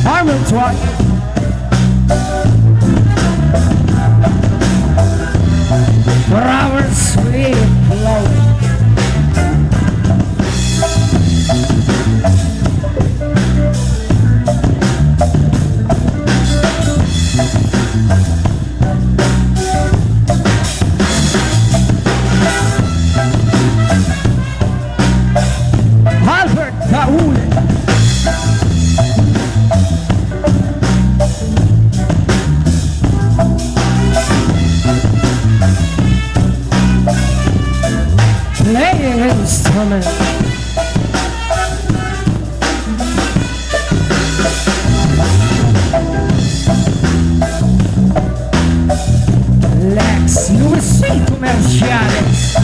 Arnold's right. For our sweet love. Albert Raul. Playing instrument. Lex Lucy Comerciales.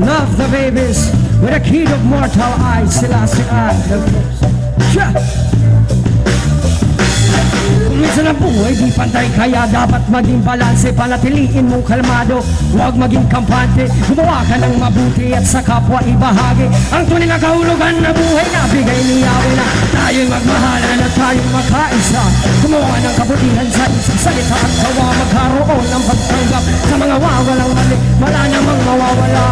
Love the babies with a kid of mortal eyes. Sila si Adam. Kung minsan ang buhay di pantay, kaya dapat maging balanse. Panatiliin mong kalmado, huwag maging kampante. Gumawa ka ng mabuti at sa kapwa ibahagi ang tunay na kahulugan na buhay na bigay ni Yahweh na tayo'y magmahalan at tayo'y makaisa. Gumawa ng kabutihan sa isang salita at gawa magkaroon ng pagtanggap sa mga wawalang mali. Wala namang mawawala.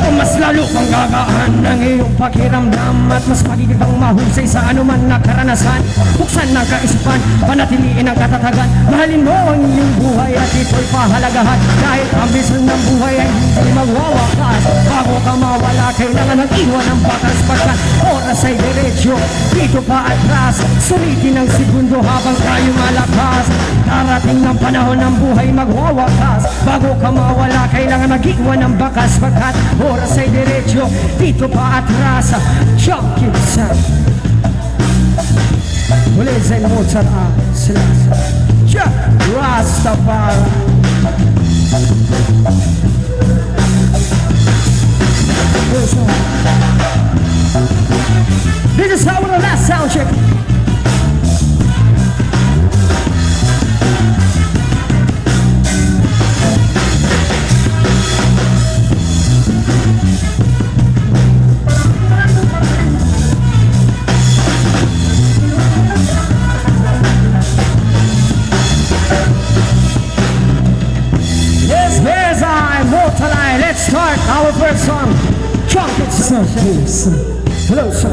O mas lalo pang gagaan ng iyong pakiramdam at mas magiging kang mahusay sa anuman na karanasan. Buksan ng kaisipan, panatiliin ang katatagan. Mahalin mo ang iyong buhay at ito'y pahalagahan. Dahil ang bisan ng buhay ay hindi magwawakas. Bago ka mawala, kailangan ng iwan ng bakas. Pagkat oras ay diretsyo, dito pa atras. Sulitin ang segundo habang tayo malakas. Darating ng panahon ng buhay magwawakas. Bago ka mawala, kailangan mag-iwan ng bakas. Pagkat oras ay diretsyo, dito pa atras. Junkie Sam Ulises Mozart sila Rastafari. This is our last sound check. Let's start our first song. Trumpets. Hello, sir.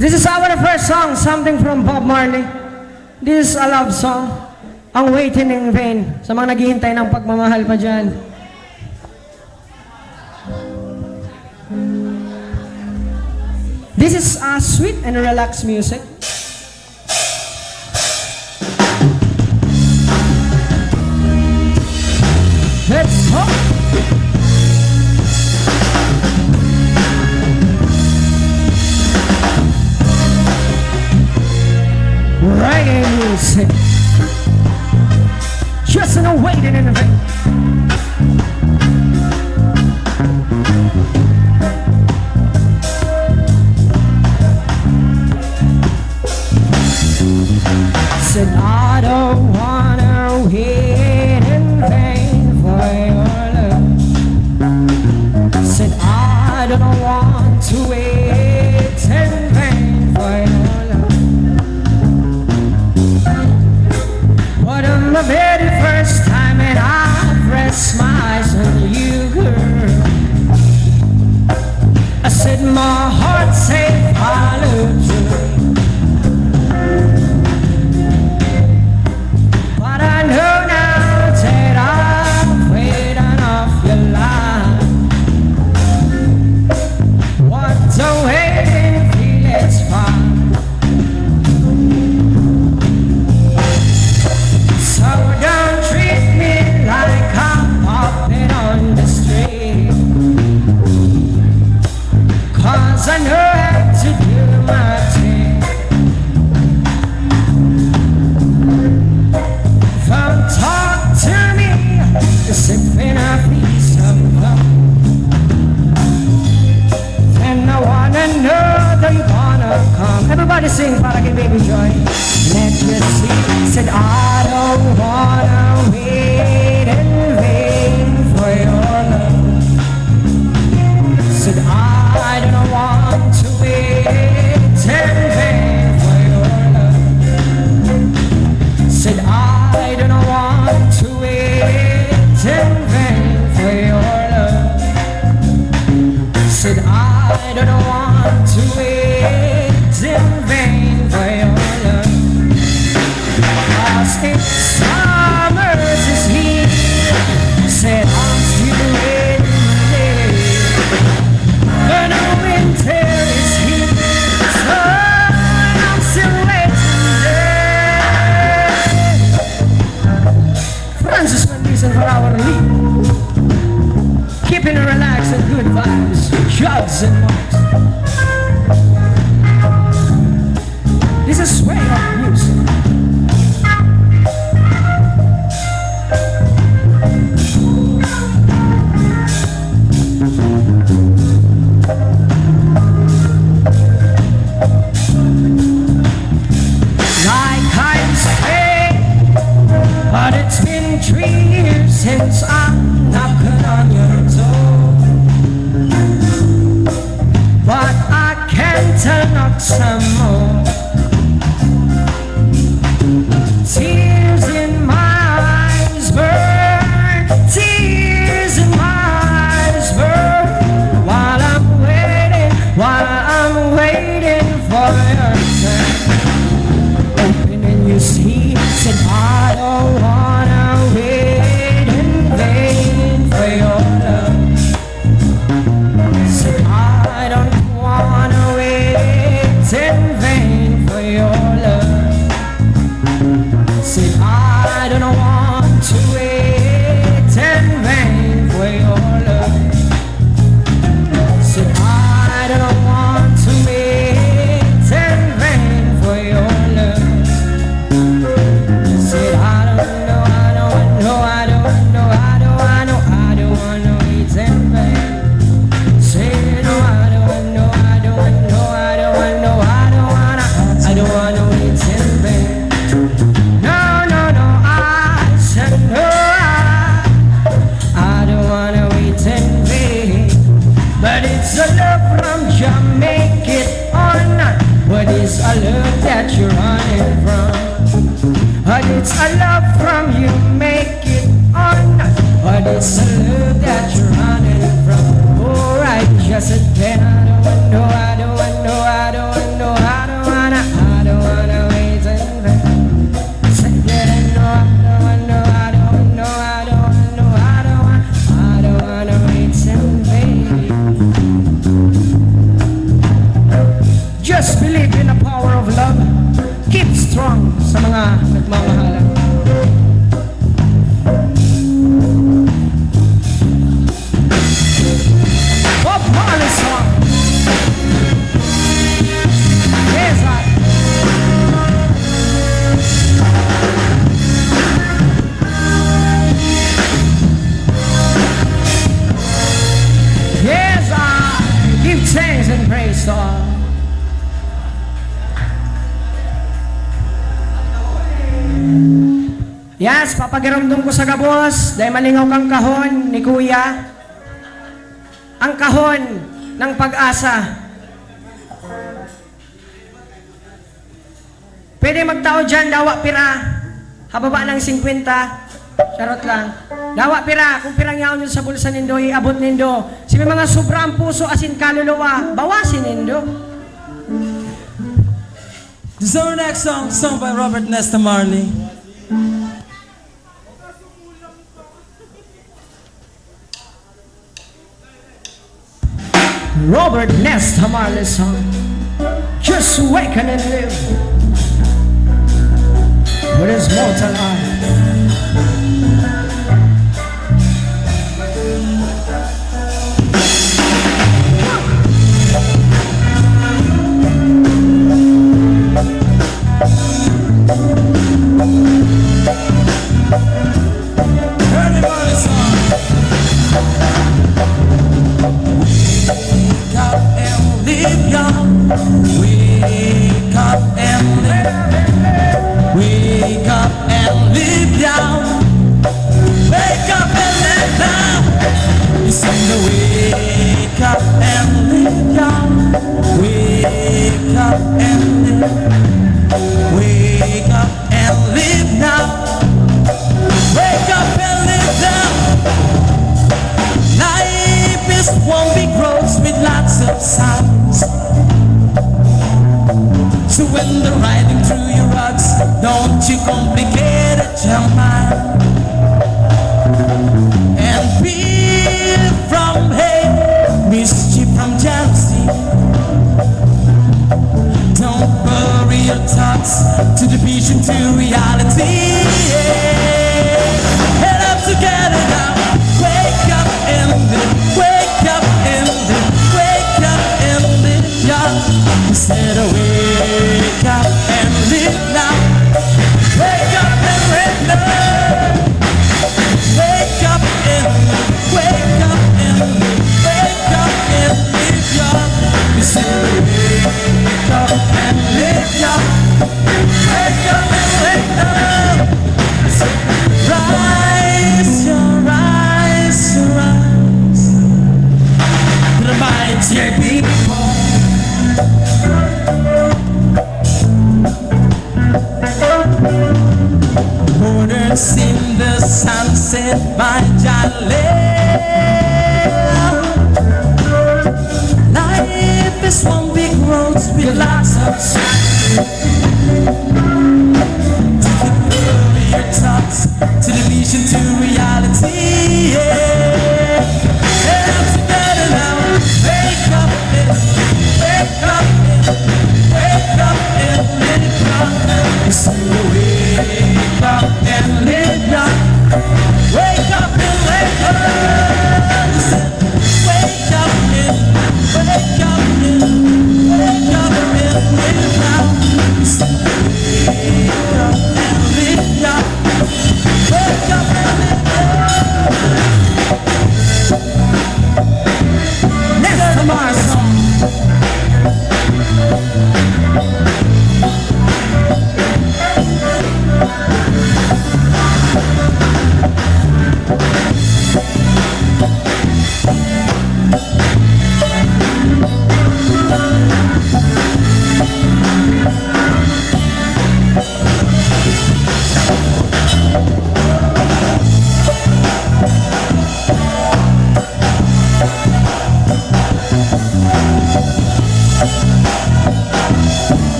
This is our first song, something from Bob Marley. This is a love song. Ang Waiting in Vain. Sa mga naghihintay ng pagmamahal pa dyan. This is sweet and relaxed music. Let's talk. Reggae music. Just no waiting in the vein. Said I don't wanna wait in vain for your love. Said I don't want to wait in vain for your love. But on the very first time and I pressed my eyes on you, girl, I said my heart said I love you. I know now that I've waited off your line. What the waiting feel is fine. So don't treat me like baby joy. Let me see. Said I don't wanna wait in vain for your love. Said I don't want to wait in vain for your love. Said I don't want to wait in vain for your love. Said I don't want to wait in vain for your love. 'Cause it's summer's is here. Said I'm still waiting. But no winter is here. So I'm still waiting. Francis Mandison for our lead. Keeping it relaxed and good vibes, drugs and marks. This is way of music. Like I say, but it's been 3 years since I'm knocking on your door. But I can't knock some more. Tears in my eyes burn, tears in my eyes burn. While I'm waiting for your turn. Opening you see, said I don't wanna wait in vain for your love. Said I don't wanna wait in vain for your love. Said I don't want to wait in vain for your love. Said I don't want to wait in vain for your love. Said I don't know, I don't know, I don't know, I don't wanna wait in vain. Say no, I don't know, I don't know, I don't know, I don't wanna wait in vain. No, no, no, I said no, I don't wanna wait in vain. But it's a love from Jamaica or not. What is a love that you're running from? But it's a love from you, make it or not. But it's a love that you're running from. Alright, just again, I don't know, I don't know, I don't know, I don't wanna wait in vain. Say that I don't know, I don't know, I don't know, I don't wanna wait in vain. Just believe in the power of love. Keep strong sa mga nagmamahalan. Bob Marley song. Yes, yes, give thanks and praise to all. Yes, papagiramdom ko sa gabos dahil malingaw kang kahon ni Kuya. Ang kahon ng pag-asa. Pwede magtao dyan, dawa pira. Hababa ng 50. Charot lang. Dawa pira, kung pirang yaon yun sa bulsa nindo, iabot nindo. Si may mga sobrang puso asin kaluluwa, bawasin nindo. This is our next song, sung by Robert Nesta Marley. Robert Nesta Marley song. Just waken and live with his mortal eye. Wake up and live said, my jolly. Life is one big road with lots of signs. To the career talks, to the vision, to reality. Yeah. And together now, wake up and wake up and wake up and live up. So wake up and live up. Wake up and wake up. Wake up and wake up and wake up and live up. So wake up and live up. Wake up and live up. Next tomorrow song.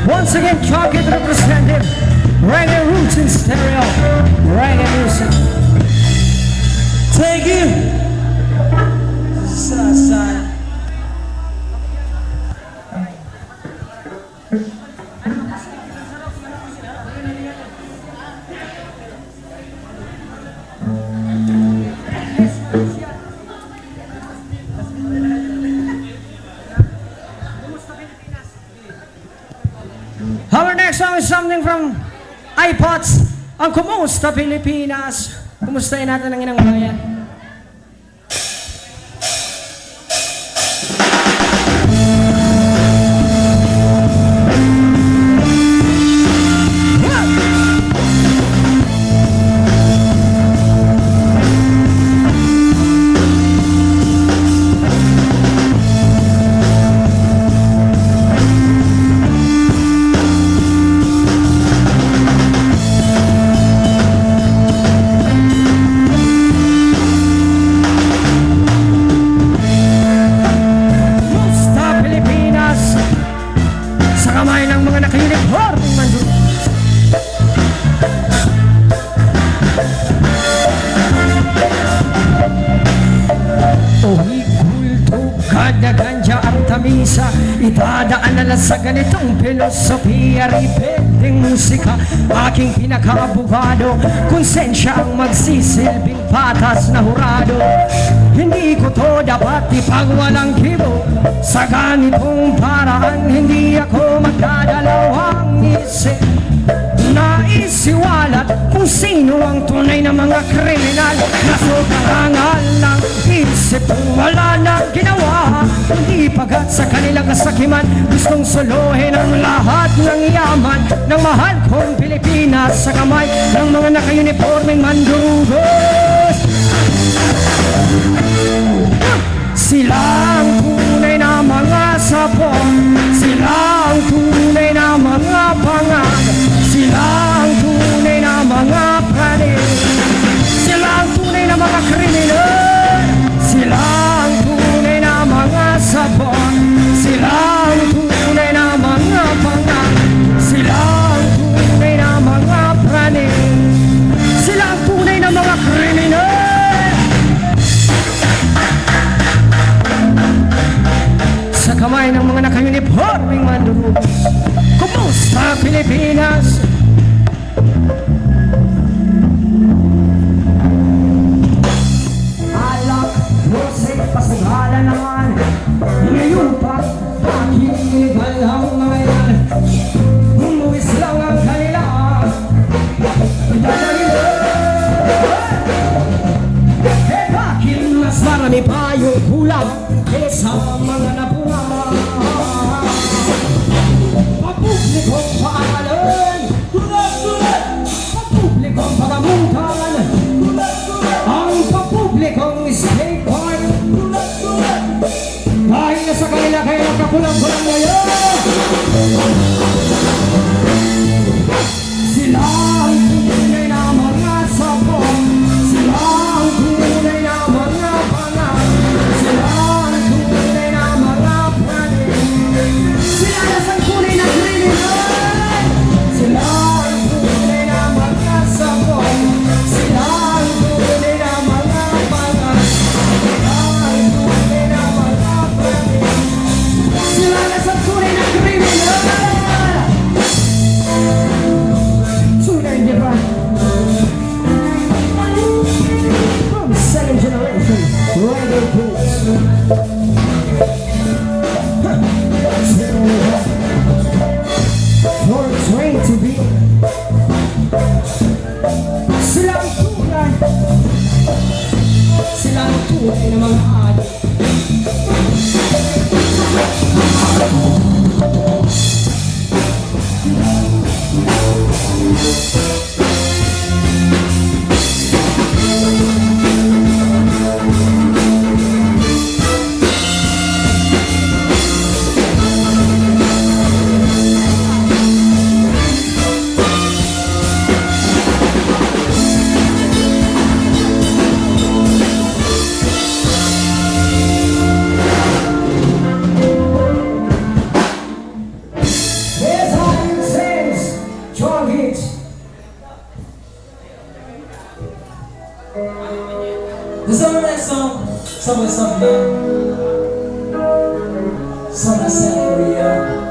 Once again, Chocolate represented reggae roots in stereo, reggae music. Thank you. Side. Our next song is something from iPods, ang Kumusta Pilipinas. Kumustahin natin ang inang bayan. Ganja at tamisa, itadaan na lang sa ganitong filosofiya. Repending musika, aking pinaka-abogado. Konsensya ang magsisilbing patas na hurado. Hindi ko to dapat ipagwalang kibo. Sa ganitong paraan, hindi ako magdadalawang isip. Naisiwalat kung sino ang tunay na mga kriminal na sobrang ng isip kung wala nang ginawa. Hindi pagat sa kanilang kasakiman, gustong suluhin ang lahat ng yaman ng mahal kong Pilipinas sa kamay ng mga naka-uniforming mandurugos. Sila ang tunay na mga sapon, sila ang tunay na mga pangad, sila ang tunay na mga praning, sila ang tunay na mga kriminal, sila ang tunay na mga sapon, sila ang tunay na mga pangad, sila ang tunay na mga praning, sila ang tunay na mga kriminal. Sa kamay ng mga naka-uniforming mandurugos, kumusta Pilipinas? Alak, Jose, pasugala naman. Ngayon pa, pakinigal ang mga yan. Umuwis lang ang kanila. Eh bakit mas marami pa yung kulang kesa mga napunga? Papublikong paaralan, papublikong pagamutan, ang papublikong skateboard, Rider Boots. For a train to be. Sila ang tunay. Sila ang tunay na mga adik. Here's how it says, John Hit. This is our next song. Somewhere, somewhere. Somewhere, somewhere.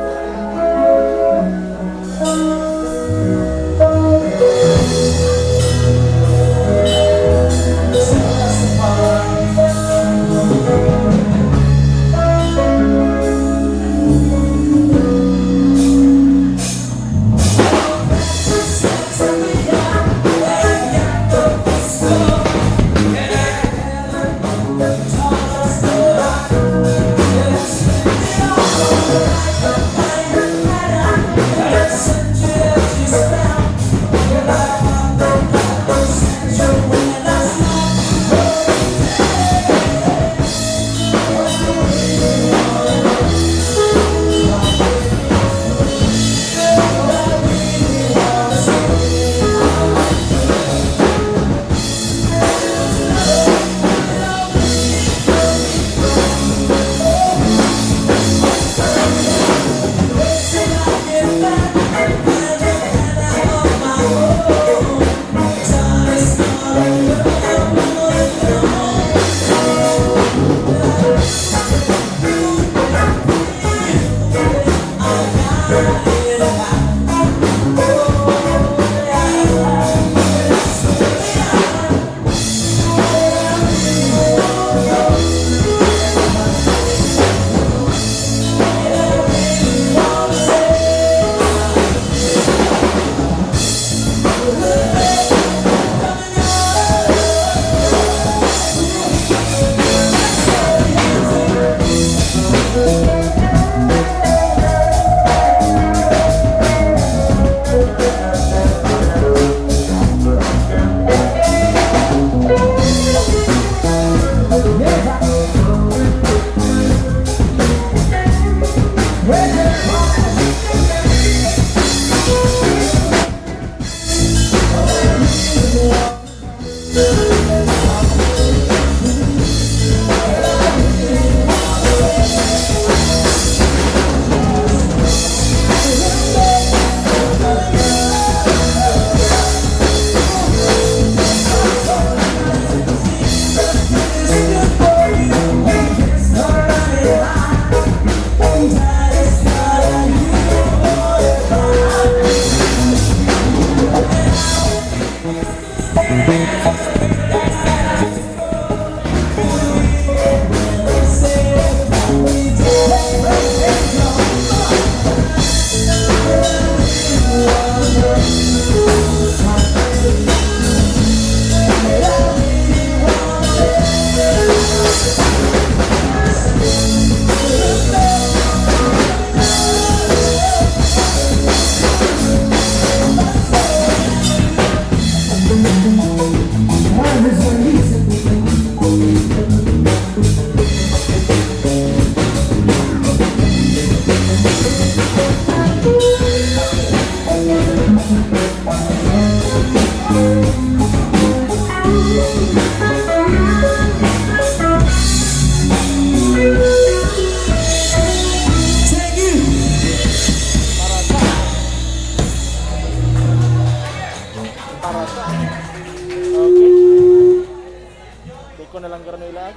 ko na lang garo na ilag.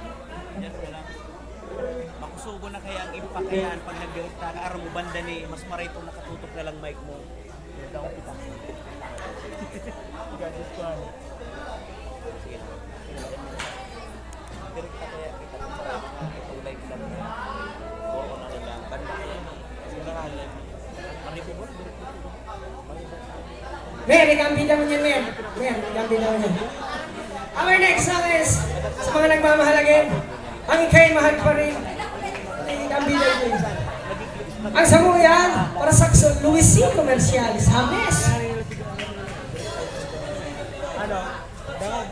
Yan ko lang. Makusugo na kaya ang impakayaan pag nagdirekta ka araw mo banda ni mas maray itong nakatutok na lang mic mo. Yan daw kita. Gadget ko ano. Sige. direkta kaya kita ng mga itong live lang na oo na nila. Banda kaya ni. Kasi na nga live. Maripo mo? Mer, ikampi daw niyan, Mer. Mer, ikampi daw niyan. Our next song is sa mga nagmamahalagin. Ang ikay mahal pa rin. Ikampi daw niyan. Ang samuyan para sa Luis C. Comercialis. James. Ano?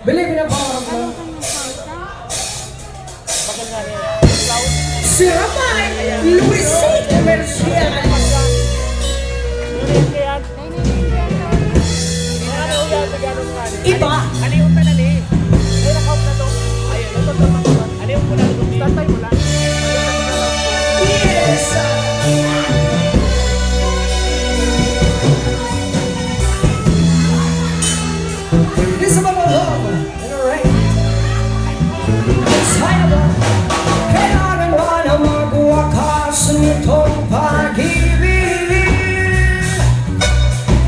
Believe in the power of love. Bakit nga rin? Si Ramay, Luis C. Comercialis. Kaya, ano yan? Ganun nga rin. Iba. Aliw ka na ni. Ay, nakaut na to. Ayun, ito to. Aliw mo lang dumi. Tatay mo lang. Yes. This is about love and rain. Sayang, kailangan ba na magwakas nitong pag-ibig?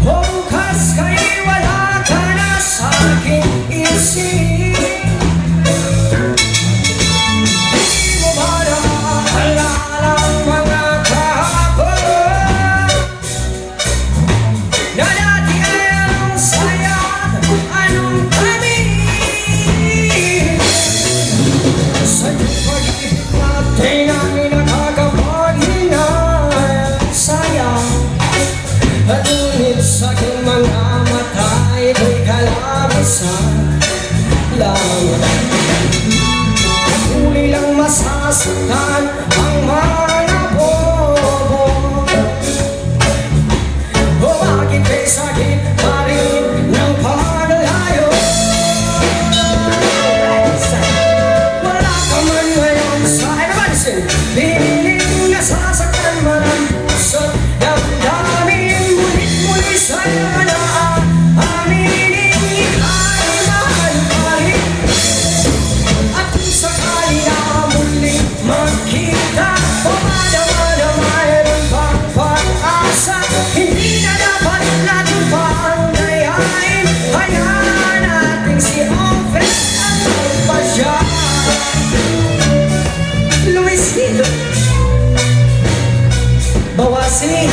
O bukas kay wala ka na sa aking isip. Di mo ba naaalala ang mga kahapon na dati ay anong saya, anong tamis sa iyong pag-ibig natin ay nakakapaghinayang at ngunit sa aking mga mata ay ko'y kalamisan lamang. Huli lang masasaktan ang mga bobo. O bakit may sakit pa rin ng paglayo? Wala ka man ngayon sa everybody piling nasasaktan man ang puso't damdamin. Ngunit muli sa'yo na aminin ika'y mahal pa rin. At kung sakali na muling magkita o madama na mayroon pang pag-asa, hindi na dapat natin pang dayain. Hayaan natin si Oven ang magpasya. Luisito Bawasi.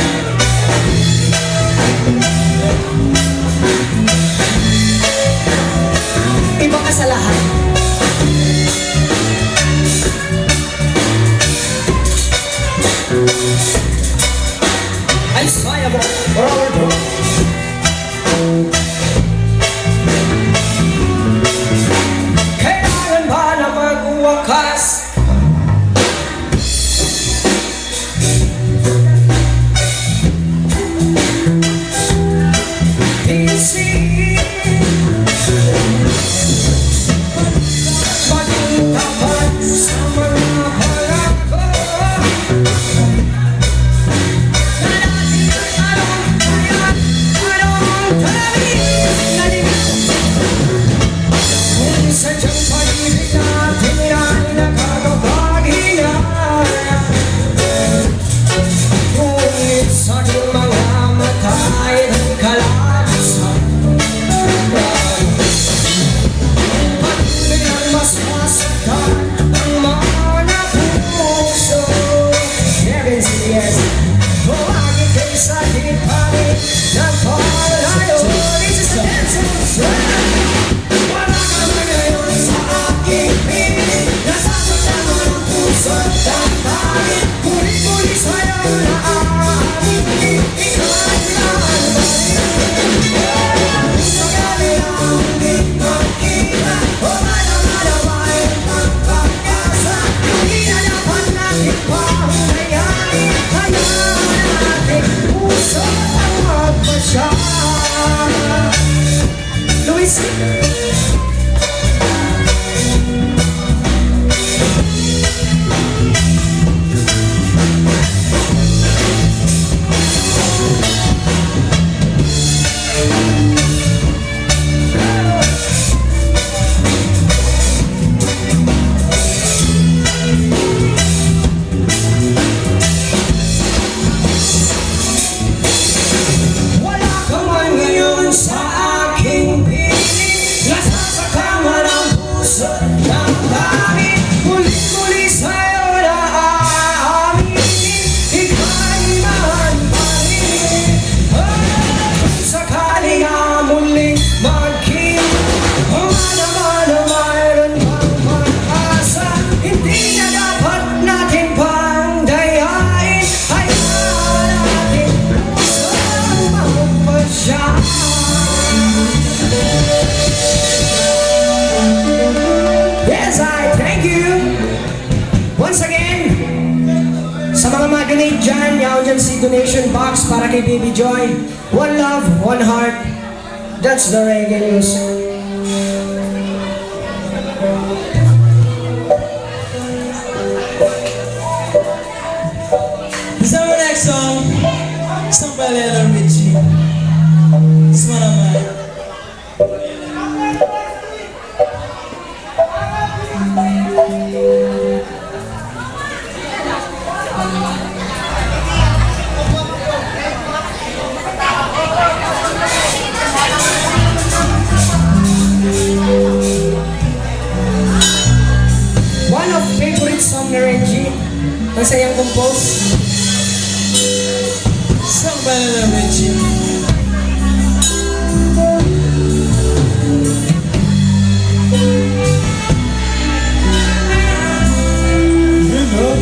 Iba ka sa lahat. Ay, saya mo, Robert Bro. Kailangan ba na magwakas? Isip Yaw dyan si donation box para kay Baby Joy. One love, one heart. That's the reggae news. This is our next song. Sung by Lionel Richie. It's one of mine. One of favorite song ni Reggie. Ang sayang compose. Sung by Lionel Richie. You know.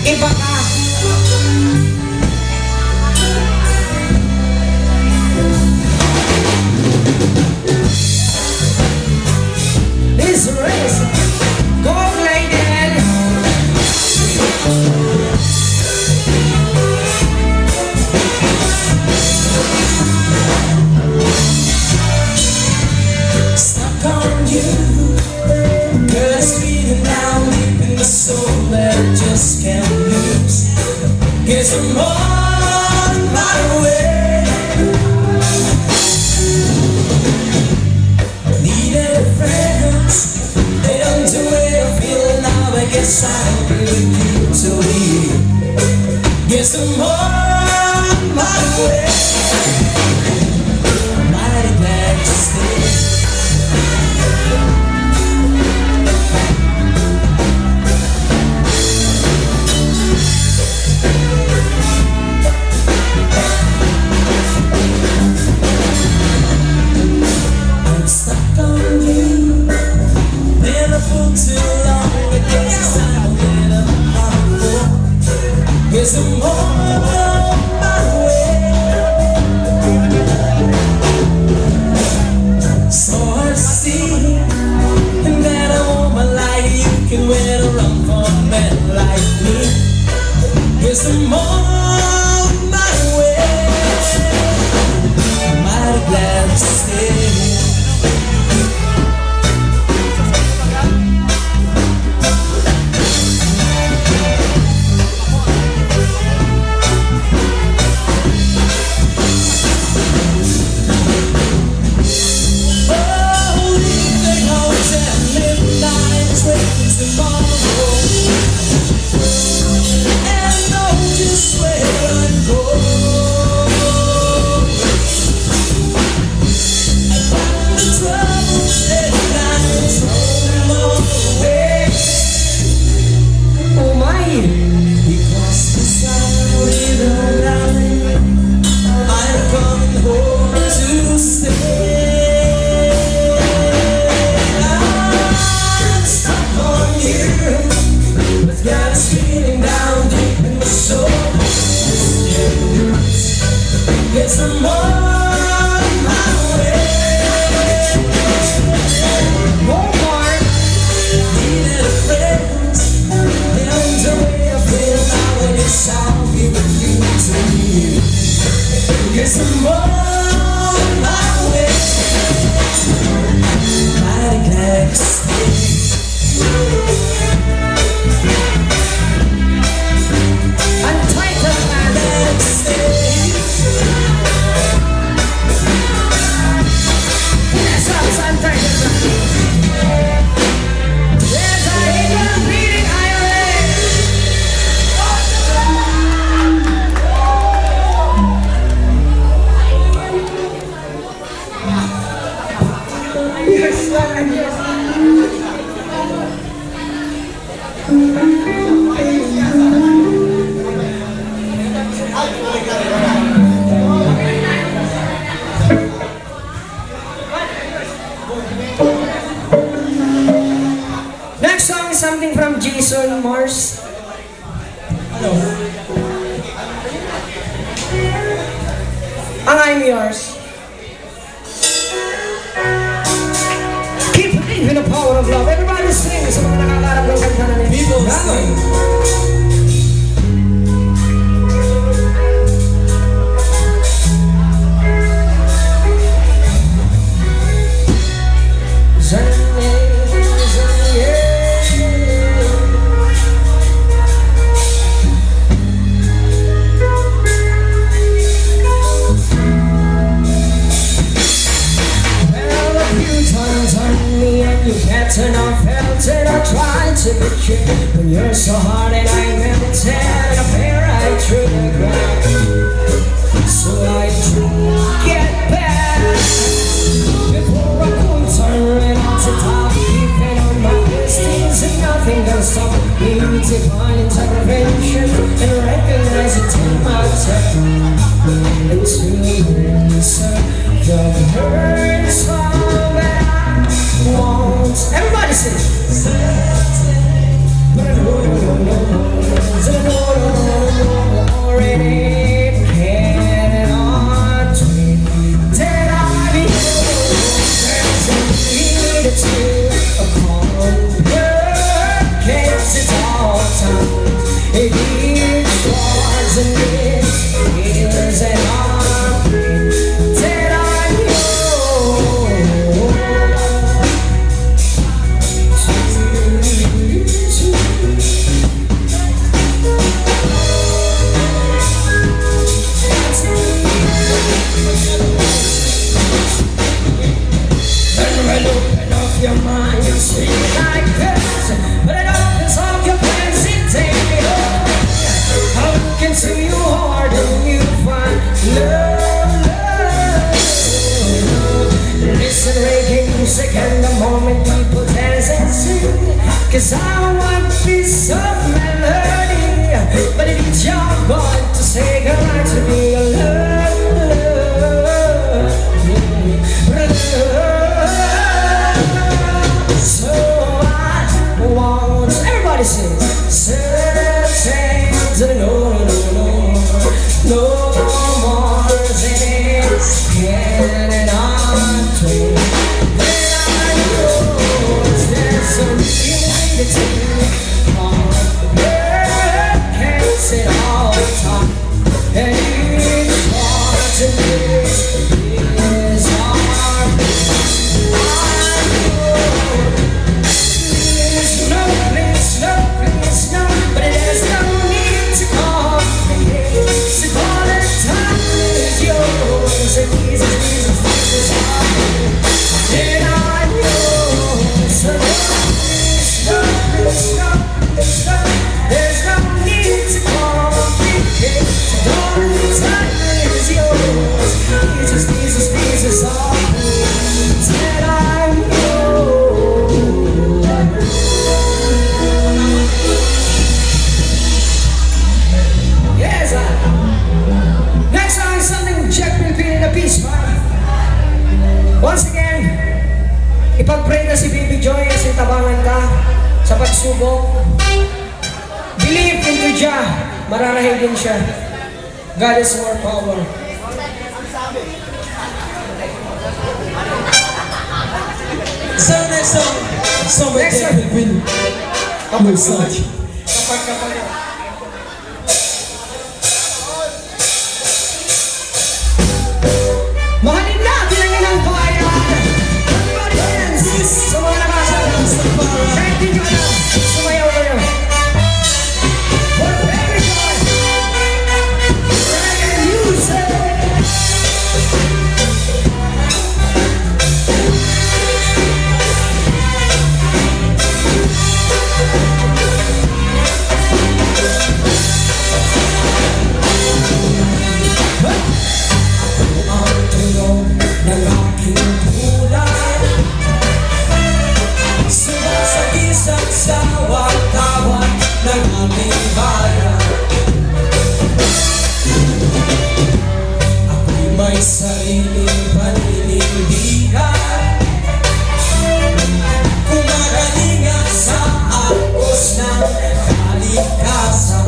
Iba ka. This race, go Lady. Stuck on you. Girl, it's feeding down deep in the soul that I just can't lose. Guess I'm on my way. Needed friends. They don't do it, I feel now. I guess I'll be with you till the end. Guess I'm on my way. Mighty glad to stay. I'm stuck on you. Been a fool too long. I guess it's time to let up my fool. Guess I'm on my way. So hard to see that a woman like you can wait around for a man like me. Guess I'm on my way. Mighty glad to stay. Oh, leave the house at midnight, waiting tomorrow. And know just where I'm going. I find the trouble and I'm thrown away. Oh my! Because this little darling, I'm coming home to stay. I'm stuck on you, but got a feeling down deep in my soul. Guess I'm on my way. More more! Needed a friend, and the way I feel now, I guess I'll be with you till the end. Guess I'm on my way. Mighty glad to stay. Untitled man! Glad to stay. Yes, I'm untitled man! There's a eagle beating iron! Yes, yes. Next song is something from Jason Mars. Ano? Ang I'm Yours. Keep believing the power of love. Everybody sing sa mga nakakarap ng kanta na nito. People sing. to picture when you're so hard and I'm melted and I fell right through the ground. So I get back before I could turn on to top, keeping on my distance and nothing gonna stop me. Divine intervention and recognize it in my time. And to answer the words from that I want. Everybody sing. But I know, already cannot wait. Did I be there's a need to complicate it all times. It each was and is an upgrade. Did I your mind, you see like this, but it opens up your plans, it takes me home. I look into your heart and you find love. Listen, reggae music and the moment people dance and sing, 'cause I want piece of melody, but it's your God to say goodnight to be your love. So I want everybody sing. Searching to no more things getting on train. When I know there's some feeling to can't sit all the time. And each part of this is hard. No, but there's no need to complicate. So all the time is yours, and Jesus is mine. And I'm yours, so there's no need to complicate. So all the time is yours, Jesus all. And I'm next song is something Jack will feel in the peace, man. Once again, ipag-pray na si Baby Joy kasi tabangan ka sa pagsubok. Believe into Jah, mararahay din siya. God is more power. So next song, somewhere Next Jack song. will win. Kapag yan. Mahalin natin ang inang bayan. Everybody dance. Sa mga nakasalang. Kahit di nyo alam, sumayaw kayo. For Baby Joy. Reggae music. May sariling paninindigan, kumagalingan sa agos ng kalikasan.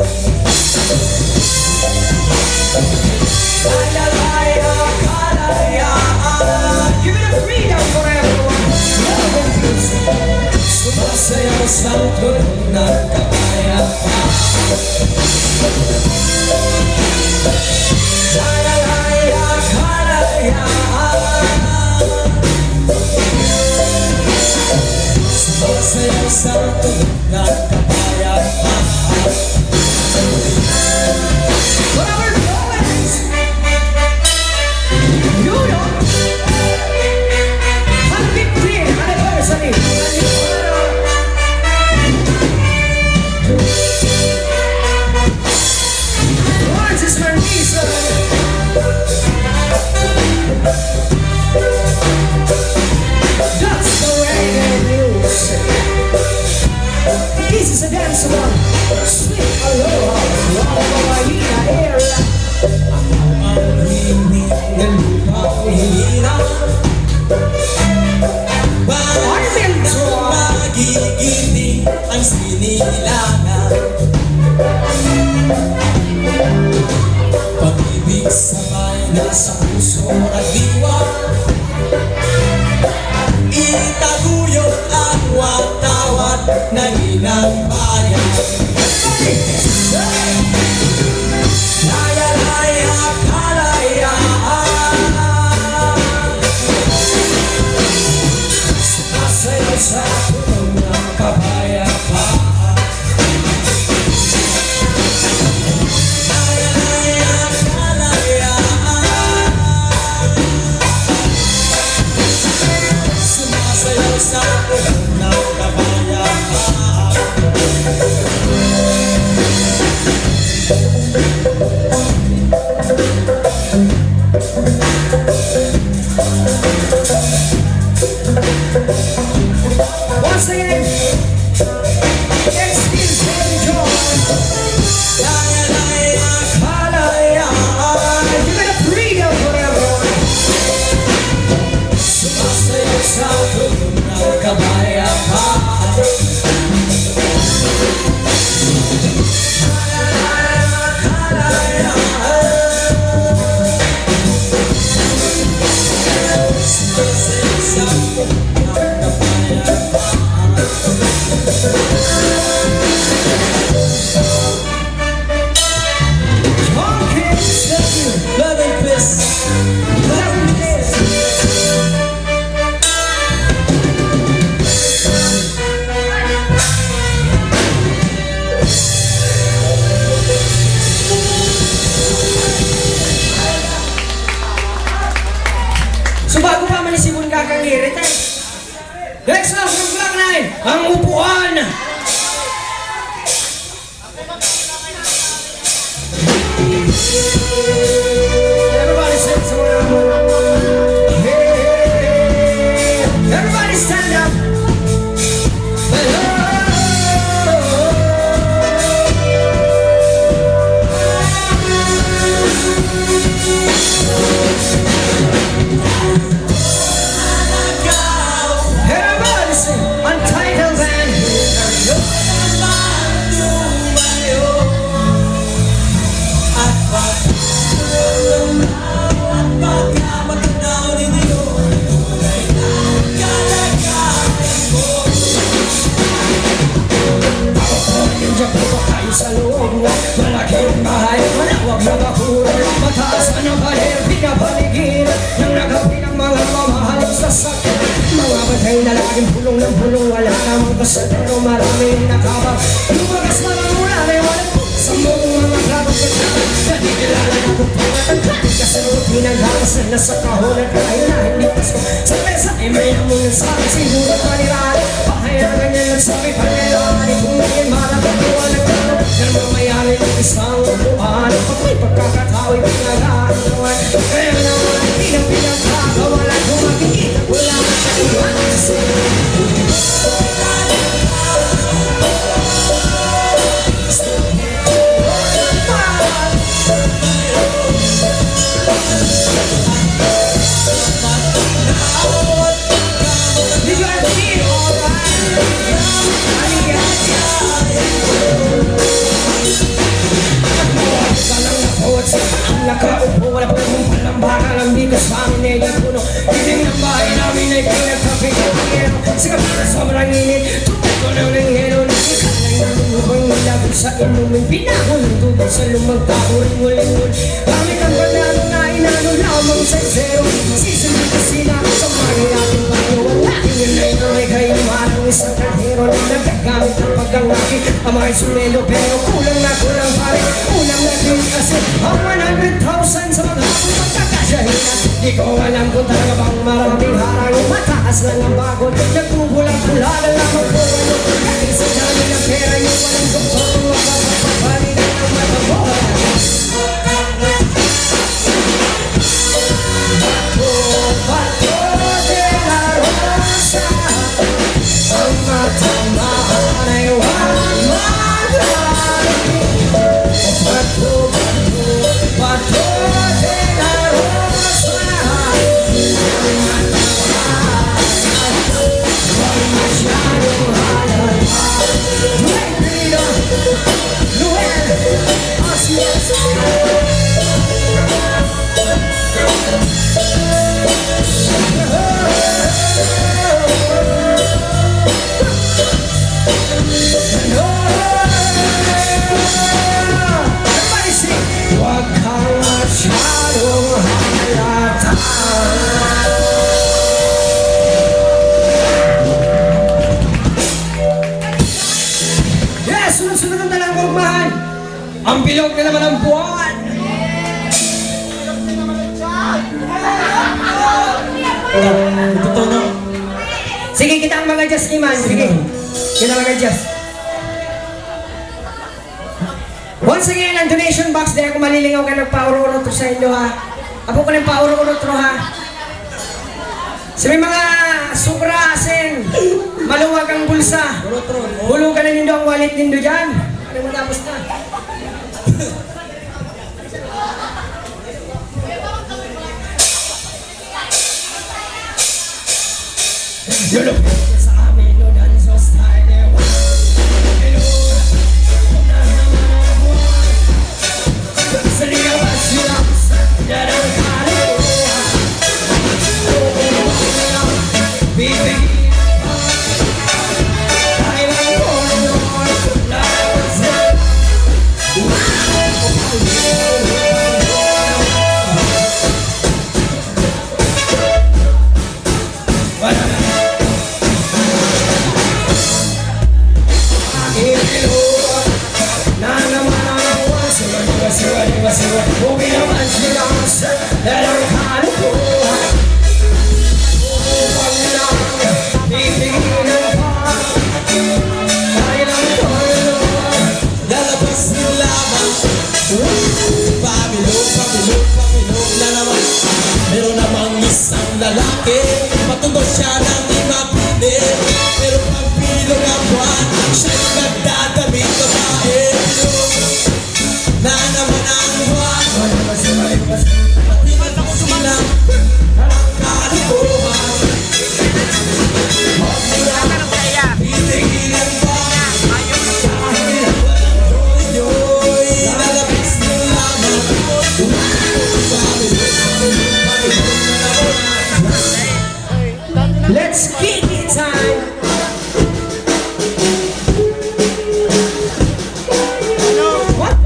Kalayaan, kalayaan, Give it a freedom for everyone. Love and peace. sumasayaw sa tulong ng kapayapaan. Kalayaan, kalayaan, sumasayaw sa tulong ng kapayapaan. Whatever goes. You know. 150th anniversary. This is a dance one. Sweet aloha, Wawawahina era. Ang himig ng lupang hirap. Bakit nang magigiting ang sinilangan? Pag-ibig sabay nasa puso at diwa, itaguyod ang watawat ng inang bayan. Laya-laya kalayaan, sumasayaw sa tulong ng kapayapaan. Laya-laya kalayaan, sumasayaw sa tulong ng kapayapaan. Once again, it's still very joy. Laya-laya kalayaan, Give it a freedom forever. sumasayaw sa tulong ng kapayapaan. Sumasayaw sa tulong ng kapayapaan. Okay, thank you. Love and peace. Love and peace. So bago pa manisipon kakangirit eh. Next up from Black Nine, ang upuan. Everybody sing some more. Hey, everybody stand up. Everybody sing Untitled Band. Diyan po tayo sa loob ng malaking bahay, malawag na bakuran, mataas na ng pader, pinapaligiran ng nagabi ng mga mamahaling sasakyan. Mga batay na laging pulong ng pulong, wala namang pasadero, maraming nakabang. Lumagas na lang mula na walang sa buong mga klabang katsaka. Natikilala na kung pangatagkat, kasunod pinanggalas na nasa kahon at kahit na hindi pasko. Sa mesa ay may namungan sa akin, siguro paniraan. Pahayagan niya lang sabi, pangailangan kung ngayon malabatuan ang tanong. Nang mamayari ng isang upuan, pag may pagkakatao'y pinag-aarawan. Kaya naman, pinang-pinagkakawalan kung makikita ko lang sa iwan. Did you ever feel nakaupo, wala pa namang palambaka ng bigas sa amin ay puno. Dilim ng bahay namin ay pinagkapigil. Sa kapila sobrang init, tubig ko ng linghero. Nagkakalay ng lubang nilagod sa inumin. Pinahon ng tubig sa lumang tao ring-uling-ul. Gamit ang banano na inano lamang sa zero. Sisunod kasi na sa mga natin paniwala. Tingin na ito ay kayo marang isang kalhero. Nagagamit ang pagkangaki, amay sumelo pero kulang na kulang pa rin. Unang natin kasi ang 100,000 sa mga pagkakasyahinan. Di ko alam kung talaga bang maraming harang. Mataas lang ang bagod, nagpupulang-pula na lamang po ano. Kahit sa dami ng pera nyo, walang doktor kung magpapapalitan ang matabola. Bato de la Rosa, ang matamaan ay wala. Everybody sing. Huwag kang masyadong halata. Yes, sunod-sunod ang dalang kurmahan. Ang bilog na naman ang buwan. Sige, kita ang mga adjust Iman. Sige, kita ang mga adjust. Once again, ang donation box, dahil ako malilingaw ka ng pauro-uro to sa inyo ha. Apo ko ng pauro-uro to ha. Sa may mga sobra asin, maluwag ang bulsa. Hulugan na nindo ang wallet nindo dyan. Ano mo tapos na? Yolo sa amin no dan so style hello na naman ang buwan sa liya ba sila darang karo baby I want to know Lalabas ng lamang Pamilog na naman Meron namang isang lalaki Matundo siya ng imapilit Pero pag bilog ang buwan Siya'y nagdadaming babae Bilog na naman ang buwan Matingat ako sumalang Kalikuhan Titigilan ba Yoy, lalabas ng lamang Let's kick it time. What?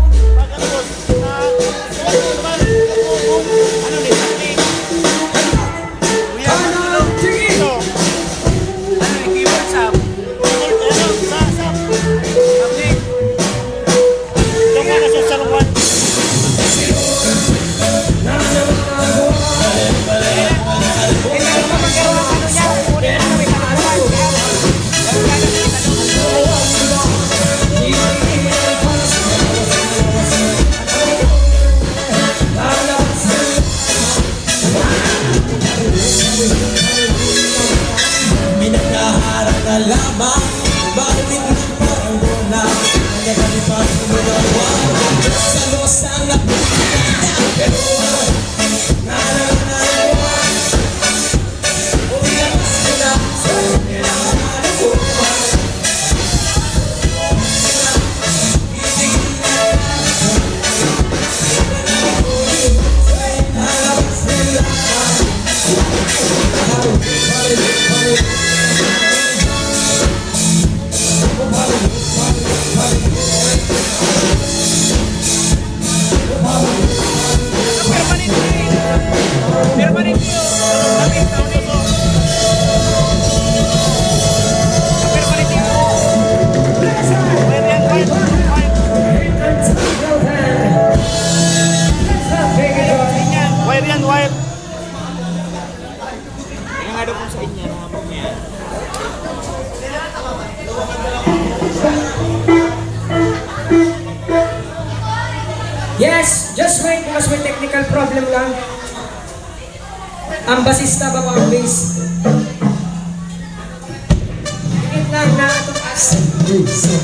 Ano? Sige. Minagkaharap na lamang Bakit na parang bola Nagkakalipan mo na buwan Sa losang napakita Pero nananawan Umiyakas ko na sa kailangan ko Lalabas nila Wire yan, wire. Yung nga daw kung sa inyo, nahamog niya. Yes, just wait because may technical problem lang. Ang basista ba ang bass? Higit lang na ito as. Hello, sir.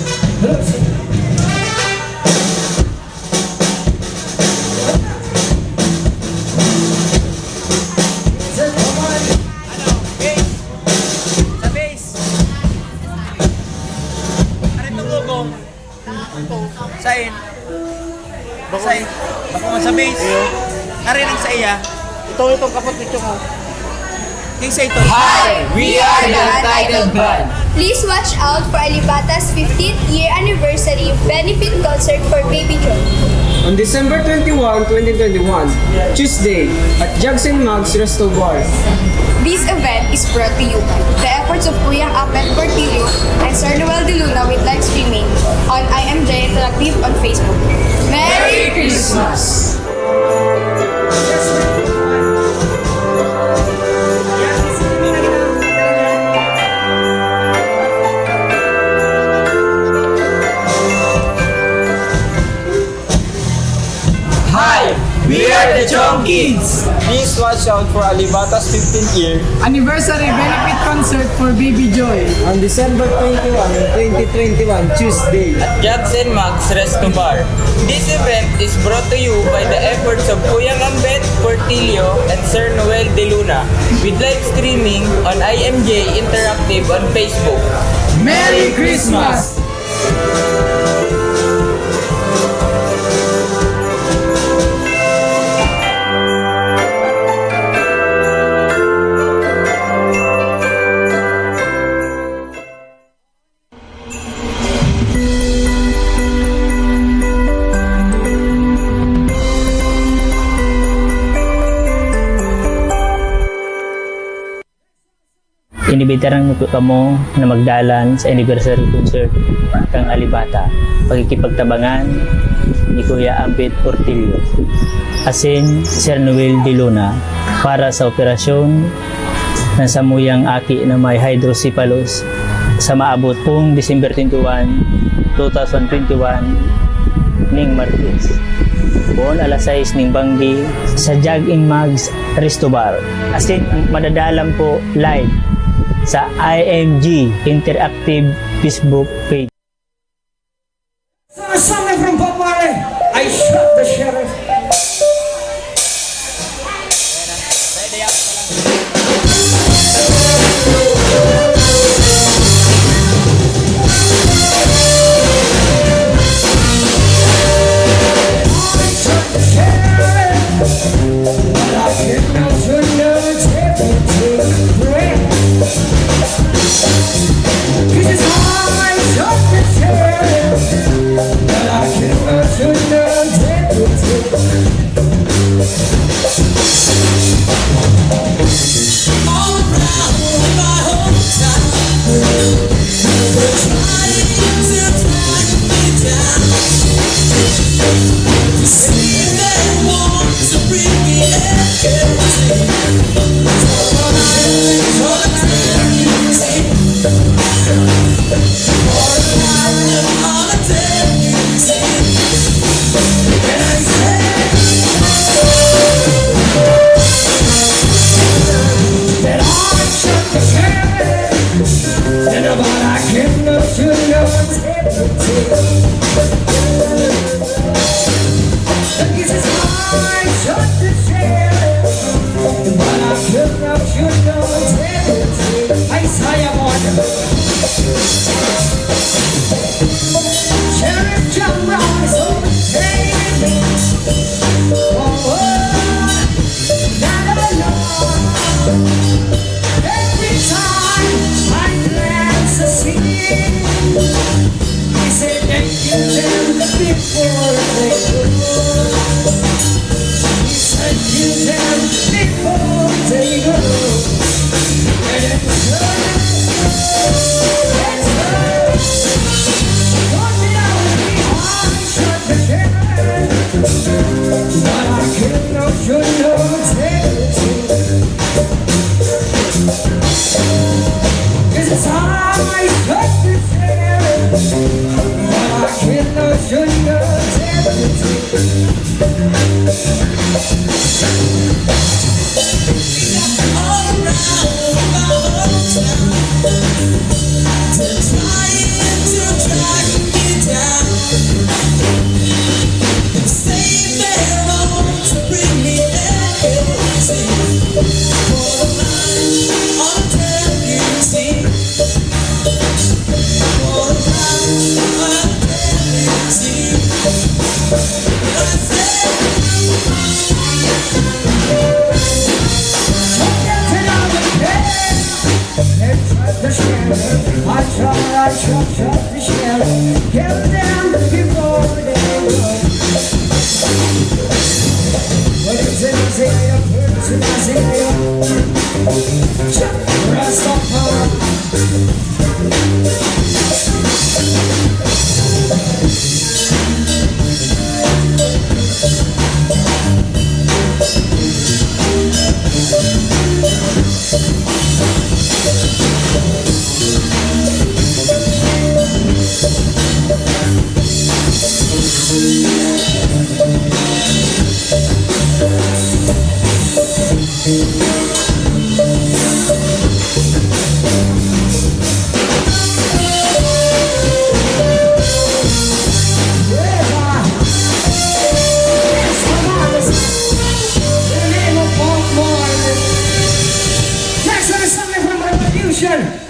Sir, come on. Ano? Bass? Sa bass? Ano itong lugong? Sain? Sain? Bako nga sa bass? Narin ang sa iya? Itong kapot nito mo. King sa ito? Hi, we are the Untitled Band. Please watch out for Alibata's 15th year anniversary benefit concert for Baby Joy. On December 21, 2021, Tuesday, at Jugs and Mugs Resto Bar. This event is brought to you by the efforts of Kuyang Apet Portillo and Sir Noel De Luna with live streaming on IMJ Interactive on Facebook. Merry Christmas! We are the Chong Kids! Please watch out for Alibata's 15th year Anniversary benefit concert for Baby Joy. on December 21, 2021, Tuesday. Jugs and Mugs Resto Bar. This event is brought to you by the efforts of Kuyang Ambet Portillo and Sir Noel De Luna with live streaming on IMJ Interactive on Facebook. Merry Christmas! Inibitaran ko kamo na magdalan sa anniversary concert kang Alibata. Pagkikipagtabangan ni Kuya Ambet Portillo. Asin Sir Noel De Luna para sa operasyon ng samuyang aki na may hydrocephalus sa maabot pong December 21, 2021 ning Martes. Buon alas 6 ning Banggi sa Jug and Mugs Resto Bar. Asin madadalam po live sa IMG Interactive Facebook page. Something from Bob Marley. I shot the sheriff. See Kill them before they go. What is it? Rastafari.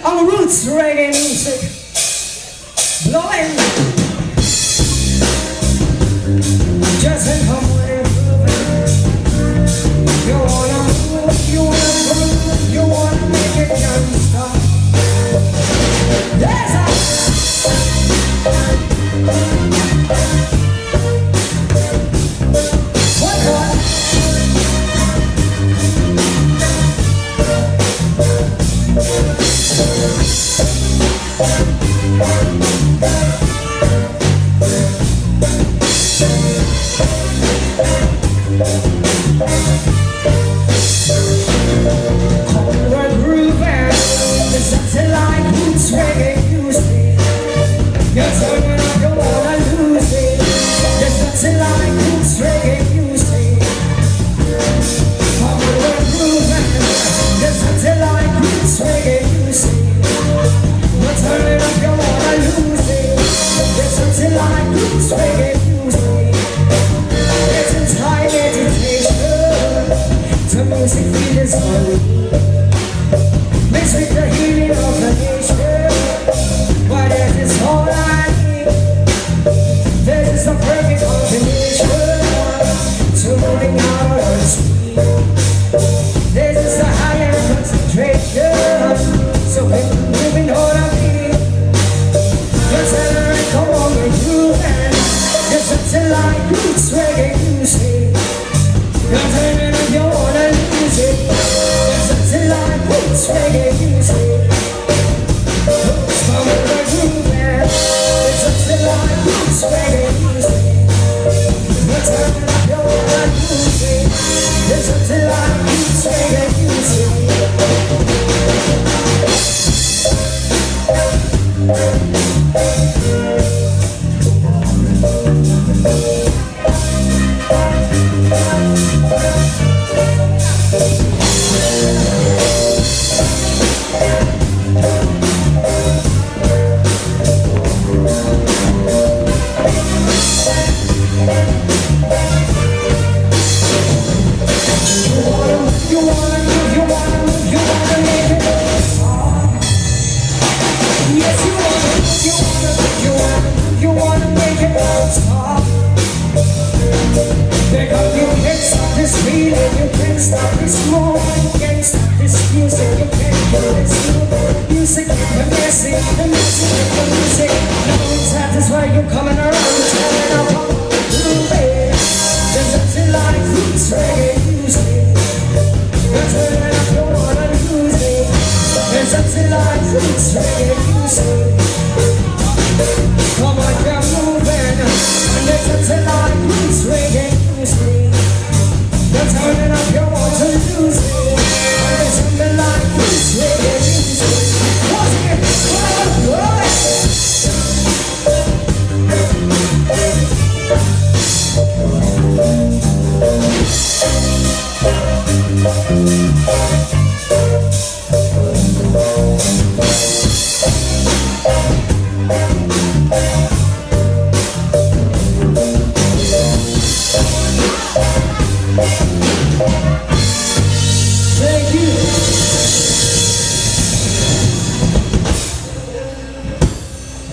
Our roots reggae music blowing just in harmony. You wanna move, you wanna groove, you wanna make it non-stop. There's what? We're grooving, it's something like roots reggae music. You're turning up, you wanna lose it. There's something like roots reggae music. We're grooving, there's something like roots reggae music. You're turning up, you wanna lose it. There's something like roots reggae music. It's entire meditation. The music feels on me. Mixed with the healing of the nation. But that is all I need. This is the perfect combination to moving out on speed. This is the higher concentration. So we're moving on our feet. Let's celebrate, come on, we're grooving. There's something like roots reggae music. You're turning up, you wanna lose it. There's something like roots reggae music. Come on, we're grooving. There's something like roots reggae music. You're turning up, you wanna lose it. There's something like roots reggae music.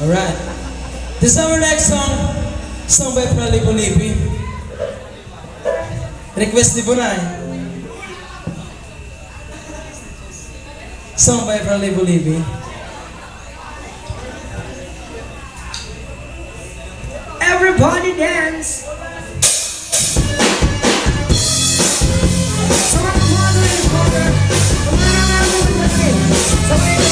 Alright. This is our next song. Sung by Prali Bonipi. Request ni Bunay. Sung by Prali Bonipi. Everybody dance. Sa mga mother and father, sa mga nangangaroon natin, sa mga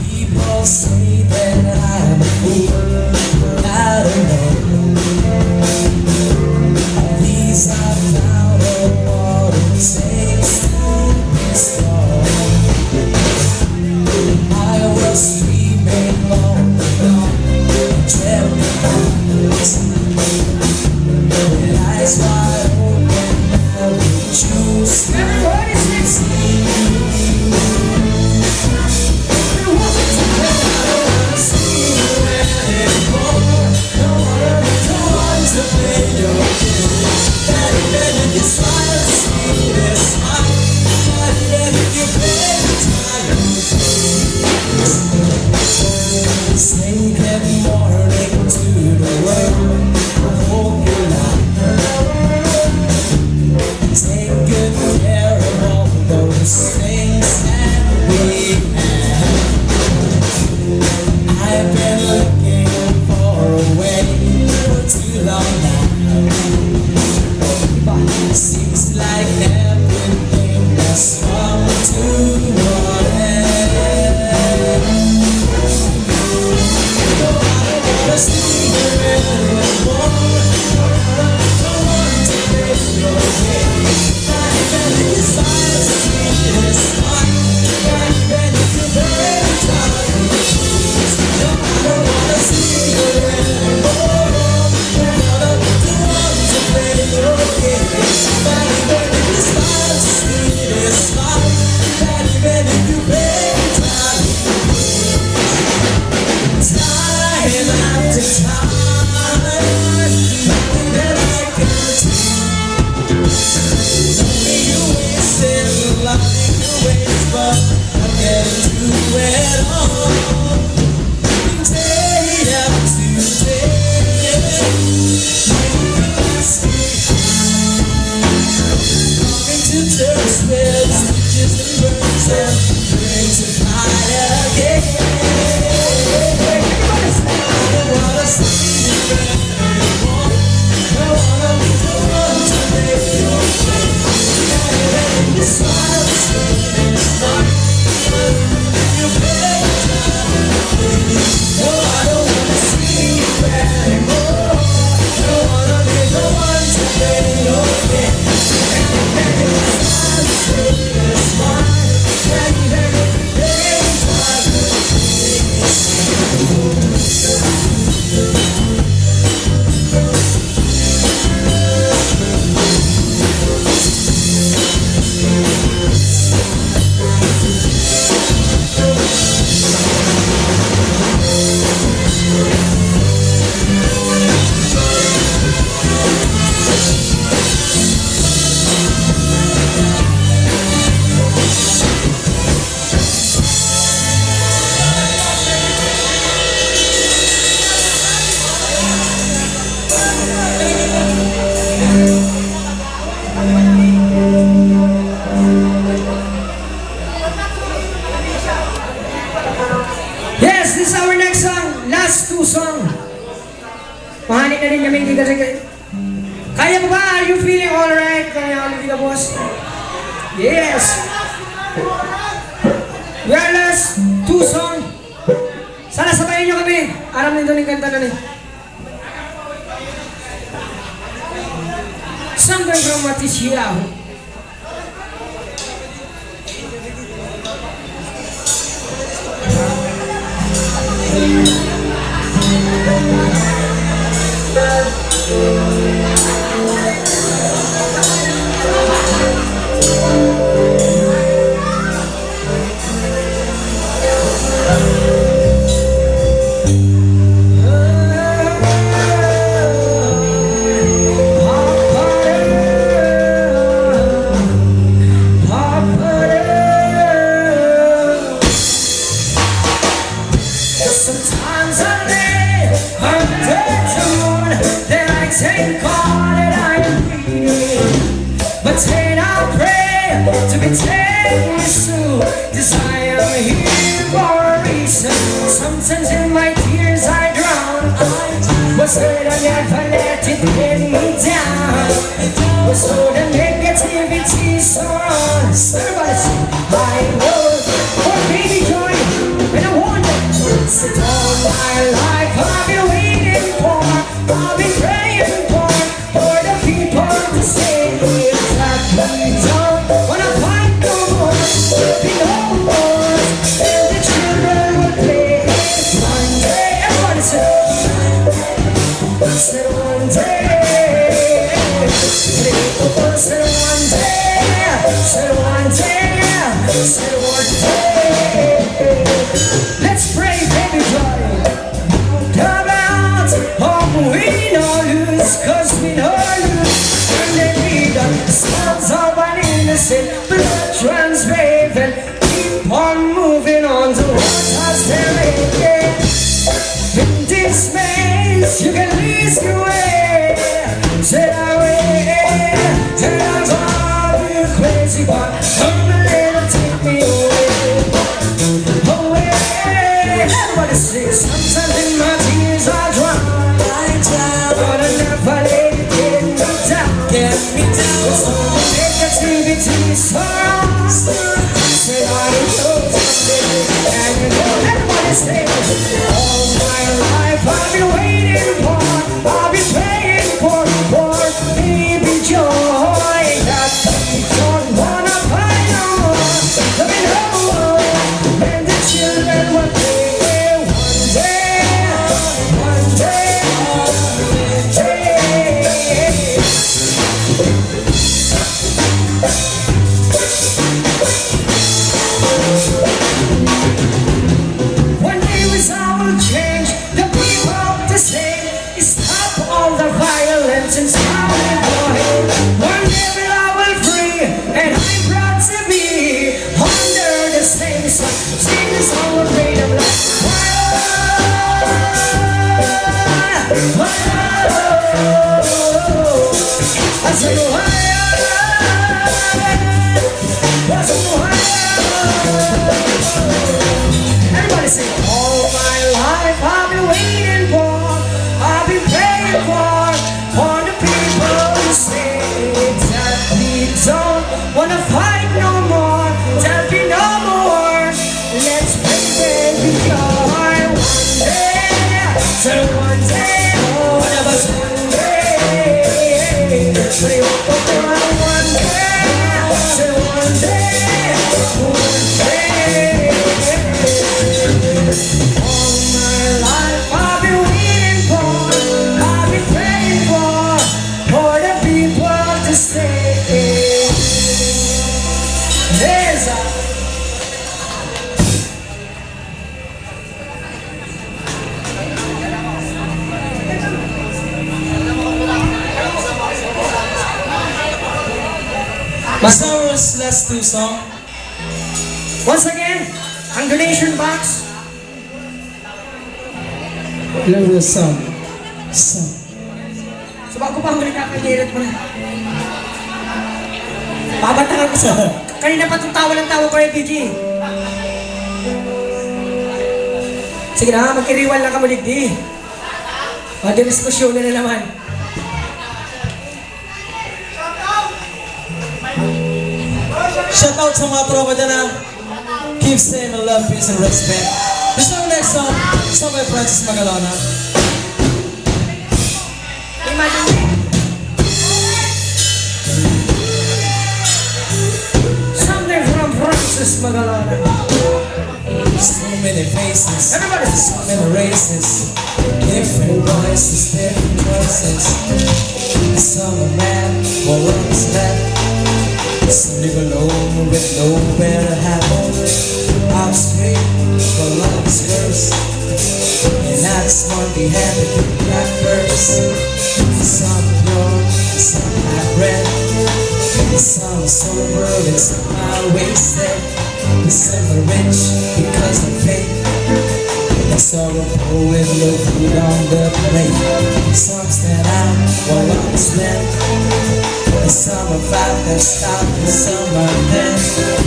People say that I'm a fool, but I don't know. At least I found out what it takes to be strong. I was dreaming long ago, dreamt about with eyes wide open, I would choose everybody sing. Say good morning to the world. I hope you're not. Take good care of all those things that we have. I've been looking for a way for too long now. Seems like everything has come to an end. No, I don't wanna see you anymore. Don't want to make your game. Not even this fire, sweetest heart. Not even if you're very tired. No, I don't wanna see you anymore. Don't want to play your game. Not even if this fire, sweetest heart. Not even if you're very tired. Time after time, nothing that I can do. Loving you wasted, loving you waste, but I'm getting to it all. Day after day, coming to terms with stitches and burns and dreams of fly again. I don't wanna see you anymore. I don't want to make your play. And you smile, it's fine. You better no, I don't wanna see you anymore. Don't wanna be the one to play your game. And you smile, it's fine. And Yes, this is our next song. Last two song. Pahanin na rin kami kasi kaya mo ba? Are you feeling alright? Kaya ulit ka, boss? Yes. We are last two song. Sana sabayan nyo kami. Aram nito ng kanta na ni. Something from Matisiao. to be taken through. 'Cause I am here for a reason. Sometimes in my tears I drown. Was hurt, I never let it get me down. Was told the negativity surrounds. Everybody sing. I was for baby joy and I wonder. Said all my life I've been waiting for. I've been praying for the people to say that we don't wanna fight no more. Be no more, and the children will play. One day, everybody say. Said one day, said one day, said one day, said one day. Let's pray, baby joy. Come out, hope we don't lose, 'cause we don't lose. When they lead us, souls of an innocent blood transraven. Keep on moving on to what has been written. In this maze, you can lose your way. Said I will, and I'll drive you crazy, but come a little, take me away. Away. Everybody sings. Sometimes in my tears I drown, but I never let it get me down. Get me down. So negativity surrounds. Said I know someday, and you know everybody sings. All my life I've been waiting for, I've been praying for baby joy. That we don't wanna fight no more. Let me know when the children will play. One day, one day, one day. One day was all will change. The people the same. Stop all the violence and stop it, boy. One day I will free, and I'm proud to be under the same sun. Sing this song of freedom like I say everybody sing. All my life I've been waiting for, I've been praying for the people who say that we don't wanna fight no more, that we no more. Let's pray, baby, joy. One day, till one day, one of us one day. Pray for one day, till one day, one day. All my life I've been waiting for, I've been praying for the people to stay. There's a Masaros last two song. once again, ang donation box. Ilang the song? Song. So bago pa huli ka, kanilat mo na. Babantakan ko sa... Kanina pa itong tawa ng tawa ko, FPG. Sige na, mag-iriwal lang ka mo, Ligdi. Madiskusyon na naman. Shout out sa mga tropa dyan, ha. Keep same and love, peace and respect. This is our next song, sung by Francis Magalona. Something from Francis Magalona. So many faces, Everybody. so many races, different voices, different choices. Some are mad, or one's mad. Some live alone with nowhere to have. I'm straight, but love is first. And I just want to be happy with black first. Some pure, some have red. Some sober and some are wasted. Some are rich because of faith. And some are poor with no food on the plate. Some stand out while others left. And some are fat and stout, and some are thin,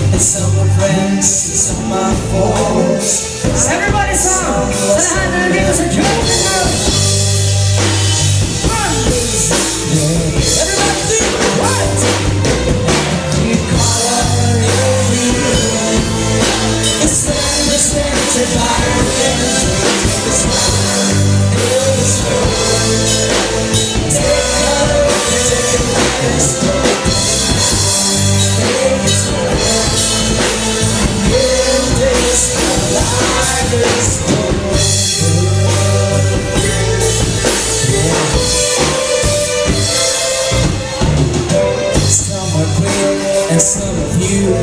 and some are friends, and some are foes. Everybody song! Sa lahat na nandito sa Joking House! Everybody sing, what? You call her it's represented by the it's some are great and some of you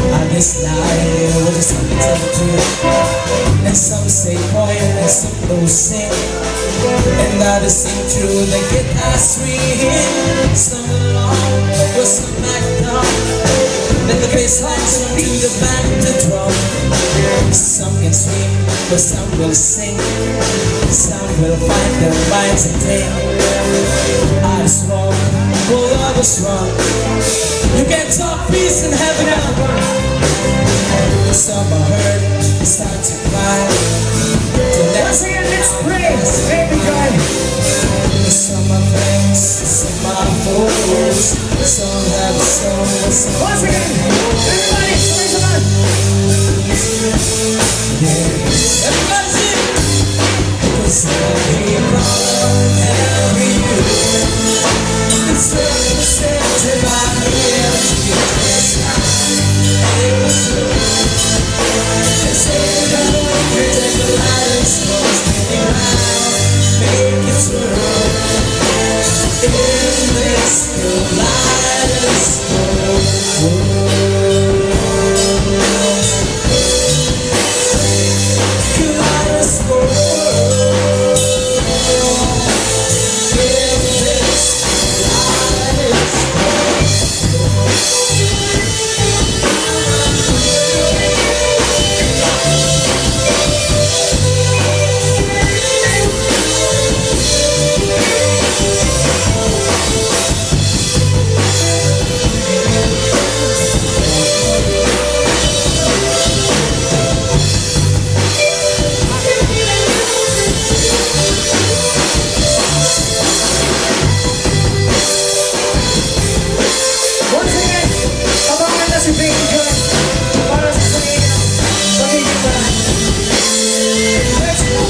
I just lie with just something to do. And some say poem and some don't sing, and others sing through the guitar string. Some are long, but some act dumb. Then the bass lines to the back to drum. Some can swing, but some will sing. Some will find their minds and think I was wrong, well I was wrong. You can talk peace and heaven out. Some are hurt, start to cry. Once again, let's pray, baby joy! Some are friends, some are foes. Some have a soul, some Once again, everybody, praise the Lord! everybody sing. Cause every wrong, every good, it's represented by Him. It was true. It's the Lord, take the light and smoke, spinning round, make it true. In this Once again, abangan na si Baby Joy para sa kanyang pagiging paraan. Let's go!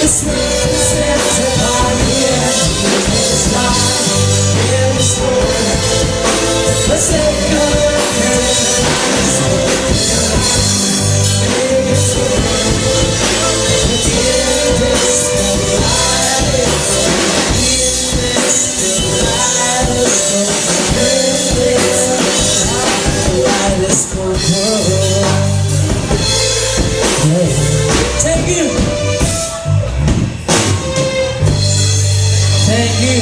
It's represented by Him. It's life in the story. Let's take a look at Thank you. Thank you.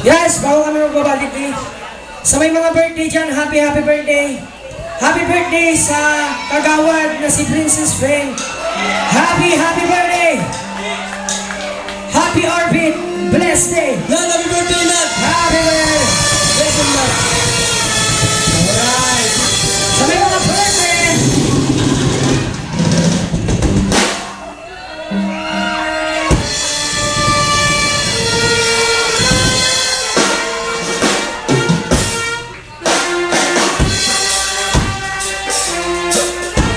Yes, bago kami magbabalik eh. Sa may mga birthday dyan, happy birthday. Happy birthday sa kagawad na si Princess Feng. Happy birthday. Happy Orbit. Blessed day. Nan, happy birthday, Nan. Happy birthday. Listen, Nan. Alright. Sa may mga birthday.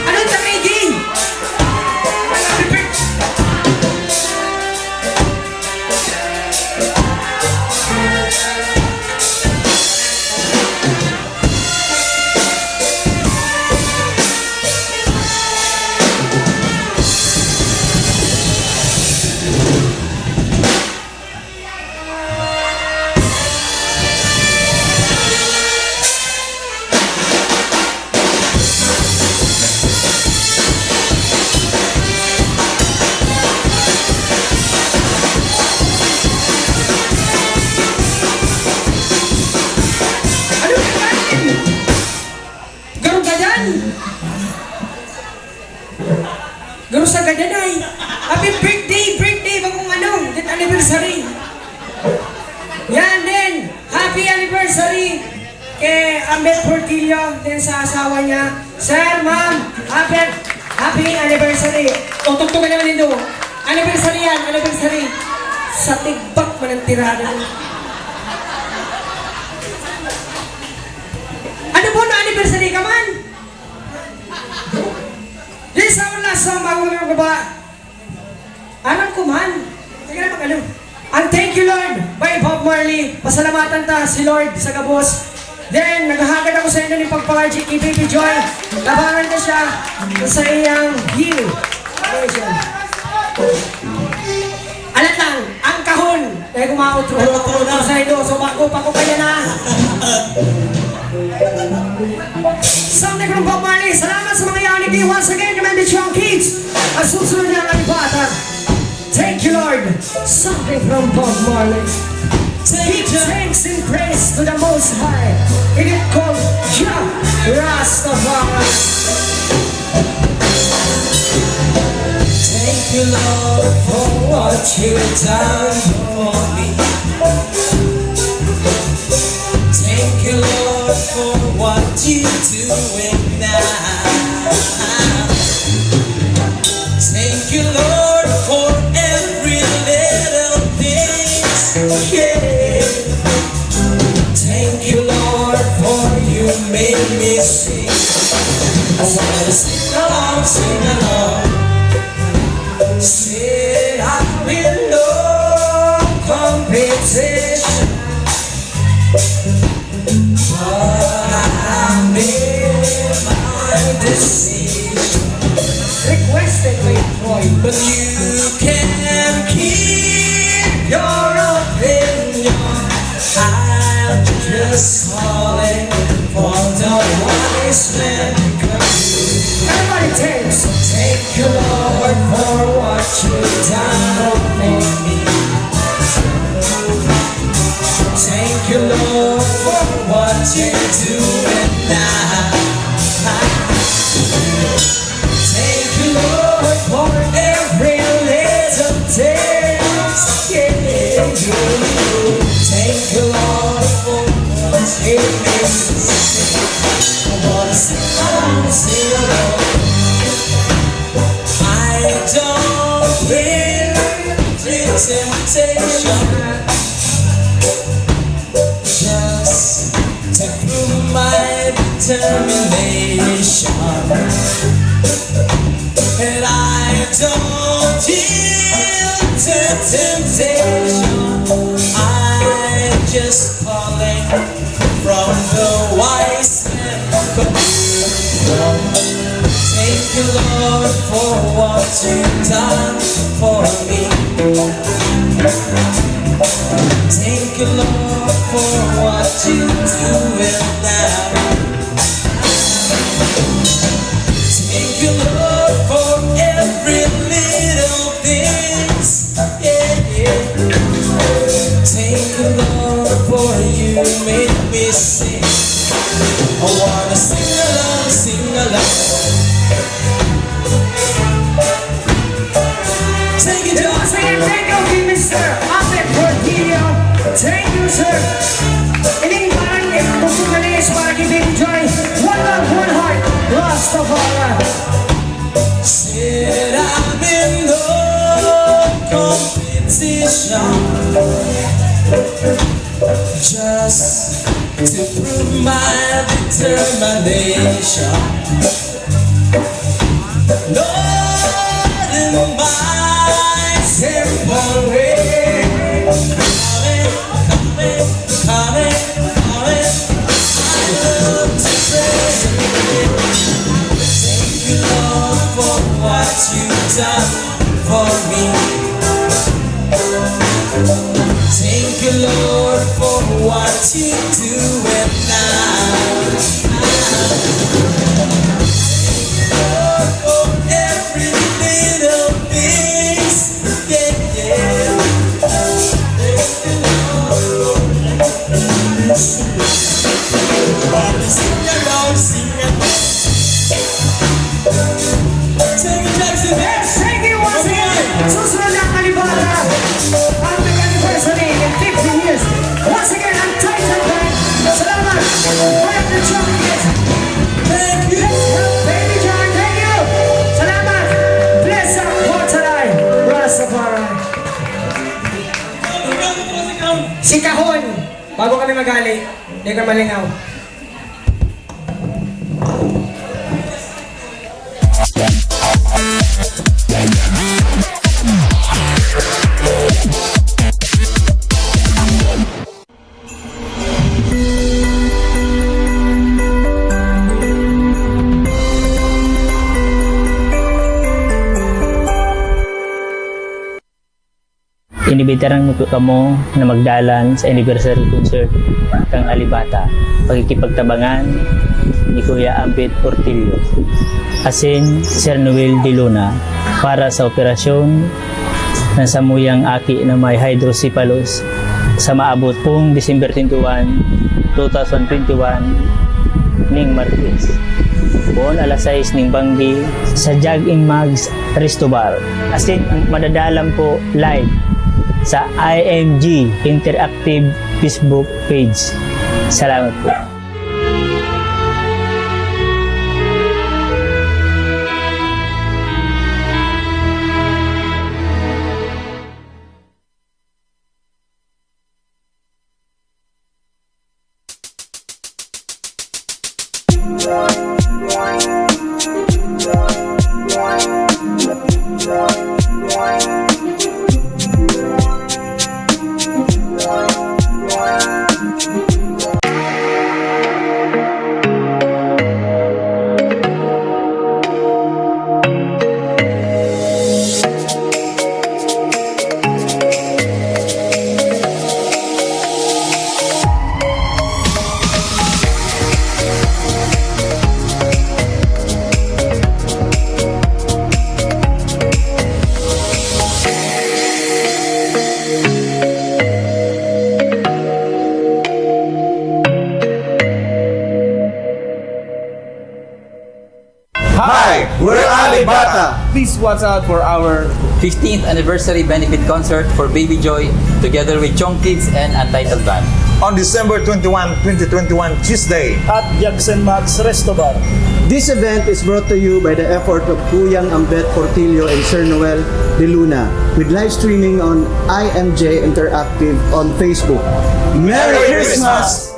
Anong tamigin? Happy birthday. sa gadanay. Happy birthday, bagong ano, get anniversary. Yan din, happy anniversary kay Ambet Portillo, din sa asawa niya. Sir, ma'am, happy anniversary. O, tugtugan naman din doon. Anniversary yan, anniversary. Sa tigbak man ang tirada. Ano po na anniversary ka man? Yes, our last song bago mga baba. Alam ko man. Sige na ano. Ang Thank You Lord by Bob Marley. Pasalamatan ta si Lord sa gabos. Then, naghahagad ako sa inyo ni pagpakaji kay Baby Joy. Labangan na siya sa iyang heel. Alat lang, ang kahon. Dahil kumautro na sa inyo. So, bago pa ko kaya na. Sound from Bob Marley. Salamat sa mga yanig niyo. Once again, Commander Chong Kids. Ang susunod niya ang bata. Thank you, Lord. Something from Bob Marley. Give thanks and praise to the Most High. It is called Jah Rastafari. Thank you, Lord, for what you've done for me. Thank you, Lord, for what you're doing now. Thank you, Lord, for every little thing. Yeah. Thank you, Lord, for you made me sing. I wanna sing along, sing along. Say I've been no competition, but I made my decision. Requested by Troy. But you can keep your opinion. I'm just calling for the wise man. Everybody takes. Thank you, Lord, for what you've done for me. Thank you, Lord, for what you're doing now. Thank you, Lord, for every little taste. Yeah. Thank you, Lord, for what you made me sing. I wanna sing along, sing along. I don't feel temptation, just to prove my determination. And I don't yield to temptation. I'm just calling from the wise man. Thank you, Lord, for what you've done for me. Thank you, Lord, for what you're doing now. Thank you, Lord, for every little thing. Yeah. Thank you, Lord, for you made me sing. I wanna sing along, sing along. Take it down. Thank you, Mr. Ambet Portillo. Thank you, sir. Ining parang itutugalis para kay Baby Joy. One love, one heart. Rastafari. Said I'm in no competition, just to prove my determination. Lord, in my simple way, coming, I love to praise you. Thank you, Lord, for what you've done for me. Thank you, Lord, for what you're doing now. Thank you, Lord, for every little thing. Yeah. Thank you, Lord, sing along, sing along. Take it, Jackson. Si Kahon! Bago kami magali, hindi ka malingaw. Inibitaran mo po kamo na magdalan sa anniversary concert kang Alibata, pagkikipagtabangan ni Kuya Ambet Portillo, asin Sir Noel de Luna, para sa operasyon ng samuyang aki na may hydrocephalus sa maabot pong December 21, 2021 ning Martes. Buon alas 6 ning Banggi sa Jagging Mags Resto Bar. Asin madadalam po live sa IMG Interactive Facebook page. Salamat po. Hi, we're Alibata. Please watch out for our 15th anniversary benefit concert for Baby Joy together with Chong Kids and Untitled Band. On December 21, 2021, Tuesday. At Jackson Max Resto Bar. This event is brought to you by the effort of Kuyang Ambet Portillo and Sir Noel de Luna, with live streaming on IMJ Interactive on Facebook. Merry Christmas!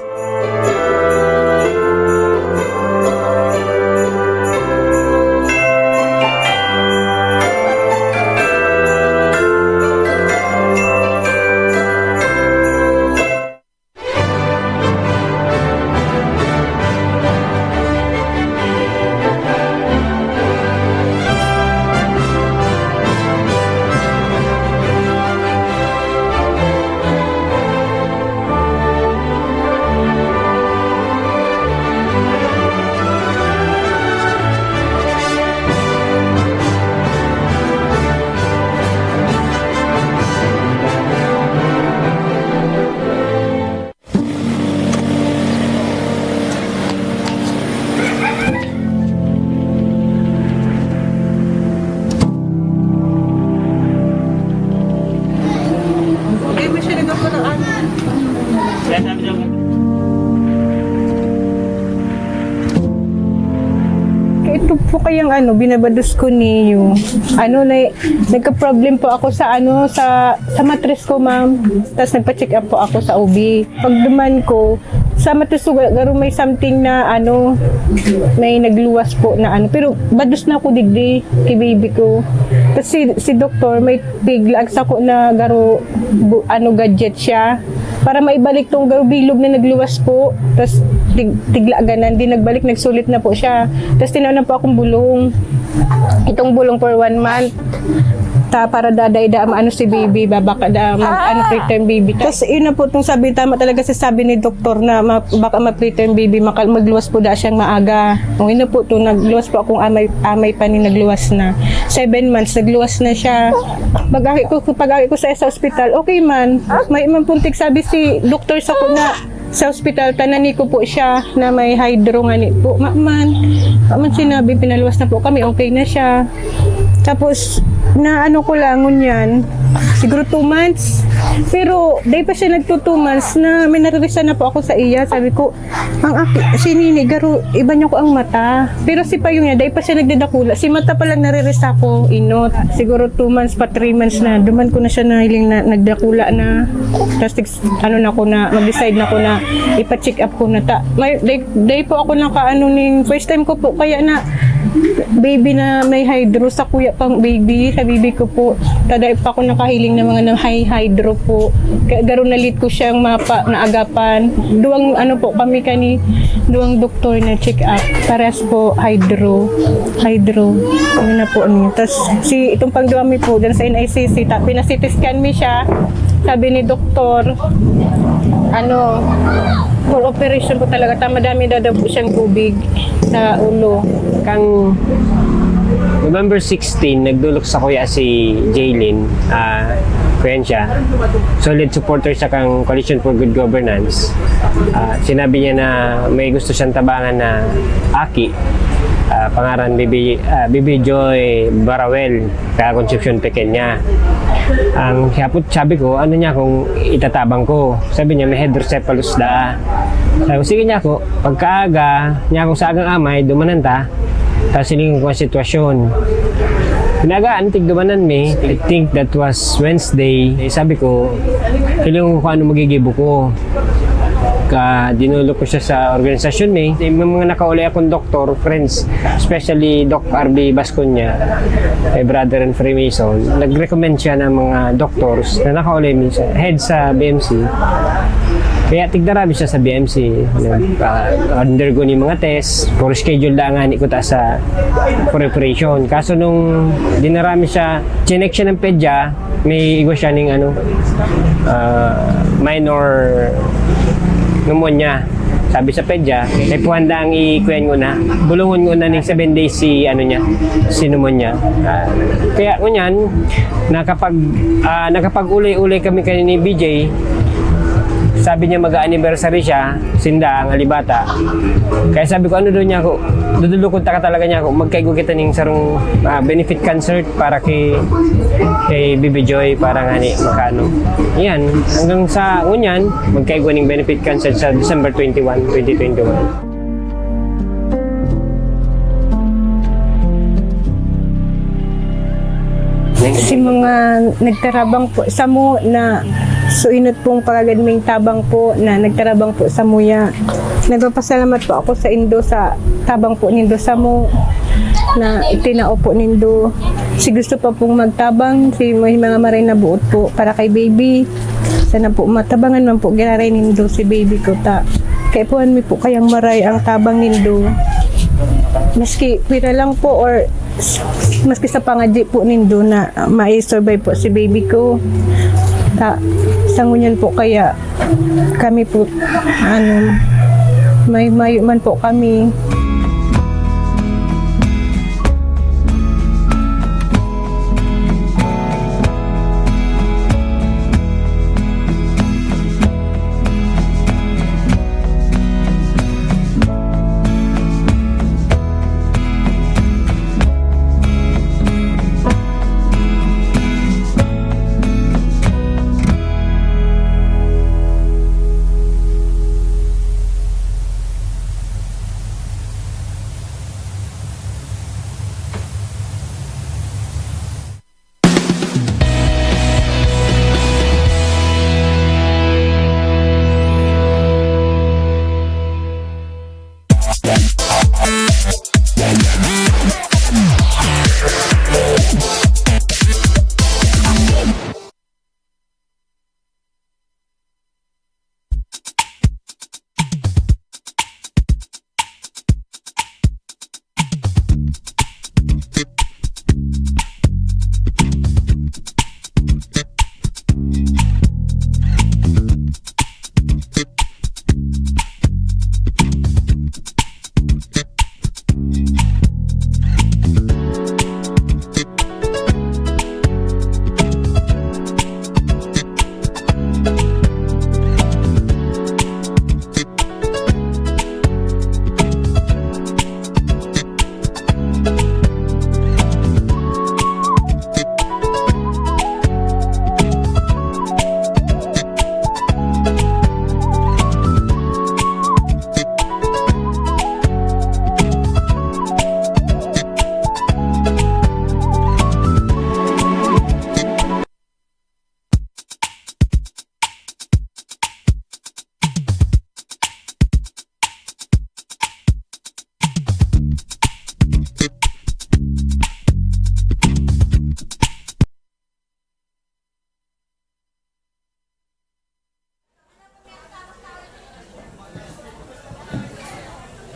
Ito po kayang binabados ko niyo. Nagka-problem po ako sa sa mattress ko, ma'am. Tapos nagpa-check up po ako sa OB. Pag duman ko, sa mattress ko, garo may something na may nagluwas po na pero bados na ako digdi kay baby ko. Tapos si doktor may tiglag sa ko na garo gadget siya para maibalik tong garo bilog na nagluwas po. Tapos tigla ganan din nagbalik, nagsulit na po siya. Tapos tinaw po akong bulong. Itong bulong for 1 month. Para daday si baby, babaka preterm baby. Tapos yun na po itong sabi, tama talaga sabi ni doktor na baka ma-preterm baby, magluwas po da siyang maaga. Yun na po ito, nagluwas po akong amay pa ni nagluwas na. 7 months, nagluwas na siya. Pag-aki ko sa ospital, okay man. May puntik sabi si doktor sa ko na sa ospital, tanani ko po siya na may hydro nga po. Man sinabi, pinaluwas na po kami, okay na siya. Tapos, na ano ko lang yan, siguro 2 months. Pero, dahil pa siya nagto 2 months na may naririsan na po ako sa iya. Sabi ko, si Nini, garo, iba niya ko ang mata. Pero si Payong niya, dahil pa siya nagdadakula, si mata pa lang naririsa ko, inot. Siguro 2 months pa, 3 months na. Duman ko na siya nahiling na nagdakula na. Tapos, mag-decide na ko na ipa-check up ko na ta. Dahil po ako first time ko po, kaya na, baby na may hydro sa kuya pang baby, sa baby ko po. Taday pa ako nakahiling ng mga high hydro po. Kaya garo nalit ko siyang na agapan. Duwang duwang doktor na check up. Parehas po hydro. Ano na po niya. Tapos itong pangduwami po dyan sa NICC, pinasiti scan mi siya. Sabi ni doktor, for operation po talaga, madami dadabo siyang tubig sa ulo. Kang November 16, nagdulok sa kuya si Jaylin, kuyan siya. Solid supporter sa kang Coalition for Good Governance. Sinabi niya na may gusto siyang tabangan na aki. Pangaran Baby Joy Barawel, kaya Concepcion Pequeña. Ang sabi ko, ano niya kung itatabang ko. Sabi niya, may hydrocephalus da. Sabi ko, sige niya ako, pagkaaga niya ako sa agang amay, dumananta, tapos silingin ko ang sitwasyon. Pinagaan, tigdumanan mi, I think that was Wednesday. Sabi ko, silingin ko kung ano magigibo ko. Dinulog ko siya sa organisasyon may mga nakauli akong doktor, friends, especially Doc RB Basconia, my brother and Freemason. Nag-recommend siya ng mga doctors na nakauli minsan, head sa BMC. Kaya tigdarami siya sa BMC. Undergo ni mga test, for schedule da nga ni ko ta sa preparation. Kaso nung dinarami siya, chinek siya ng pedya, may igwa siya ng minor pneumonia. Sabi sa pedya, may puhanda ang ikuyan ko na. Bulungon ko na ng 7 days si pneumonia. Kaya ngunyan, nakapag-uli-uli kami kayo ni BJ. Sabi niya mag-anniversary siya, sinda ang alibata. Kaya sabi ko, ano doon niya ako, dudulukod ka talaga niya ako, magkaigo kita ng sarong benefit concert para kay Baby Joy, para nga ni makano. Yan, hanggang sa ngunyan, magkaigo ng benefit concert sa December 21, 2021. Si mga nagtarabang po sa mo na suinot pong pagagadming tabang po na nagtarabang po sa muya. Nagpapasalamat po ako sa Indo sa tabang po nindo sa mo na itinao po nindo. Si gusto pa pong magtabang, si mga maray na buot po para kay baby. Sana po matabangan man po giraray nindo si baby ko ta. Kaya puhan mi po kayang maray ang tabang nindo. Maski pira lang po or maski sa pangadji po nindo na ma-survive po si baby ko. Sa ngunyan po kaya kami po may mayo man po kami.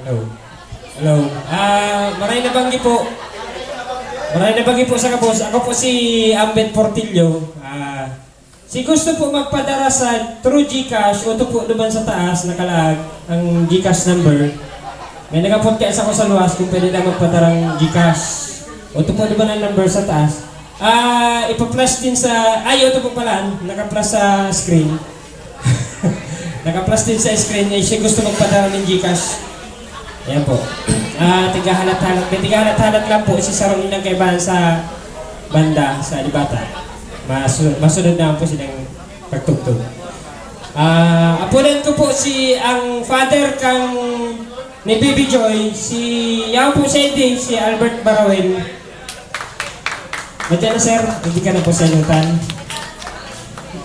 Hello. Maray na banggi po. Sa kabos. Ako po si Ambet Portillo. Si gusto po magpadara sa through GCash, o ito po naman sa taas, nakalag ang GCash number. May nagapodcast ako sa luwas kung pwede na magpadarang GCash. O ito po naman ang number sa taas. Ipa-plus din sa... ito po pala, naka-plus sa screen. Naka-plus din sa screen. Siya gusto magpadara ng GCash. Ayan po. Tigahalat-halat. May tigahalat-halat lang po. Isisarong ng kaibahan sa banda, sa Alibata. Masunod na po silang pagtugtog. Apunan ko po ang father ni Baby Joy, yaw po siya din, si Albert Barawen. Nandiyan na sir, hindi ka na po salutan.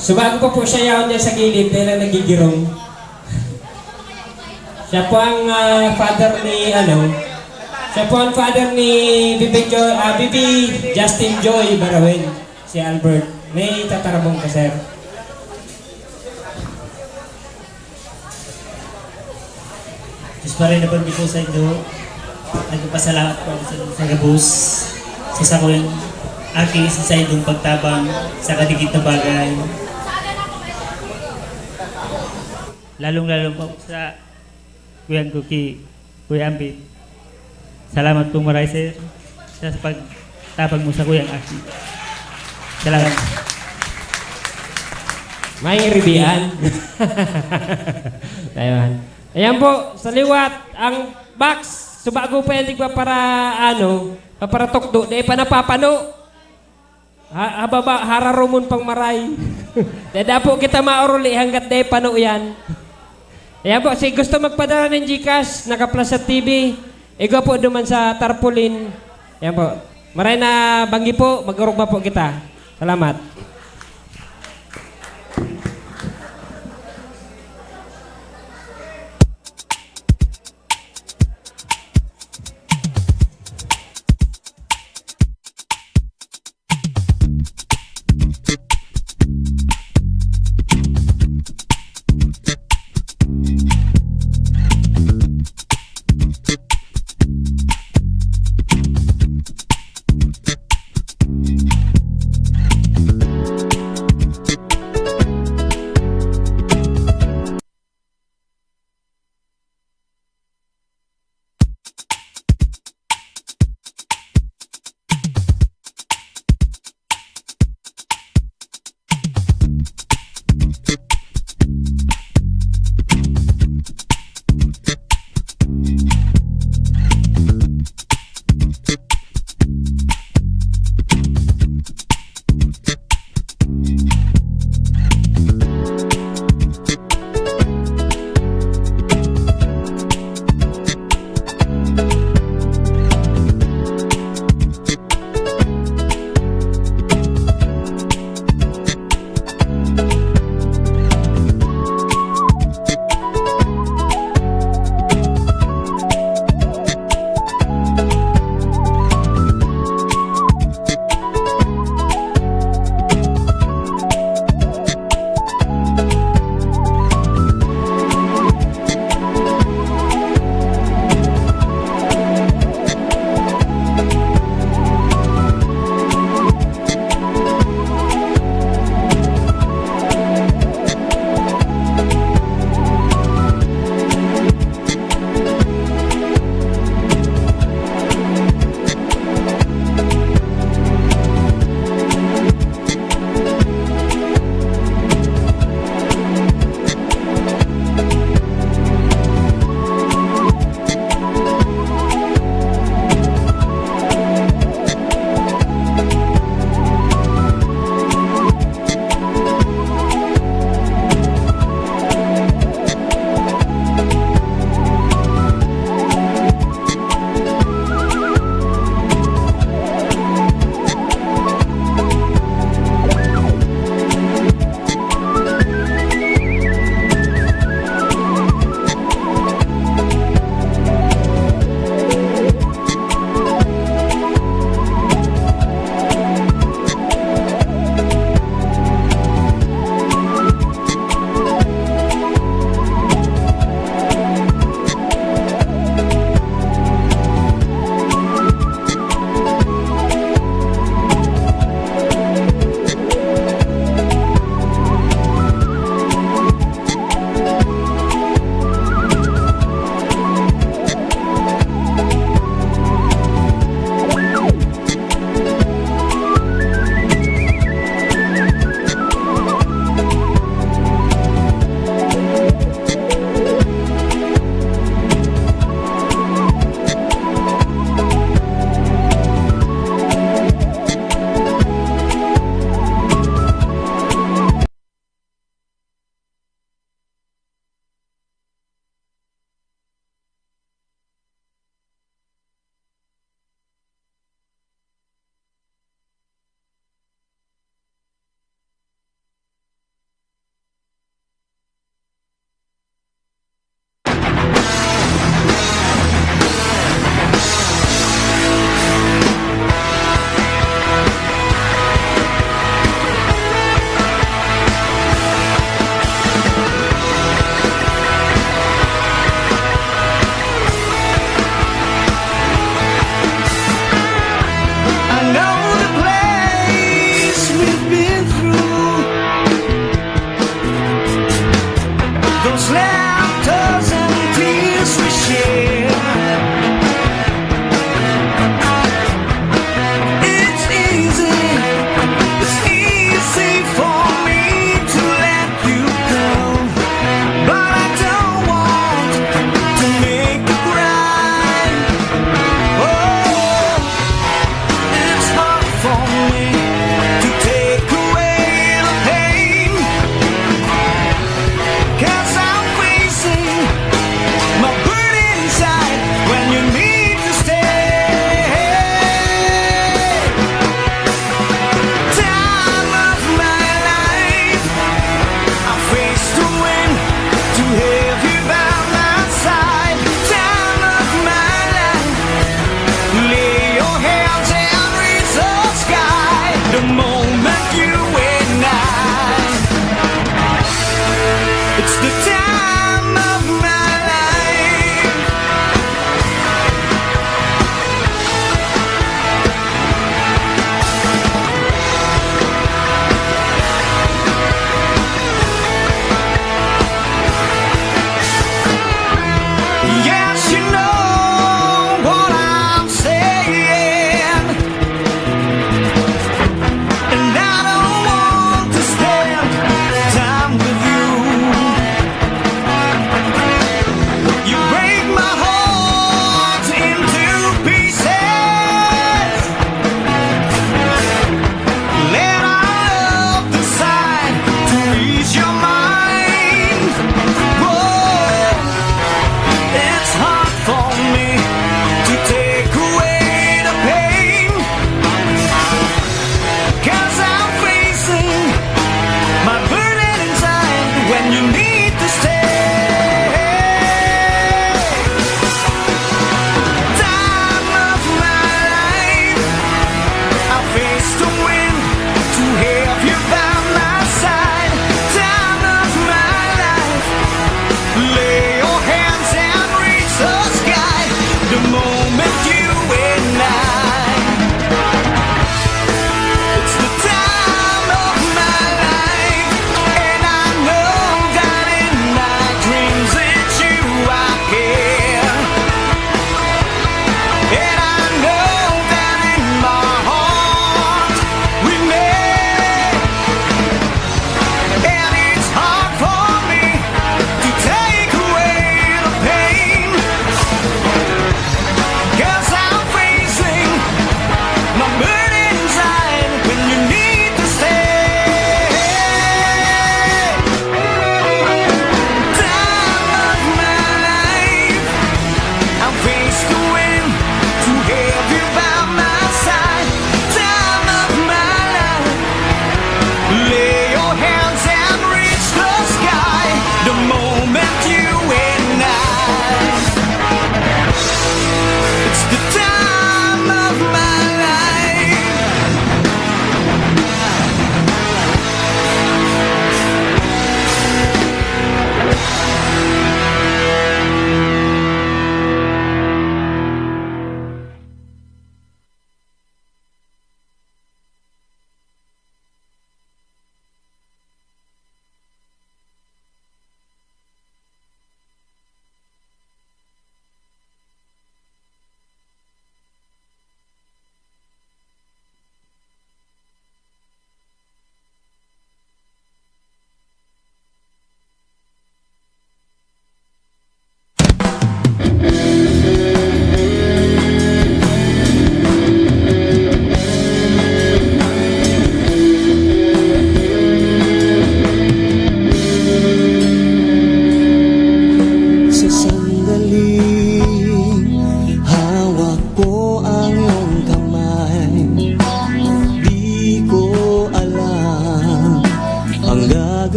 Subago pa po siya yaw niya sa gilid dahil nagigirong. Siya po ang father ni Bibi Justin Joy Barawen, si Albert. May tatarabong ka, sir. Diyos pa rin na po sa inyo. Nagpapasalamat po sa gabos. Sa ko yung aking sa indong pagtabang sa kadigit na bagay. Lalong-lalong po sa Kuya Ambit. Salamat po maray sir sa pagtabang mo sa Kuya Aki. Salamat. May ribian. Ayan po, sa liwat, ang box, subago pa yan para tukdo, di pa napapano. Hararumon pang maray. Dada po kita mauruli hanggat di pano yan. Ayan po, si gusto magpadala ng GCash, naka-plus sa TV, igo po duman sa tarpaulin. Ayan po, maray na banggi po, mag-urugma po kita. Salamat.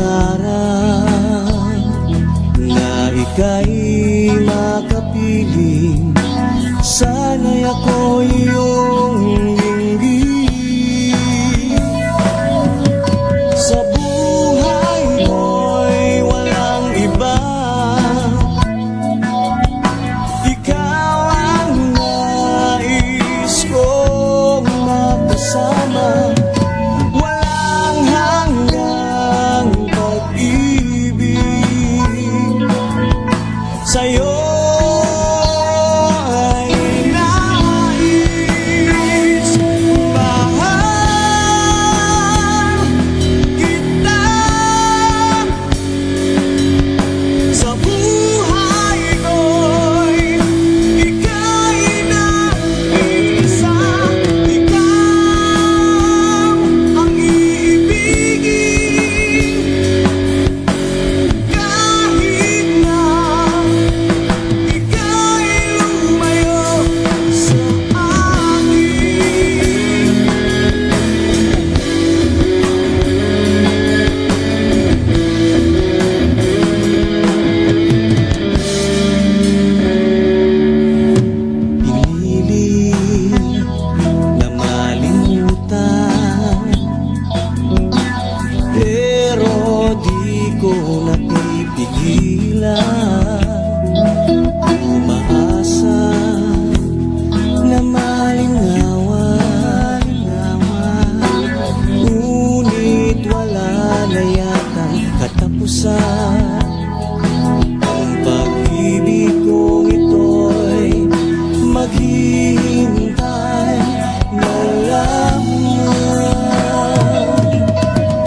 pangarap na ika'y makapiling. Sana'y ako iyong linggin. Sa buhay ko'y walang iba, ikaw ang nais kong makasama. Walang hanggang pag-ibig sa'yo. Ang pag-ibig kong ito'y maghihintay na lamang.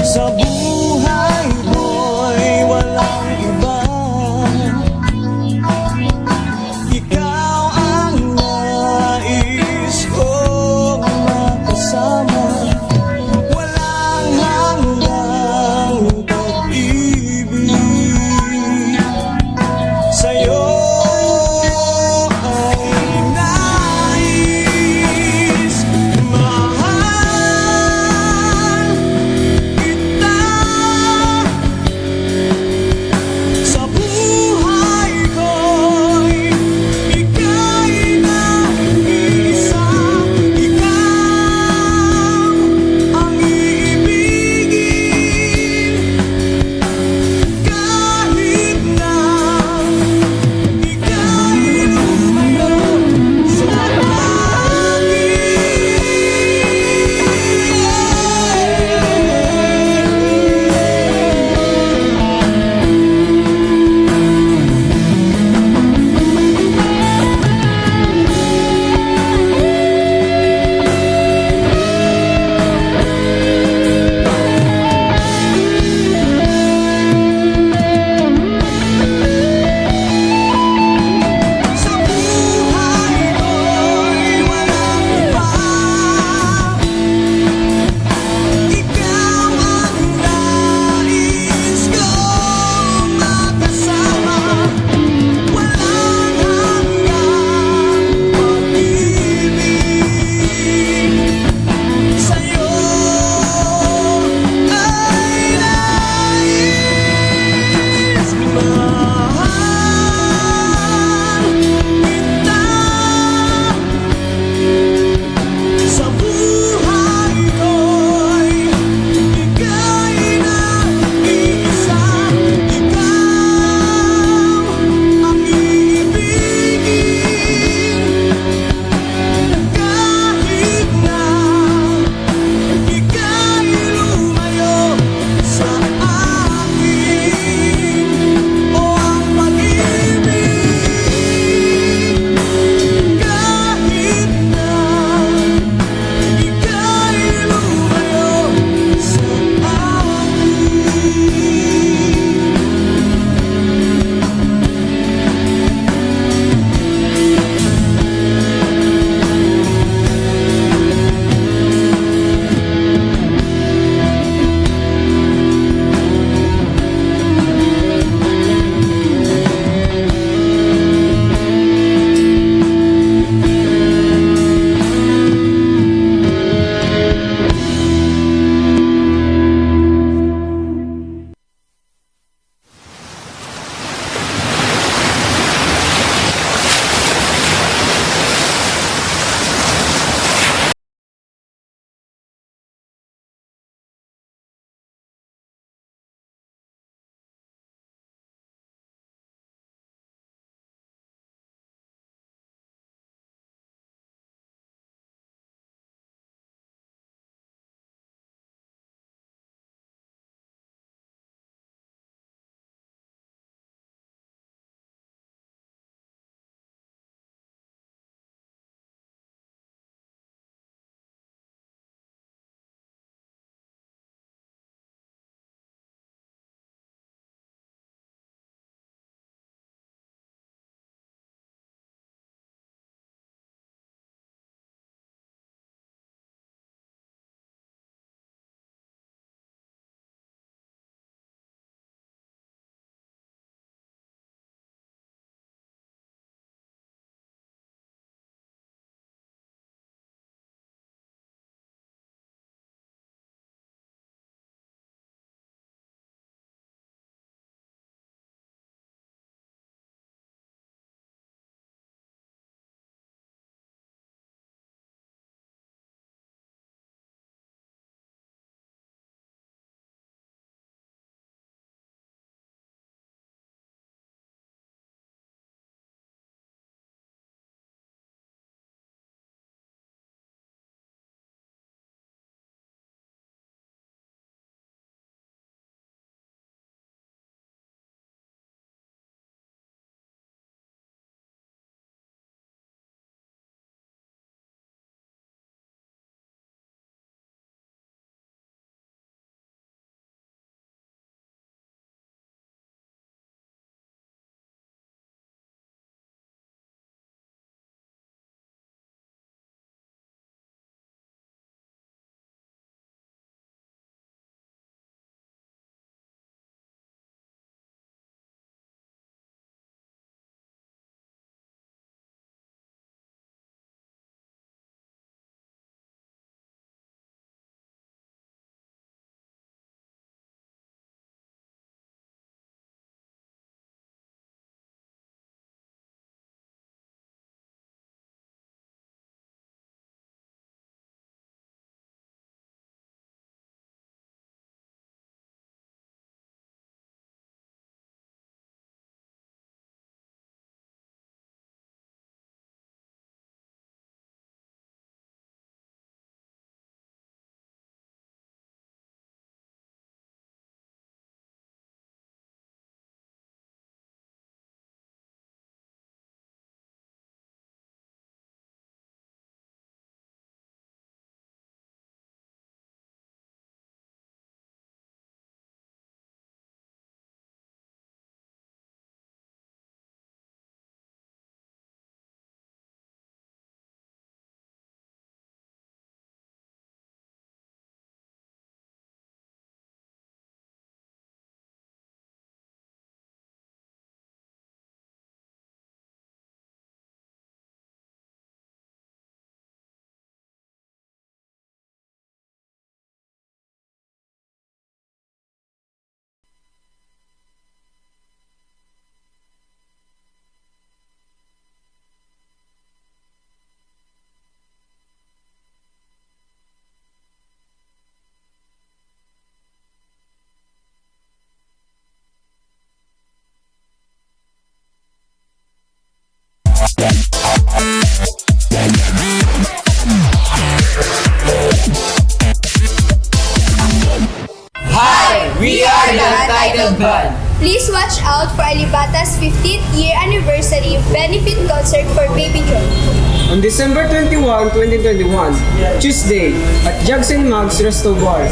Sa buhay ko'y walang iba, ikaw ang nais kong makasama. Walang hanggang pag-ibig Please watch out for Alibata's 15th year anniversary benefit concert for Baby Joy. On December 21, 2021, Tuesday, at Jugs and Mugs Resto Bar.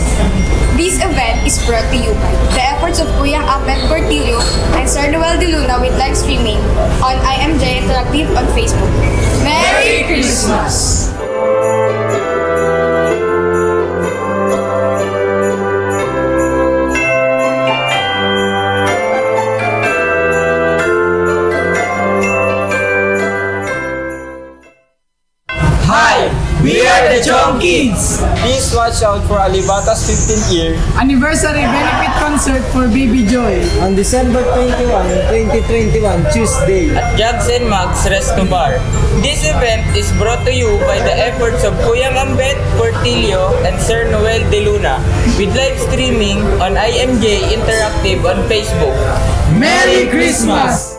This event is brought to you by the efforts of Kuyang Abet Portillo and Sir Noel De Luna with live streaming on IMJ Interactive on Facebook. Merry Christmas! We are the Chong Kids! Please watch out for Alibata's 15th year Anniversary benefit concert for Baby Joy. On December 21, 2021, Tuesday. at Jugs and Mugs Resto Bar. This event is brought to you by the efforts of Kuyang Ambet Portillo and Sir Noel De Luna with live streaming on IMJ Interactive on Facebook. Merry Christmas!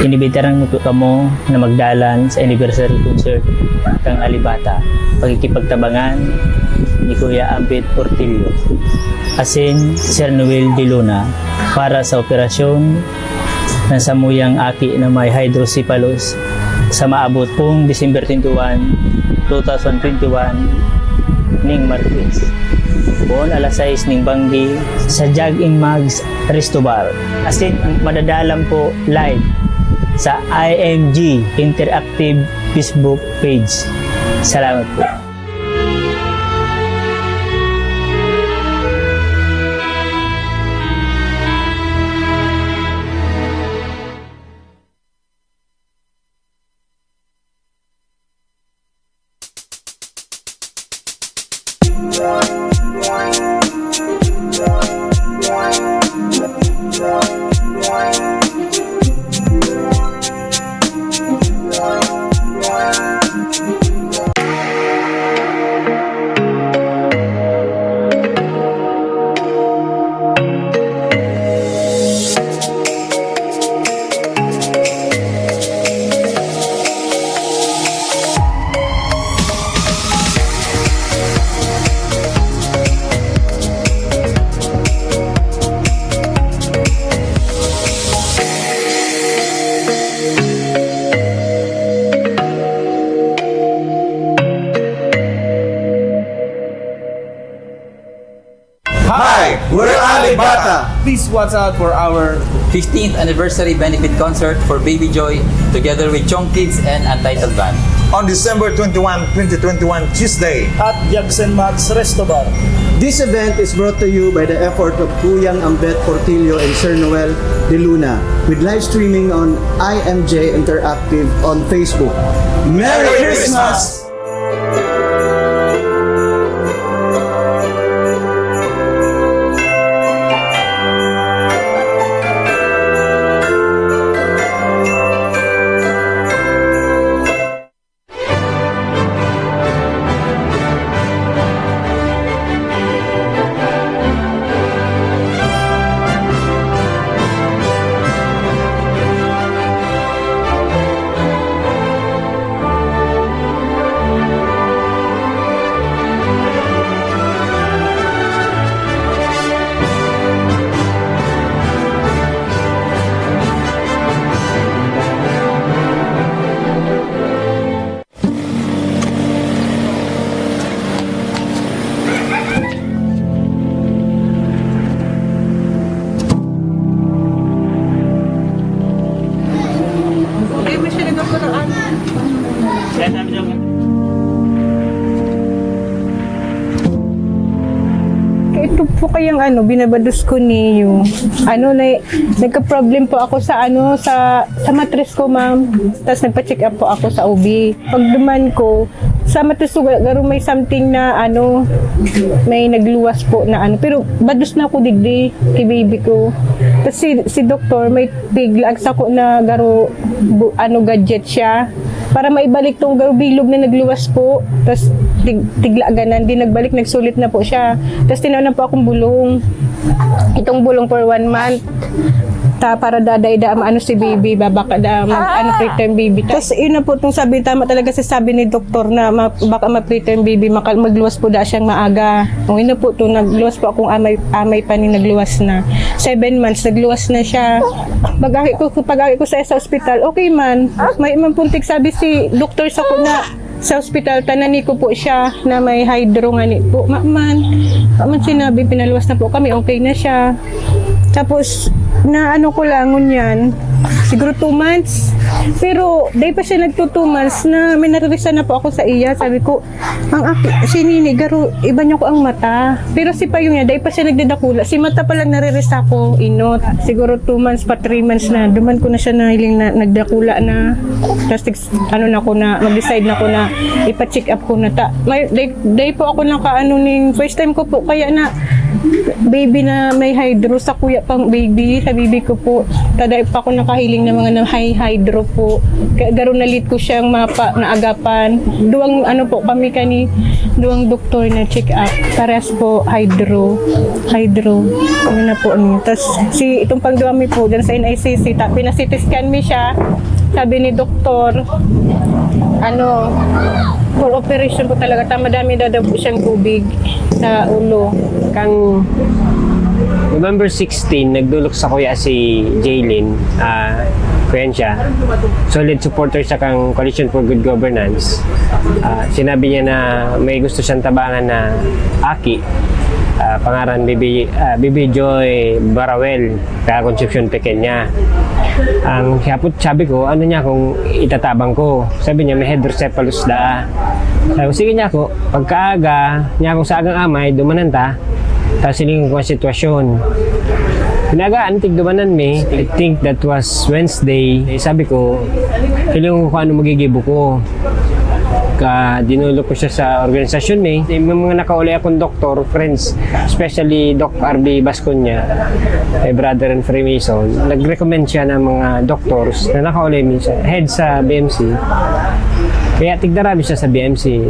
Inibitaran mo kamo na magdalan sa anniversary concert kang Alibata, pagkikipagtabangan ni Kuya Ambet Portillo, asin Sir Noel De Luna para sa operasyon ng samuyang aki na may hydrocephalus sa maabot pong December 21, 2021 ning Martes. Buon alas 6 ning Banggi sa Jug and Mugs Resto Bar. Asin madadalam po live sa IMG Interactive Facebook page. Salamat po. We're Alibata! Please watch out for our 15th anniversary benefit concert for Baby Joy together with Chong Kids and Untitled Band. On December 21, 2021, Tuesday. At Jugs and Mugs Resto Bar. This event is brought to you by the effort of Kuyang Ambet Portillo and Sir Noel De Luna with live streaming on IMJ Interactive on Facebook. Merry Christmas! po kayang binabados ko ni yung nagka-problem po ako sa sa mattress ko, ma'am. Tapos nagpa-check up po ako sa OB. Pag duman ko sa mattress ko, garo may something na may nagluwas po na pero bados na ako digdi kay baby ko. Tapos si doktor may piglag sa ko na garo gadget siya para maibalik tong garo bilog na nagluwas po. Tapos tiglaganan din nagbalik, nagsulit na po siya. Tapos tinaw na po akong bulong. Itong bulong for 1 month. Para daday si baby, babaka preterm baby. Tapos yun na po itong sabi, tama talaga sabi ni doktor na baka ma-preterm baby, magluwas po siyang maaga. O yun na po ito, nagluwas po akong amay pa ni nagluwas na. 7 months, nagluwas na siya. Pag-aki ko sa ospital, okay man. May puntik sabi si doktor sa ko na sa ospital, tanani ko po siya na may hydro nga ni po. Man sinabi, pinaluwas na po kami, okay na siya. Tapos, na ko lang yan, siguro 2 months. Pero, dahil pa siya nagto 2 months na may narisa na po ako sa iya. Sabi ko, si Nini, garo, iba niya ko ang mata. Pero si Payong niya, dahil pa siya nagdadakula. Si mata pa lang naririsa ko, inot. Siguro 2 months pa, 3 months na. Duman ko na siya nahiling na nagdakula na. Tapos, mag-decide na ko na ipa-check up ko na ta. Dahil po ako first time ko po, kaya na, baby na may hydro sa kuya pang baby, sa baby ko po. Taday pa ako nakahiling ng mga high hydro po. Kaya garo nalit ko siyang naagapan. Duwang duwang doktor na check up. Parehas po hydro. Ano na po niya. Tapos itong pangduwami po dyan sa NICC, pinasitis scan mi siya. Sabi ni doktor, for operation po talaga, madami daw po siyang tubig sa ulo. Kang November 16, nagdulok sa kuya si Jaylin, Kuya, solid supporter sa kang Coalition for Good Governance. Sinabi niya na may gusto siyang tabangan na aki, pangaran Bibi Joy Barawel, kaya Concepcion Pequeña. Ang sabi ko, kung itatabang ko. Sabi niya, may hydrocephalus da. Sabi ko, sige niya ako, pagkaaga niya kung sa agang amay, dumananta, tapos siling ko ang sitwasyon. Pinagaan, tigdumanan mi. I think that was Wednesday. Sabi ko, siling ko ano magigibo ko. Dinulog ko siya sa organisasyon may mga nakauli akong doktor, friends, especially Doc RB Basconia, my brother and Freemason. Nag-recommend siya ng mga doctors na nakauli minsan, head sa BMC. Kaya tigdarami siya sa BMC,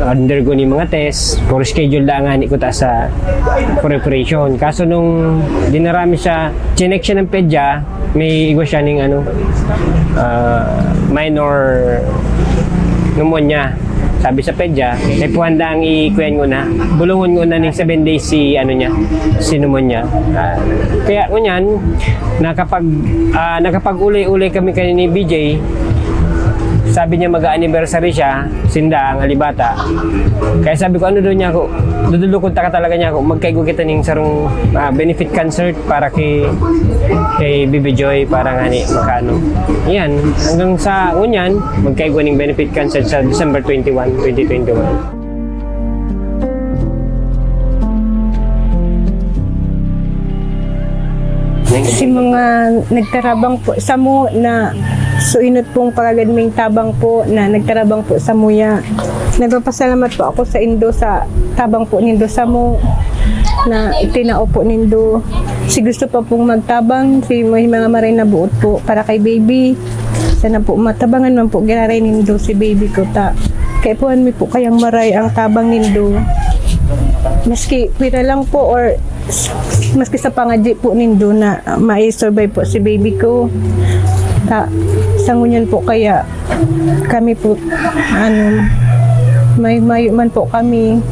undergo ni mga test, for schedule da nga ni ko ta sa preparation. Kaso nung dinarami siya, chinek siya ng pedya, may igwa siya ng minor pneumonia. Sabi sa pedya, may puhanda ang ikuyan ko na. Bulungon ko na ng 7 days si pneumonia. Kaya ngunyan, nakapag-uli-uli kami kanina ni BJ. Sabi niya mag-anniversary siya, Sinda, ang Alibata. Kaya sabi ko, dudulukod ka talaga niya ako, magkaigo kita ng sarong benefit concert para kay Bibi Joy, para nga ni makano. Yan, hanggang sa unyan, magkaigo ng benefit concert sa December 21, 2021. Si mga nagtarabang po sa mo na suinot pong pagagadming tabang po na nagtarabang po sa muya. Nagpapasalamat po ako sa Indo sa tabang po nindo sa mo na itinao po nindo. Si gusto pa pong magtabang, si mga maray na buot po para kay baby. Sana po matabangan man po giraray nindo si baby ko ta. Kaya po mi po kayang maray ang tabang nindo. Maski pira lang po or maski sa pangadji po nindo na mai-survive po si baby ko. Sa ngunyan po kaya kami po may man po kami.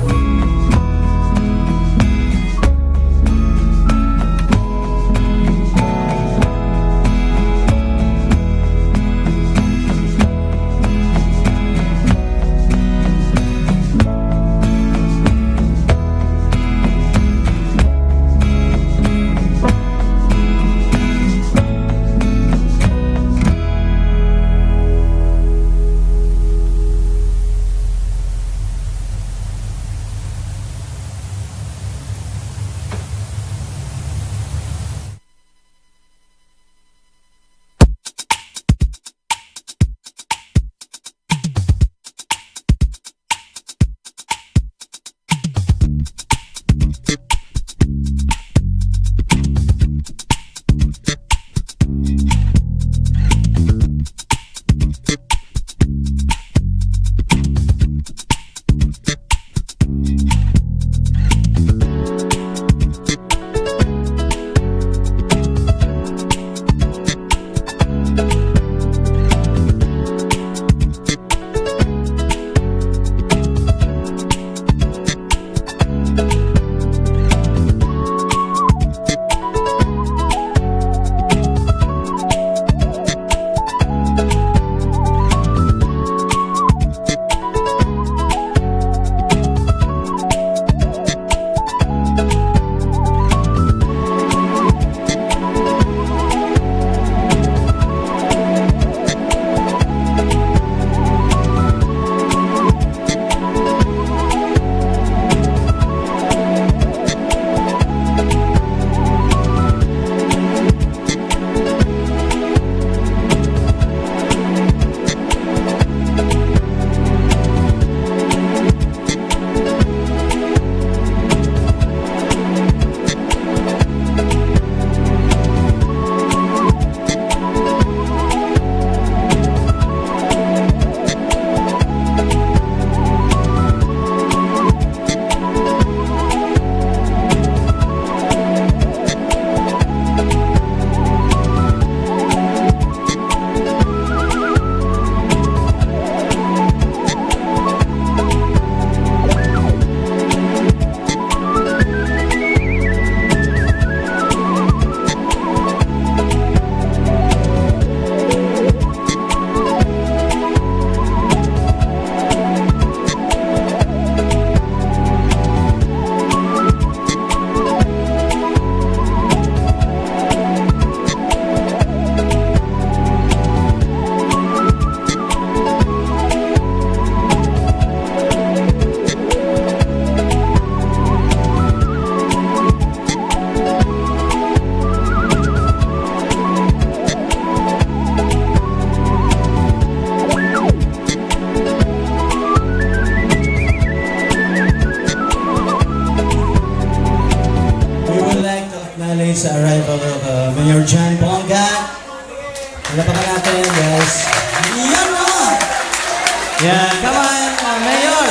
Yan. Come on, Mayor.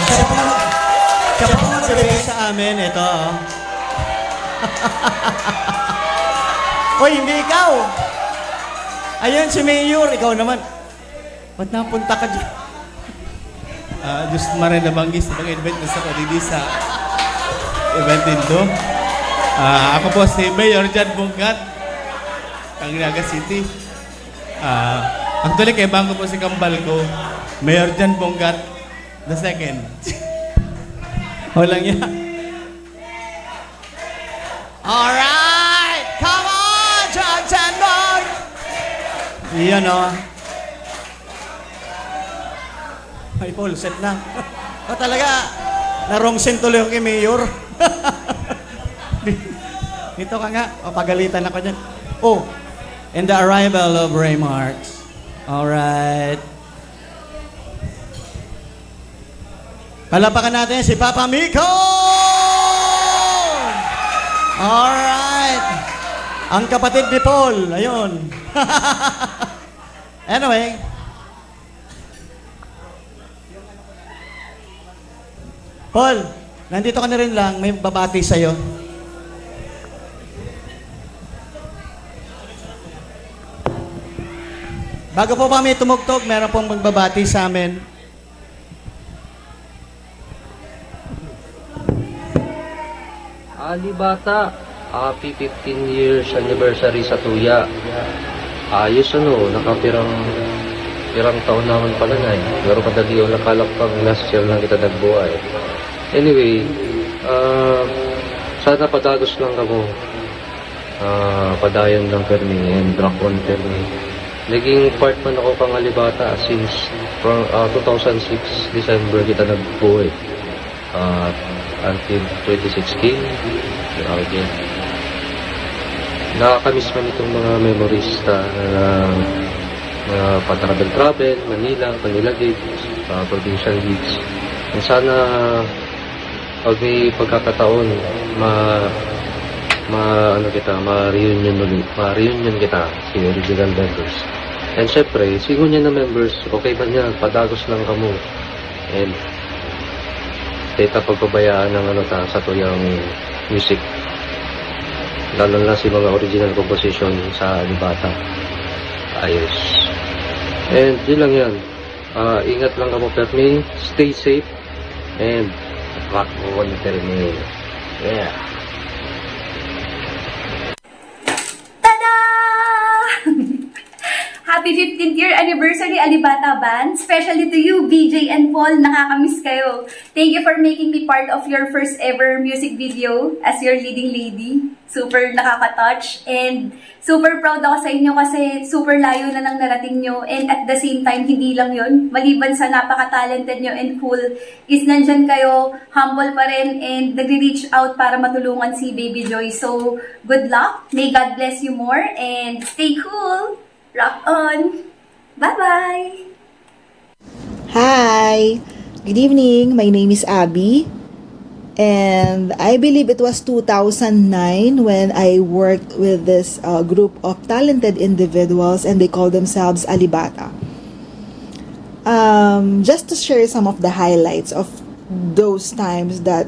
Siya po magbibigay sa amin. Ito. Hoy, hindi ikaw. Ayun, si Mayor. Ikaw naman. Ba't napunta ka dyan? Diyos maray na banggis na invite na sa kanili sa event nito. Ako po si Mayor Jan Bungkat, ang Naga City. Actually, kay bangko po si Kambal ko, Mayor Jan Bungkat, the second. Walang yan. Alright! Come on, John Sandberg! Iyan o. Ay, Paul, set na. O talaga, na-wrong scent tuloy yung kay Mayor. Dito ka nga, pagalitan ako dyan. Oh, and the arrival of Ray Marks. Alright. Palapakan natin si Papa Miko! Alright. Ang kapatid ni Paul. Ayun. Anyway. Paul, nandito ka na rin lang. May babati sa'yo. Bago po kami tumugtog, meron pong magbabati sa amin. Alibata, happy 15 years anniversary sa Tuya. Ayos nakapirang taon naman pala na eh. Pero kadali yung nakalakpang last year lang kita nagbuhay. Anyway, sana padagos lang kamo. Padayon lang permi and rock on permi. Naging part man ako pang Alibata since 2006 December kita nagbuhay. Until 2016. Grabe. Nakakamiss man itong mga memories na pa-travel, Manila gigs, provincial gigs. And sana pag may pagkakataon ma-reunion kita si original members. And syempre, sigo niya na members, okay ba niya, padagos lang kamo. And data pagpabayaan ng sa tuyang music. Lalo na si mga original composition sa Alibata. Ayos. And yun lang yan. Ingat lang kamo permi, stay safe, and rock on permi. Yeah. Happy 15th year anniversary Alibata Band. Especially to you, BJ and Paul. Nakakamiss kayo. Thank you for making me part of your first ever music video as your leading lady. Super nakaka-touch. And super proud ako sa inyo kasi super layo na nang narating nyo. And at the same time, hindi lang yun. Maliban sa napaka-talented nyo and cool, is nandyan kayo, humble pa rin, and nagre-reach out para matulungan si Baby Joy. So, good luck. May God bless you more. And stay cool. Rock on! Bye-bye! Hi! Good evening. My name is Abby. And I believe it was 2009 when I worked with this group of talented individuals and they call themselves Alibata. Just to share some of the highlights of those times that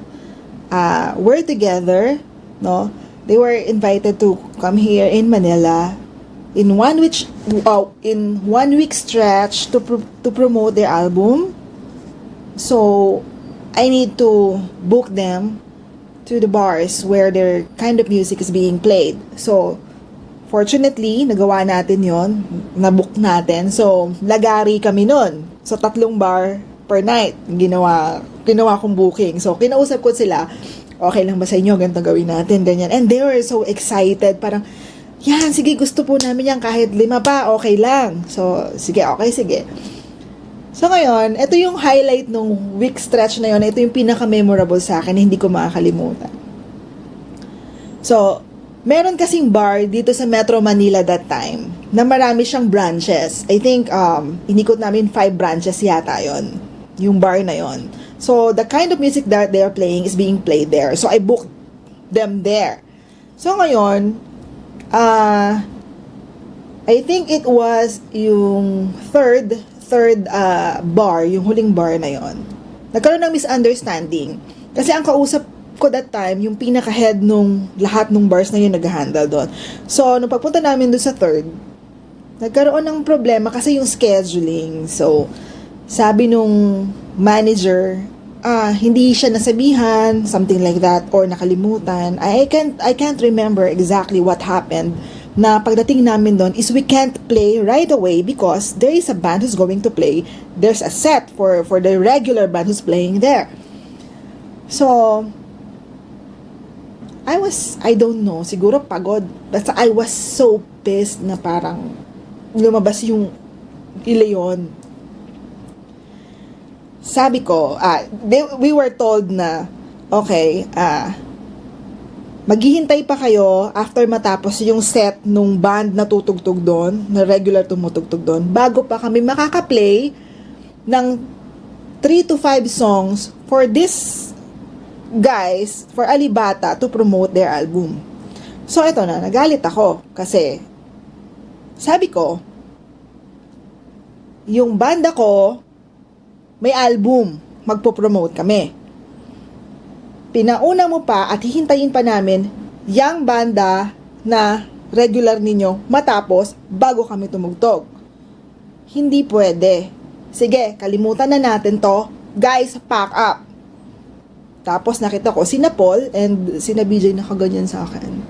we're together, no? They were invited to come here in Manila in 1 week stretch to promote their album. So I need to book them to the bars where their kind of music is being played. So fortunately, nagawa natin yon, nabook natin. So lagari kami nun. So 3 bar per night ginawa kong booking. So kinausap ko sila, okay lang ba sa inyo, ganito gawin natin, ganyan. And they were so excited, parang yan, sige, gusto po namin yan, kahit 5 pa, okay lang. So, sige, okay, sige. So, ngayon, ito yung highlight nung week stretch na yun. Ito yung pinaka-memorable sa akin, hindi ko makakalimutan. So, meron kasing bar dito sa Metro Manila that time, na marami siyang branches. I think, inikot namin 5 branches yata yon, yung bar na yon. So, the kind of music that they are playing is being played there. So, I booked them there. So, ngayon, I think it was yung third third bar, yung huling bar na yon, nagkaroon ng misunderstanding. Kasi ang kausap ko that time, yung pinaka-head nung lahat nung bars na yun nag-handle doon. So, nung pagpunta namin doon sa third, nagkaroon ng problema kasi yung scheduling. So, sabi nung manager, hindi siya nasabihan, something like that, or nakalimutan. I can't remember exactly what happened. Na pagdating namin doon is we can't play right away because there is a band who's going to play. There's a set for the regular band who's playing there. So, I don't know, siguro pagod. Basta I was so pissed na parang lumabas yung ileyon. Sabi ko, we were told na, okay, maghihintay pa kayo after matapos yung set nung band na tutugtog doon, na regular tumutugtog doon, bago pa kami makaka-play ng 3 to 5 songs for this guys, for Alibata to promote their album. So, eto na, nagalit ako kasi sabi ko, yung banda ko may album, magpo-promote kami. Pinauna mo pa at hihintayin pa namin yung banda na regular ninyo matapos bago kami tumugtog. Hindi pwede. Sige, kalimutan na natin to. Guys, pack up. Tapos nakita ko sina Paul and sina BJ nakaganyan sa akin.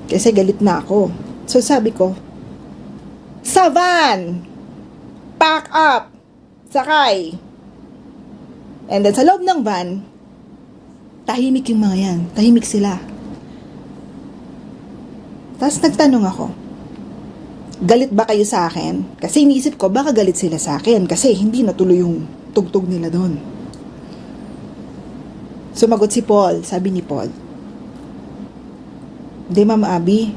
Kasi galit na ako. So sabi ko, sa van! Pack up! Sakay! And then sa loob ng van, tahimik yung mga yan. Tahimik sila. Tapos nagtanong ako, galit ba kayo sa akin? Kasi iniisip ko, baka galit sila sa akin kasi hindi natuloy yung tugtog nila doon. Sumagot si Paul. Sabi ni Paul, hindi, Ma'am Abby,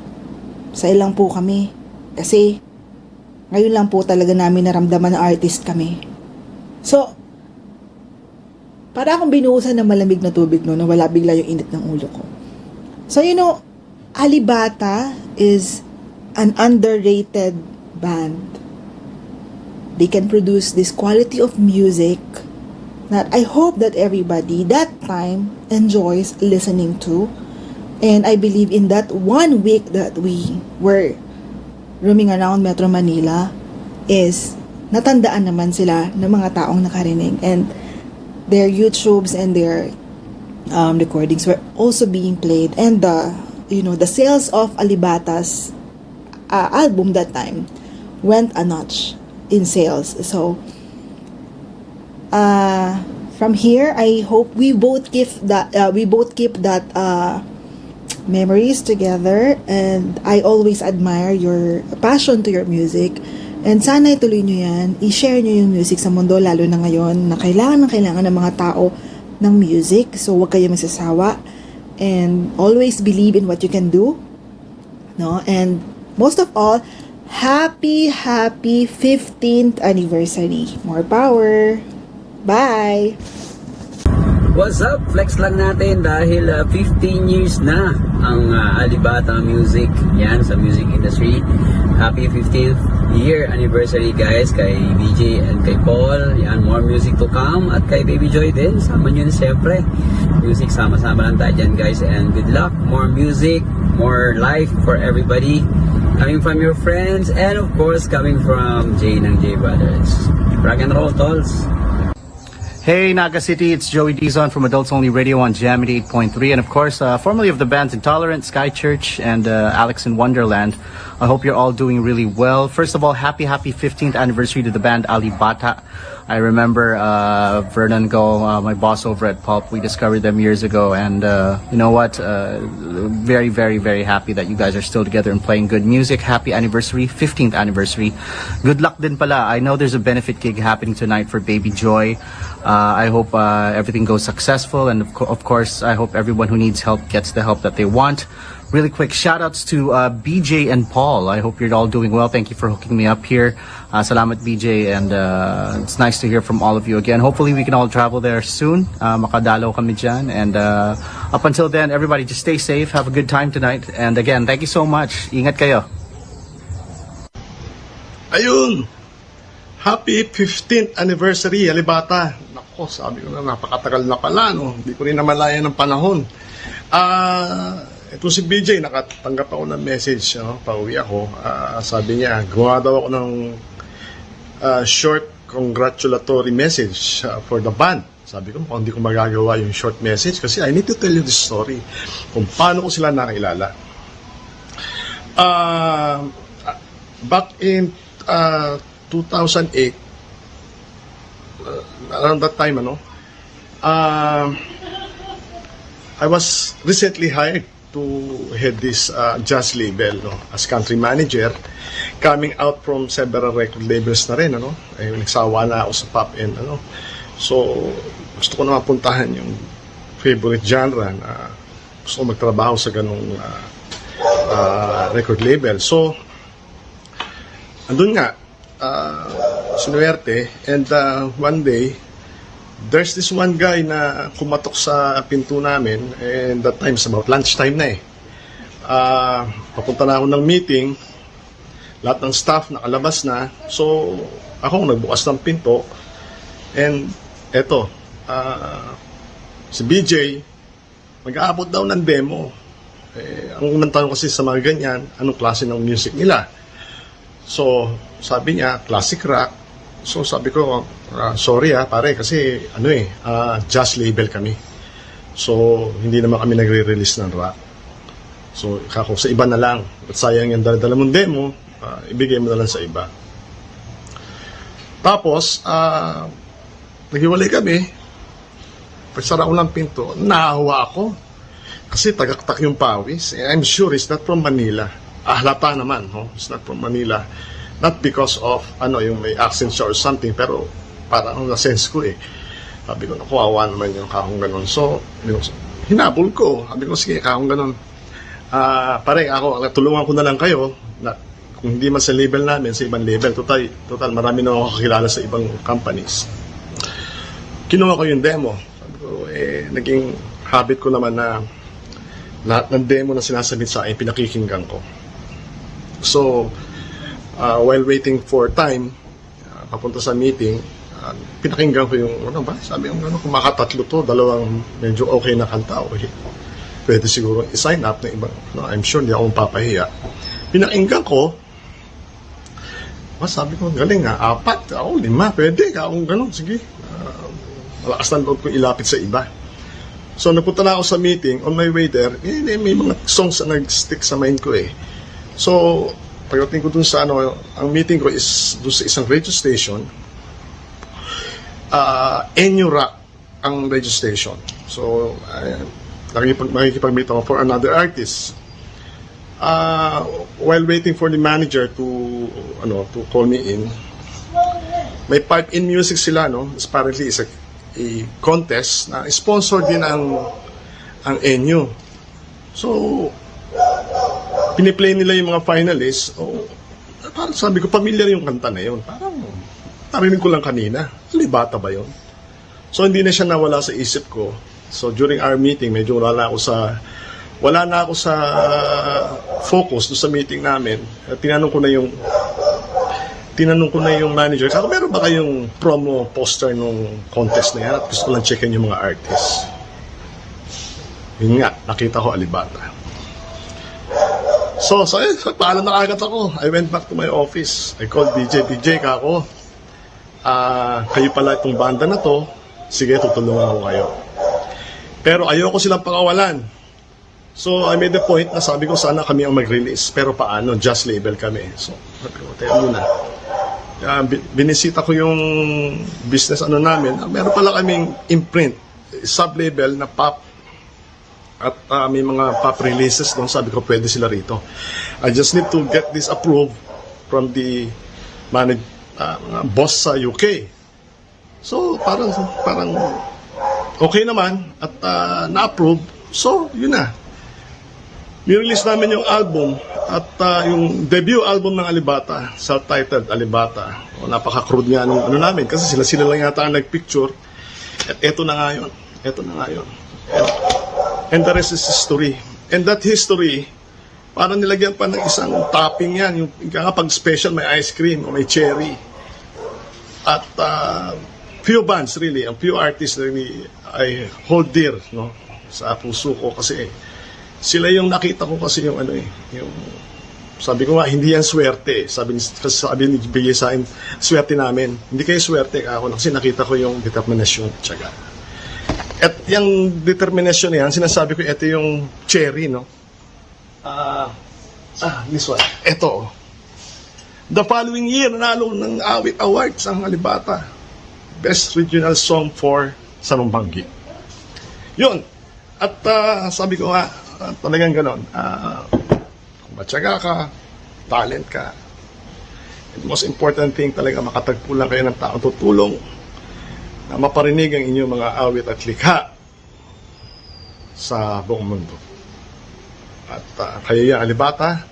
sa ilang po kami. Kasi ngayon lang po talaga namin naramdaman na artist kami. So, para akong binuhusan ng malamig na tubig no, na wala bigla yung init ng ulo ko. So, you know, Alibata is an underrated band. They can produce this quality of music that I hope that everybody that time enjoys listening to. And I believe in that 1 week that we were roaming around Metro Manila is natandaan naman sila ng mga taong nakarinig. And their YouTubes and their recordings were also being played, and the sales of Alibata's album that time went a notch in sales. So from here, I hope we both keep that memories together, and I always admire your passion to your music. And sana ituloy nyo yan, i-share nyo yung music sa mundo, lalo na ngayon na kailangan ng mga tao ng music. So, huwag kayo magsasawa. And always believe in what you can do. No? And most of all, happy 15th anniversary. More power. Bye! What's up? Flex lang natin dahil 15 years na ang Alibata Music yan sa music industry. Happy 15th year anniversary guys kay BJ and kay Paul. Yan, more music to come. At kay Baby Joy din, sama nyo na siyempre. Music, sama-sama lang tayo dyan guys. And good luck, more music, more life for everybody. Coming from your friends and of course coming from Jay ng J Brothers. Rock and roll, tolls! Hey Naga City, it's Joey Dizon from Adults Only Radio on Jam 88.3, and of course, formerly of the bands Intolerant, Sky Church, and Alex in Wonderland. I hope you're all doing really well. First of all, happy 15th anniversary to the band Alibata. I remember Vernon Go, my boss over at Pulp. We discovered them years ago, and you know what? Very, very, very happy that you guys are still together and playing good music. Happy anniversary, 15th anniversary. Good luck din pala. I know there's a benefit gig happening tonight for Baby Joy. I hope everything goes successful, and of course, I hope everyone who needs help gets the help that they want. Really quick shout-outs to BJ and Paul. I hope you're all doing well. Thank you for hooking me up here. Salamat BJ, and it's nice to hear from all of you again. Hopefully we can all travel there soon. Makadalaw kami dyan. And up until then, everybody just stay safe. Have a good time tonight. And again, thank you so much. Ingat kayo. Ayun! Happy 15th anniversary, Alibata. Nako, sabi ko na, napakatagal na pala, no? Hindi ko rin namalayan ng panahon. Ito si BJ, nakatanggap ako ng message, no? Pauwi ako. Sabi niya, gumawa daw ako ng short congratulatory message for the band. Sabi ko, hindi ko magagawa yung short message kasi I need to tell you this story kung paano ko sila nakilala. Back in 2008, around that time, I was recently hired to head this jazz label, as country manager, coming out from several record labels na rin, nagsawa na ako sa pop and so gusto ko na mapuntahan yung favorite genre na gusto ko magtrabaho sa ganung record label. So andun nga, sinuwerte, and one day there's this one guy na kumatok sa pinto namin, and that time is about lunchtime na papunta na ako ng meeting, lahat ng staff nakalabas na, so ako nagbukas ng pinto, and eto, si BJ mag-aabot daw ng demo. Ang unang tanong kasi sa mga ganyan, anong klase ng music nila? So sabi niya, classic rock. So sabi ko, sorry pare, kasi jazz label kami. So hindi naman kami nagre-release ng rock. So kako sa iba na lang. At sayang yung dala mong demo, ibigay mo na lang sa iba. Tapos, naghiwalay kami. Pagsara ko ng pinto, nahawa ako. Kasi tagaktak yung pawis. I'm sure it's not from Manila. Halata naman, it's not from Manila. Not because of, yung may accent siya or something, pero parang na-sense ko Sabi ko, nakuwawa naman yung kahong ganon. So, hinabol ko. Sabi ko, sige, kahong ganon. Pare, ako, tulungan ko na lang kayo. Kung hindi man sa label namin, sa ibang label. Total, marami na ako kakilala sa ibang companies. Kinuha ko yung demo. Sabi ko, naging habit ko naman na lahat ng demo na sinasabit sa akin, pinakikinggan ko. So, while waiting for time, papunta sa meeting, pinakinggan ko yung, sabi ko, kung makatatlo to, dalawang medyo okay na kanta, pwede siguro i-sign up na ibang, I'm sure hindi ako mapapahiya. Pinakinggan ko, sabi ko, galing nga, 4, ako 5, pwede, kung gano'n, sige. Malakas ng loob ko ilapit sa iba. So, napunta na ako sa meeting, on my way there, may mga songs na nag-stick sa mind ko So, pagdating ko dun sa ang meeting ko is dun sa isang radio station. Enyo Rock ang radio station. So, makikipag-meet ako for another artist. While waiting for the manager to call me in, may Pipe In Music sila, apparently is a contest na sponsor din ang Enyo. So, piniplay nila yung mga finalists. Parang sabi ko, familiar yung kanta na yun. Parang narinig ko lang kanina. Alibata ba yun? So hindi na siya nawala sa isip ko. So during our meeting, medyo wala na ako sa focus doon sa meeting namin. Tinanong ko na yung manager, kako meron ba kayong promo poster nung contest na yan? At gusto ko lang checkin yung mga artists. Yun nga, nakita ko Alibata. So paalam na agad ako. I went back to my office. I called DJ, kako, kayo pala itong banda na to, sige, tutulungan ko kayo. Pero ayoko silang pakawalan. So I made the point na sabi ko, sana kami ang mag-release. Pero paano? Jazz label kami. So sabi ko, tayo muna. Binisita ko yung business namin. Meron pala kaming imprint, sub-label na pop. At may mga pop releases doon. Sabi ko, pwede sila rito. I just need to get this approved from the boss sa UK. So parang okay naman at na-approve. So yun na, ni-release namin yung album at yung debut album ng Alibata, self-titled Alibata. Napaka-crude nga nung namin kasi sila lang yata ang nag-picture. At eto na nga yun. And the rest is history. And that history, parang nilagyan pa ng isang topping yan. Yung pag special may ice cream o may cherry. At few bands really, ang few artists really I hold dear, no, sa puso ko kasi sila yung nakita ko kasi yung ano yung sabi ko nga hindi yan swerte, sabi ni bigay sa akin swerte namin, hindi kayo swerte ako kasi nakita ko yung determinasyon at syaga. At yung determinasyon yan, sinasabi ko ito yung cherry, no. This one. Ito. The following year, nanalo ng Awit Awards ang Alibata. Best Regional Song for Sanumbanggi. Yun. At sabi ko nga, talagang ganon. Kung matyaga ka, talent ka. And the most important thing talaga, makatagpo lang kayo ng taong tutulong na maparinig ang inyong mga awit at likha sa buong mundo. At kayo yan, Alibata,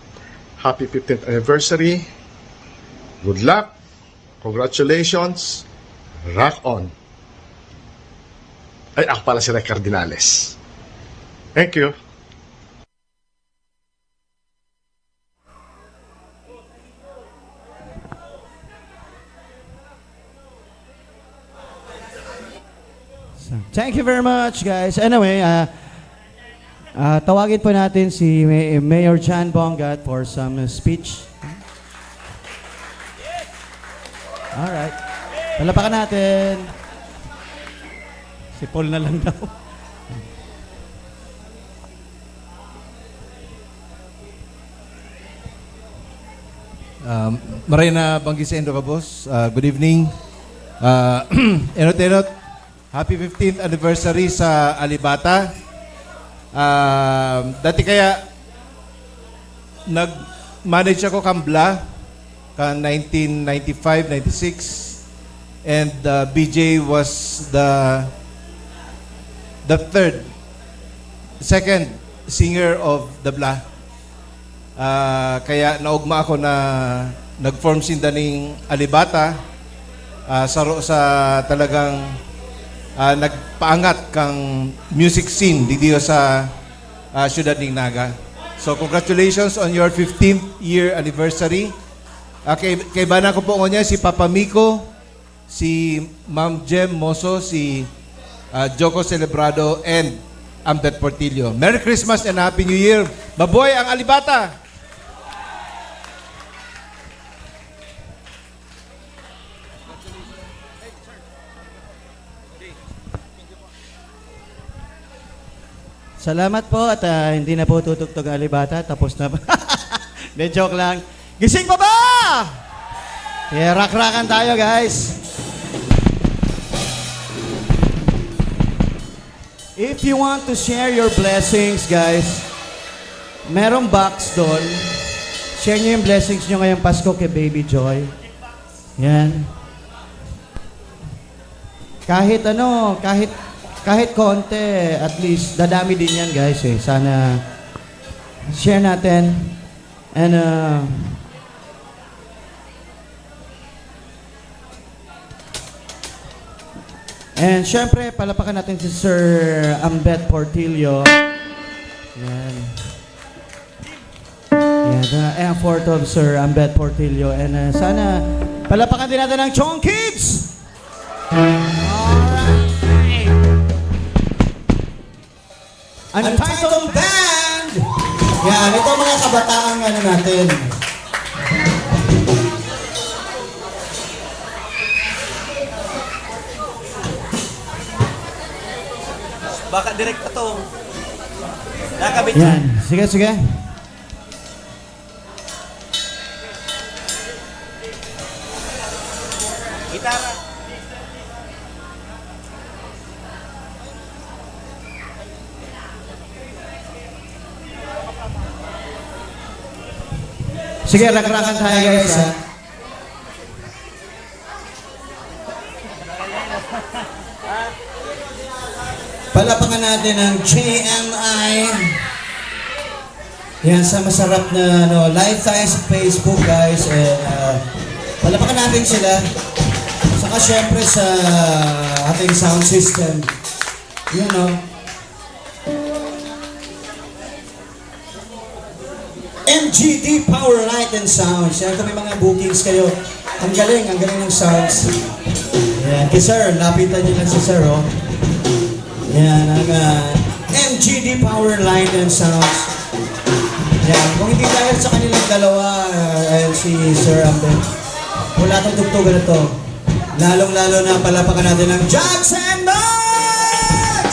happy 15th anniversary. Good luck. Congratulations. Rock on. Ay, ako pala si Ray Cardinales. Thank you. Thank you very much, guys. Anyway, tawagin po natin si Mayor Chan Bongat for some speech. Alright. Palapakan natin. Si Paul na lang daw. Maray na banggi sa Indo ka, boss. Good evening. Enot, happy 15th anniversary sa Alibata. Dati kaya nag-manage ako Kambla ka 1995-96 and BJ was the second singer of the Bla. Kaya naugma ako na nag-form sindaning Alibata sa talagang nagpaangat kang music scene dito sa Ciudad ng Naga. So congratulations on your 15th year anniversary. Kay bana ko po niya si Papa Miko, si Ma'am Jem Moso, si Joko Celebrado, and Ambet Portillo. Merry Christmas and Happy New Year. Baboy ang Alibata! Salamat po at hindi na po tutugtog ang Alibata. Tapos na. De joke lang. Gising pa ba? Yeah, rak-rakan tayo, guys. If you want to share your blessings, guys, merong box doon. Share nyo yung blessings nyo ngayong Pasko kay Baby Joy. Yan. Kahit konti, at least, dadami din yan, guys, eh. Sana share natin. And syempre, palapakan natin si Sir Ambet Portillo. Yan. Yan, the effort of Sir Ambet Portillo. And sana, palapakan din natin ang Chong Kids! Alright! Untitled Band! Yan, ito mga kabataan natin. Baka direct pa to. Nakabit yan. Sige, sige. Gitara. Sige, rak-rakan tayo, guys. Palapakan natin ang JMI. Yan, sa masarap na live tayo sa Facebook, guys. And palapakan natin sila. Saka syempre sa ating sound system. You know. MGD Power Light and Sound. Yan, kung may mga bookings kayo, Ang galing ng sounds. Yan, kay Sir, lapitan niyo lang si Sir, oh. Yan, ang MGD Power Line and Sounds. Yan, kung hindi dahil sa kanilang dalawa, si Sir Ambet, wala itong tugtugan na to. Lalong-lalo na palapakan natin ng Jackson Max!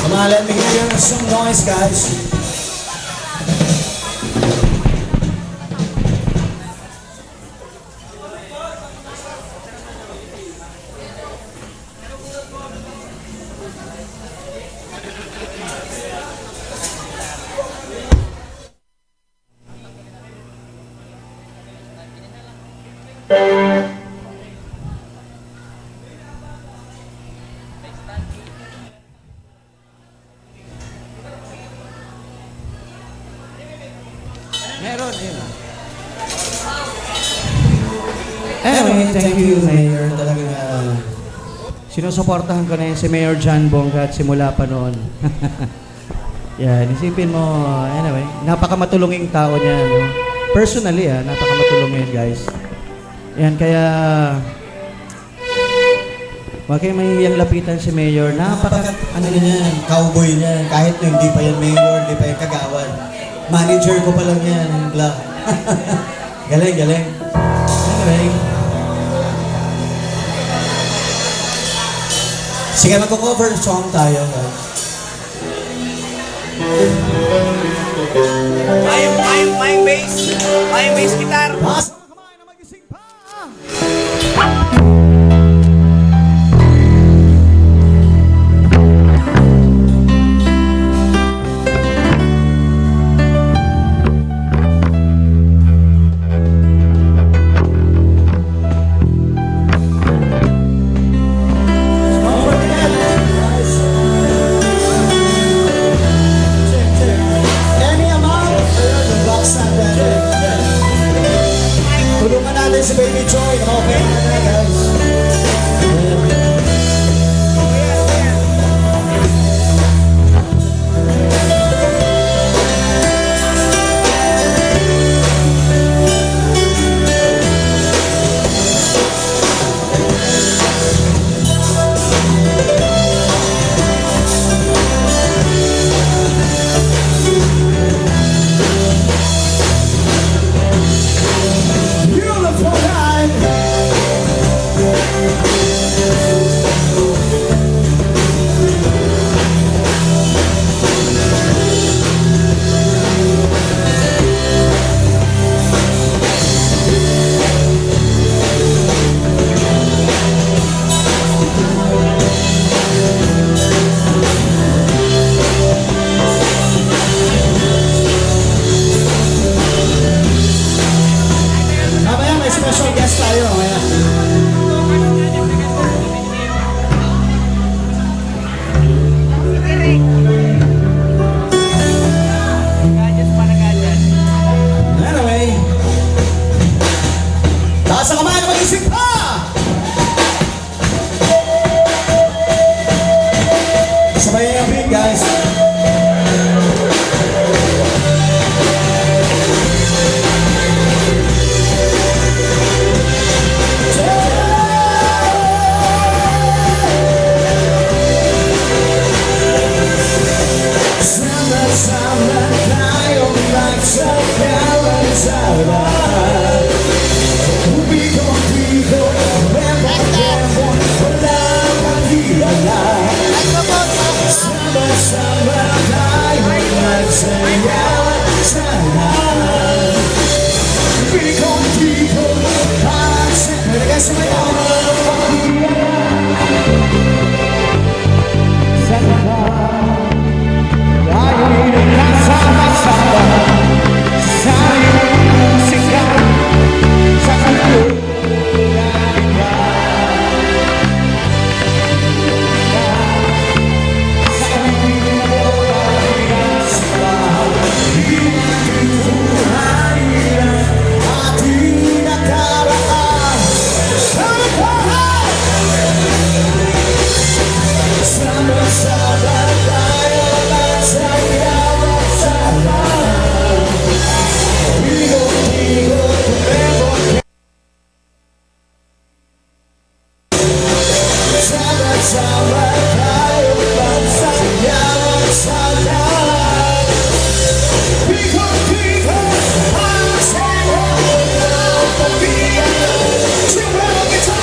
Come on, let me hear some noise, guys. Meron, Anyway, thank you, Mayor. Talagang sinusuportahan ko na yun si Mayor John Bongga at simula pa noon. Yan, isipin mo, anyway, napakamatulunging tao niya. No? Personally, napakamatulungin, guys. Yan, kaya huwag kayo mahihiyang lapitan si Mayor. Ano niyan, cowboy niyan. Kahit na hindi pa yan Mayor, hindi pa yan kagawad. Manager ko pa lang yan, yung black. Galing, galing. Anyway. Sige, magko-cover song tayo, guys. May bass guitar. Tulungan natin si Baby Joy. Okay na, guys. Beautiful Mamaya may special guest tayo. Mamaya. Anyway. Taas ang kamay na mag-isip pa! Sabay yung beat, guys. Sama-sama tayong magsakalensara. Ubi ko ang tigo, bebo, wala kang kilala. Sama-sama tayong magsaya-saya. Ubi ko ang tigo, Sama-sama tayo Sama tayo magsayaw sa lahat. Piko-piko ang sayo ng pagbiyan. Simula kita.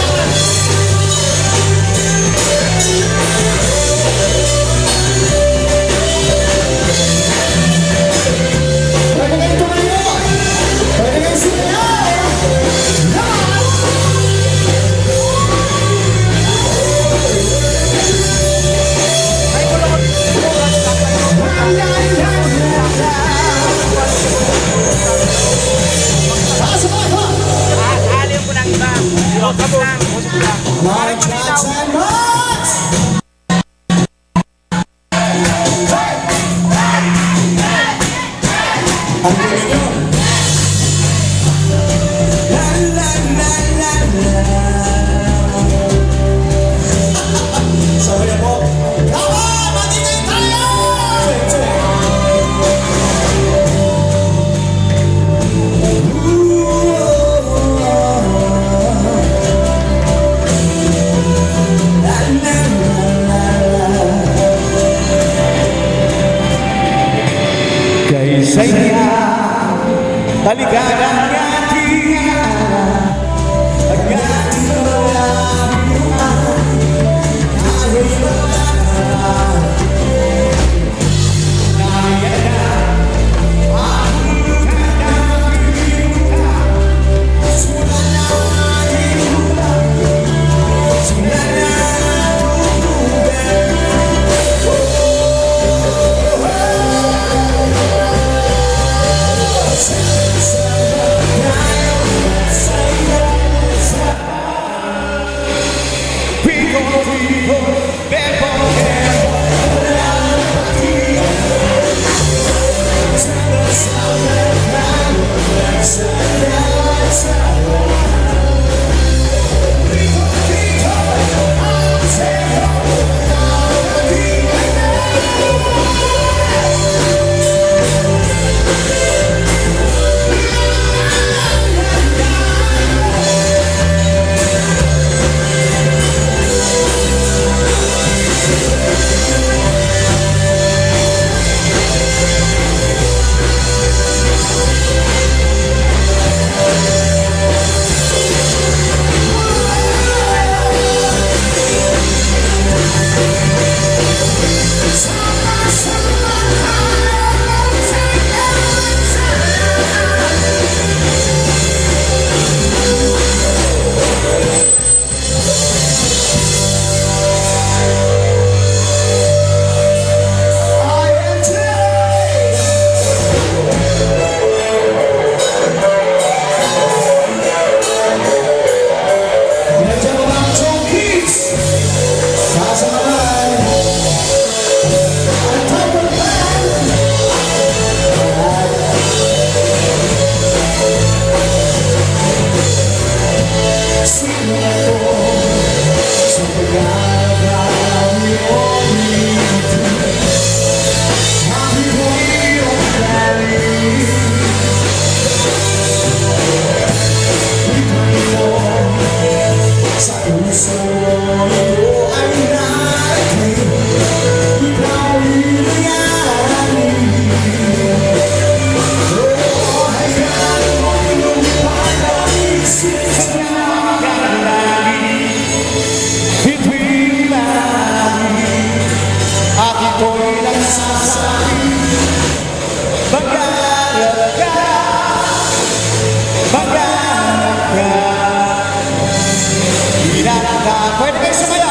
Pwede kayo tumayo. Pwede kayo sumayaw. Aliw ko ng iba. Boses lang. Mark Johnson, Max! Ang galing yun. La la la la la. Sorry po. Tama! Matigay tayo! Kay saya, taligada ng ating ang ating malalaman, ako'y malalaman. Kaya na, aking kanakilutan, sula na ilutan, sula na tutugan. Pwede kayo sumayaw.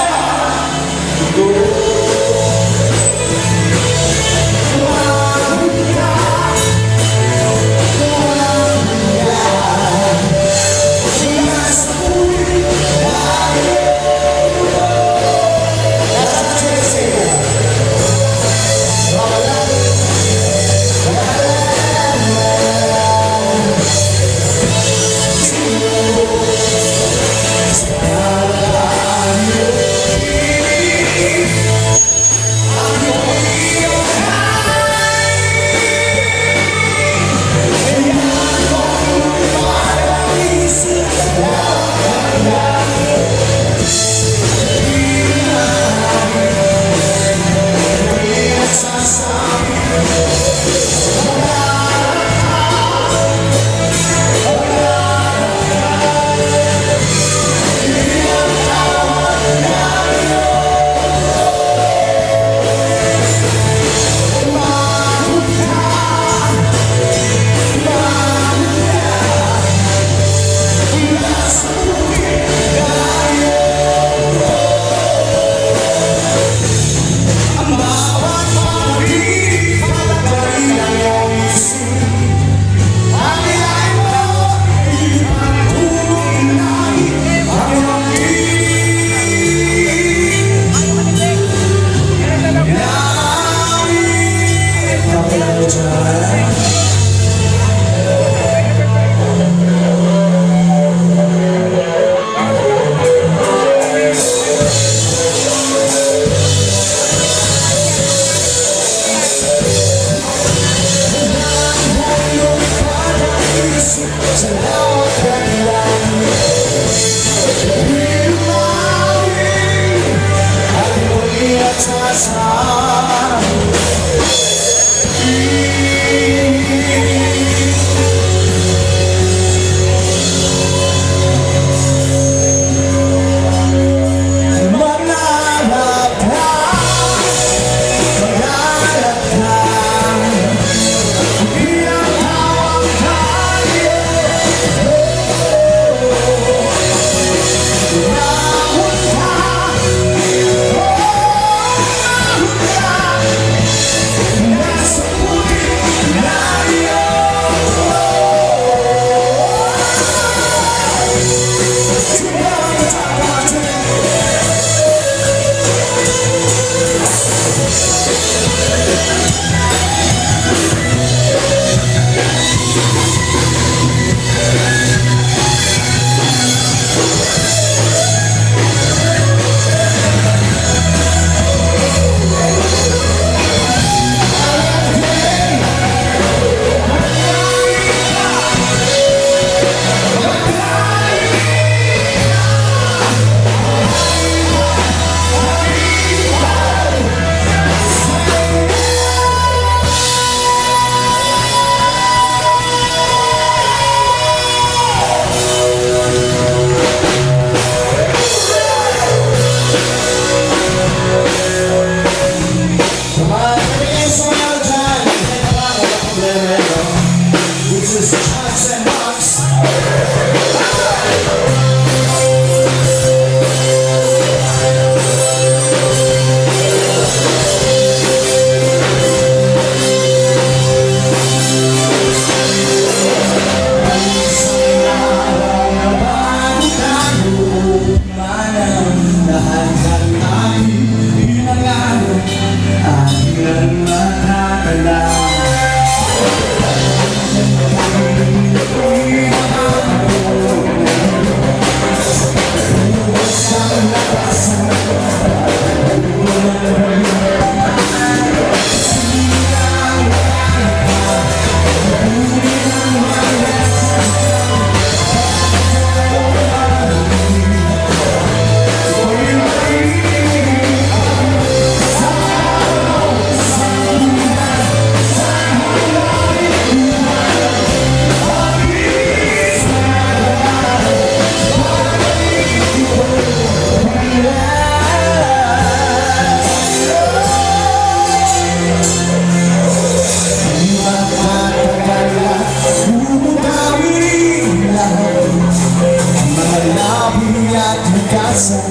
kalikasan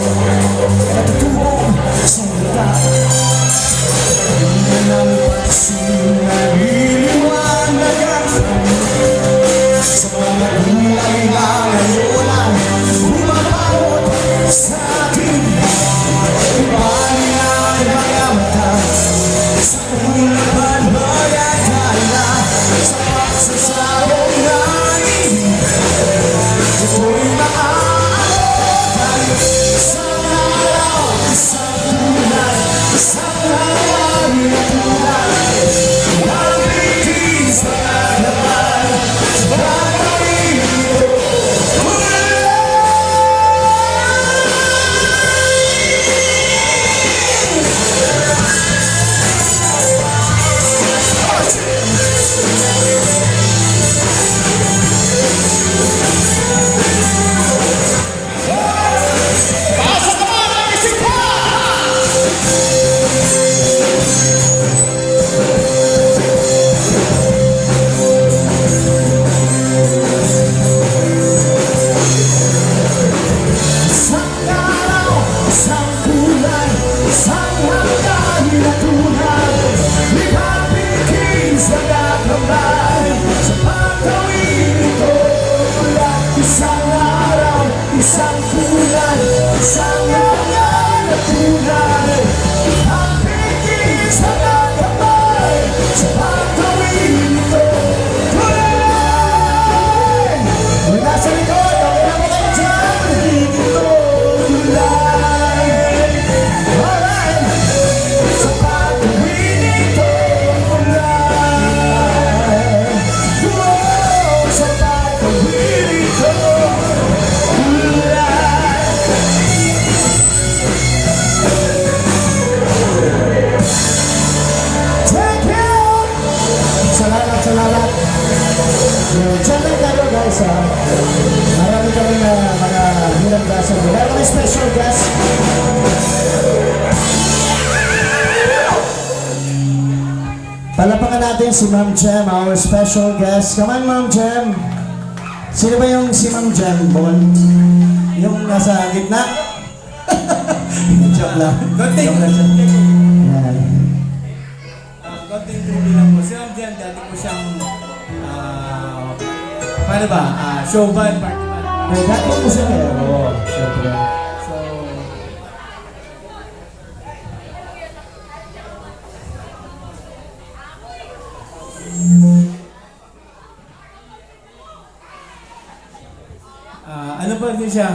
Natutubong sa mata Hindi ng pansin na nililiwanagan Sa mga kulay na ngayon ay bumabawot sa akin Ibali ang mga mata sa kulaban mga tala Sa pagsasabong namin Ito'y maaarotan Isang araw, isang tunay Isang hangin na tunay Ang bitis na kalaban Gagawin ito Isang kulay, isang hanggan na tunay Ang pigil sa nagkamay Sa pagkawin ito Tulay! Kung nasa likod, ang naman dyan Pigil ito, tulay Alright! Sa pagkawin ito Tulay Wow! Sa pagkawin ito Salamat. Diyan lang tayo guys ha. Marami kami na mga hinagdasan. Meron kami special guest. Palapakan natin si Ma'am Jem, our special guest. Come on Ma'am Jem. Sino ba yung si Ma'am Jem, Bon? Yung nasa gitna? Joke lang. Joke lang siya. Yan. Konting trivia lang po. Si Ma'am Jem, dati po siyang, paano ba? Showman, party man. May dati po siya meron. Siyempre. So, ano pa din siya?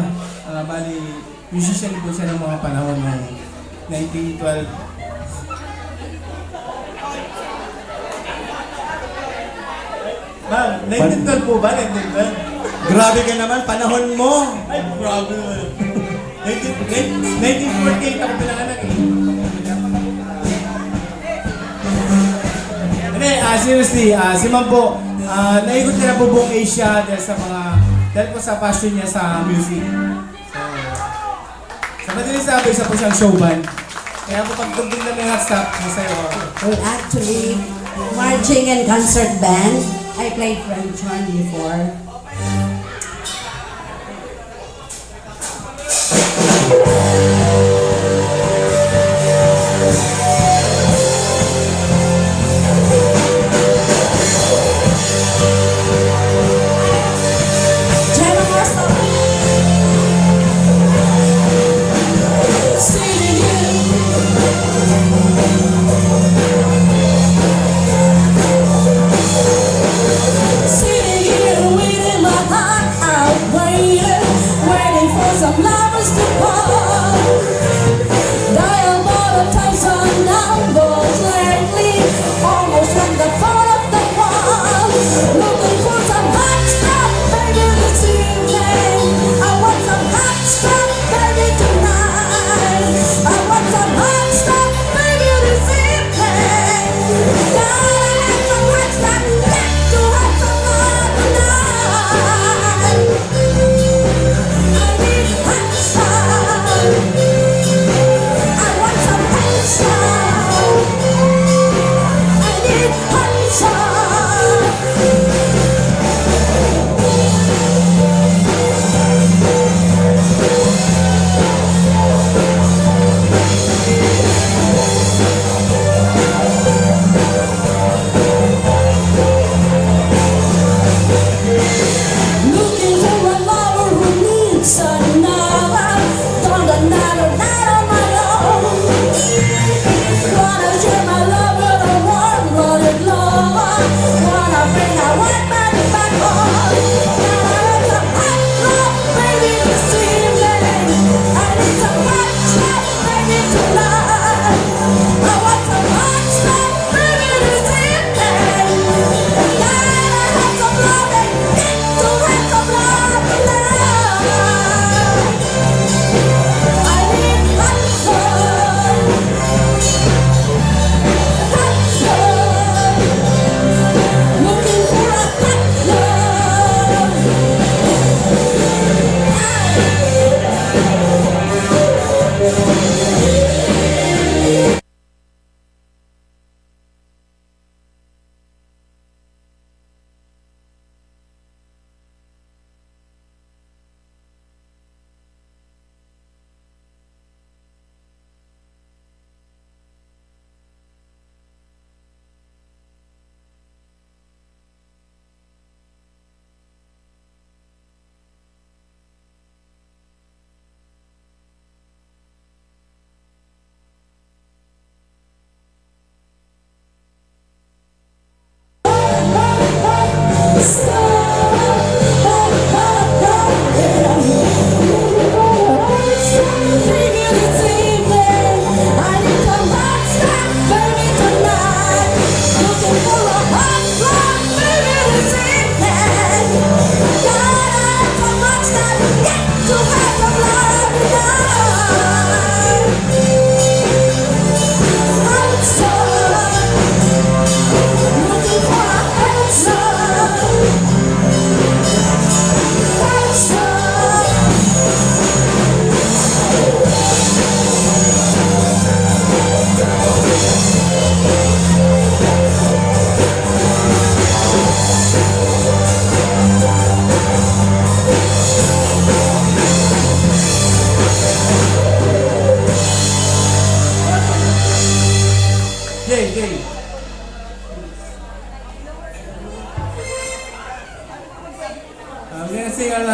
Bali, musician po siya ng mga panahon ng 1912. Ma'am, 1912 po ba? 1912? Grabe ka naman, panahon mo. Ay, grabe. 1948 ako pinanganak eh. Hindi, seriously, si Ma'am po, naikot niya na po buong Asia dahil po sa passion niya sa music. So, sa madaling sabi, isa po siyang showman. Kaya po pagtugtog na may hot stop, masaya ako. Well, actually, marching and concert band. I played French horn before. Sitting here waiting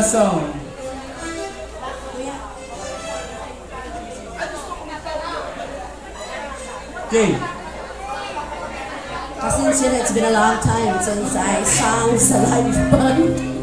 song. Okay. Since it's been a long time since I sang sa live band.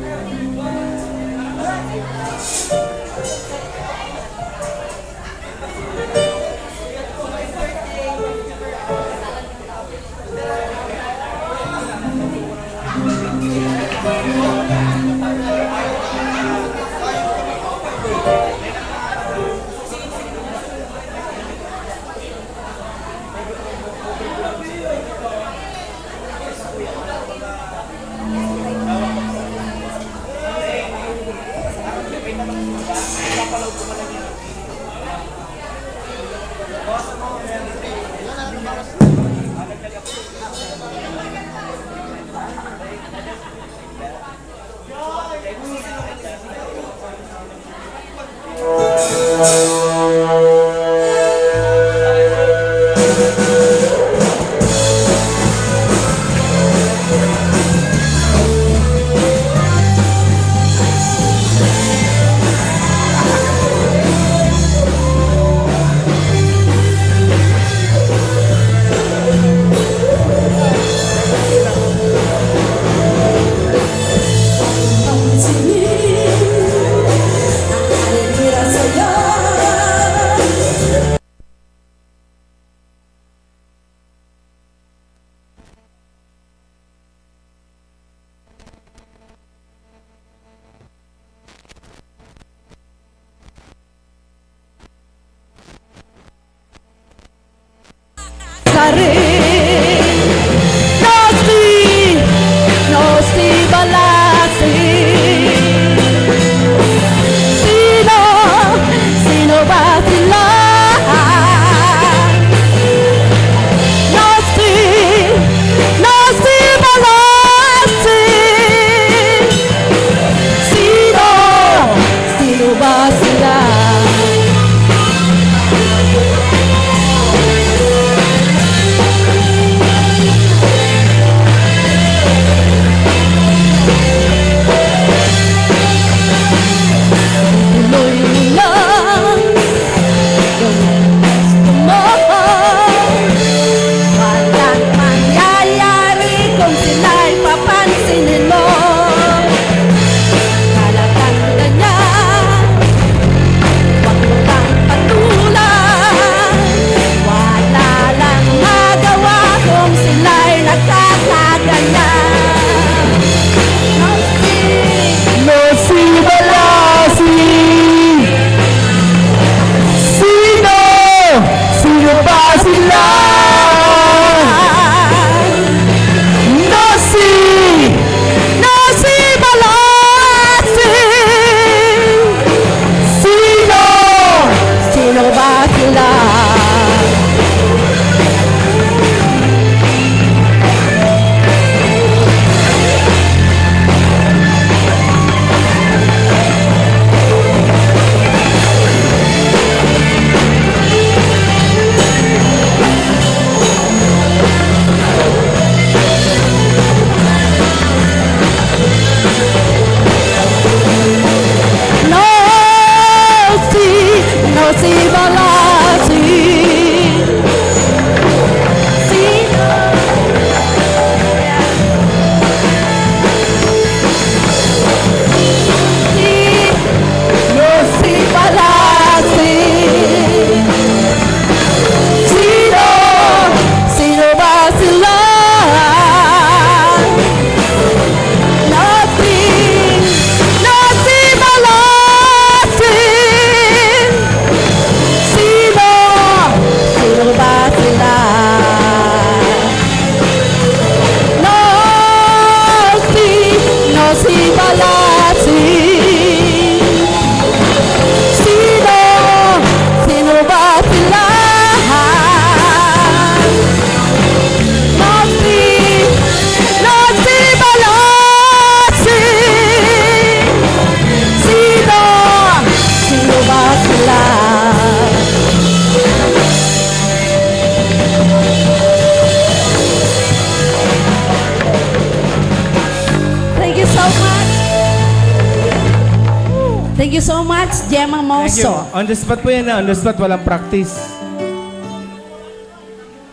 Thank you so much, Gemma Thank you. Moso. On the spot po yan, on the spot, walang practice.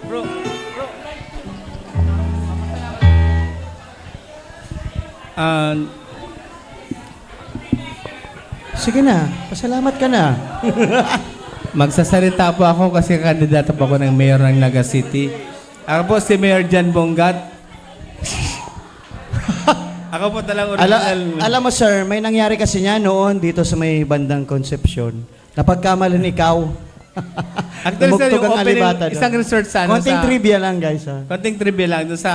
Bro. Sige na, pasalamat ka na. Magsasalita po ako kasi kandidato po ako ng mayor ng Naga City. Ako po si Mayor Jan Bongat. Ako po talagang original. Alam mo sir, may nangyari kasi niya noon dito sa may bandang Concepcion. Napagkamalan ikaw. Actually, sir, yung Tumugtog ang opening, alibata doon. isang research sa ano, Konting sa- trivia lang guys ha. Konting trivia lang doon sa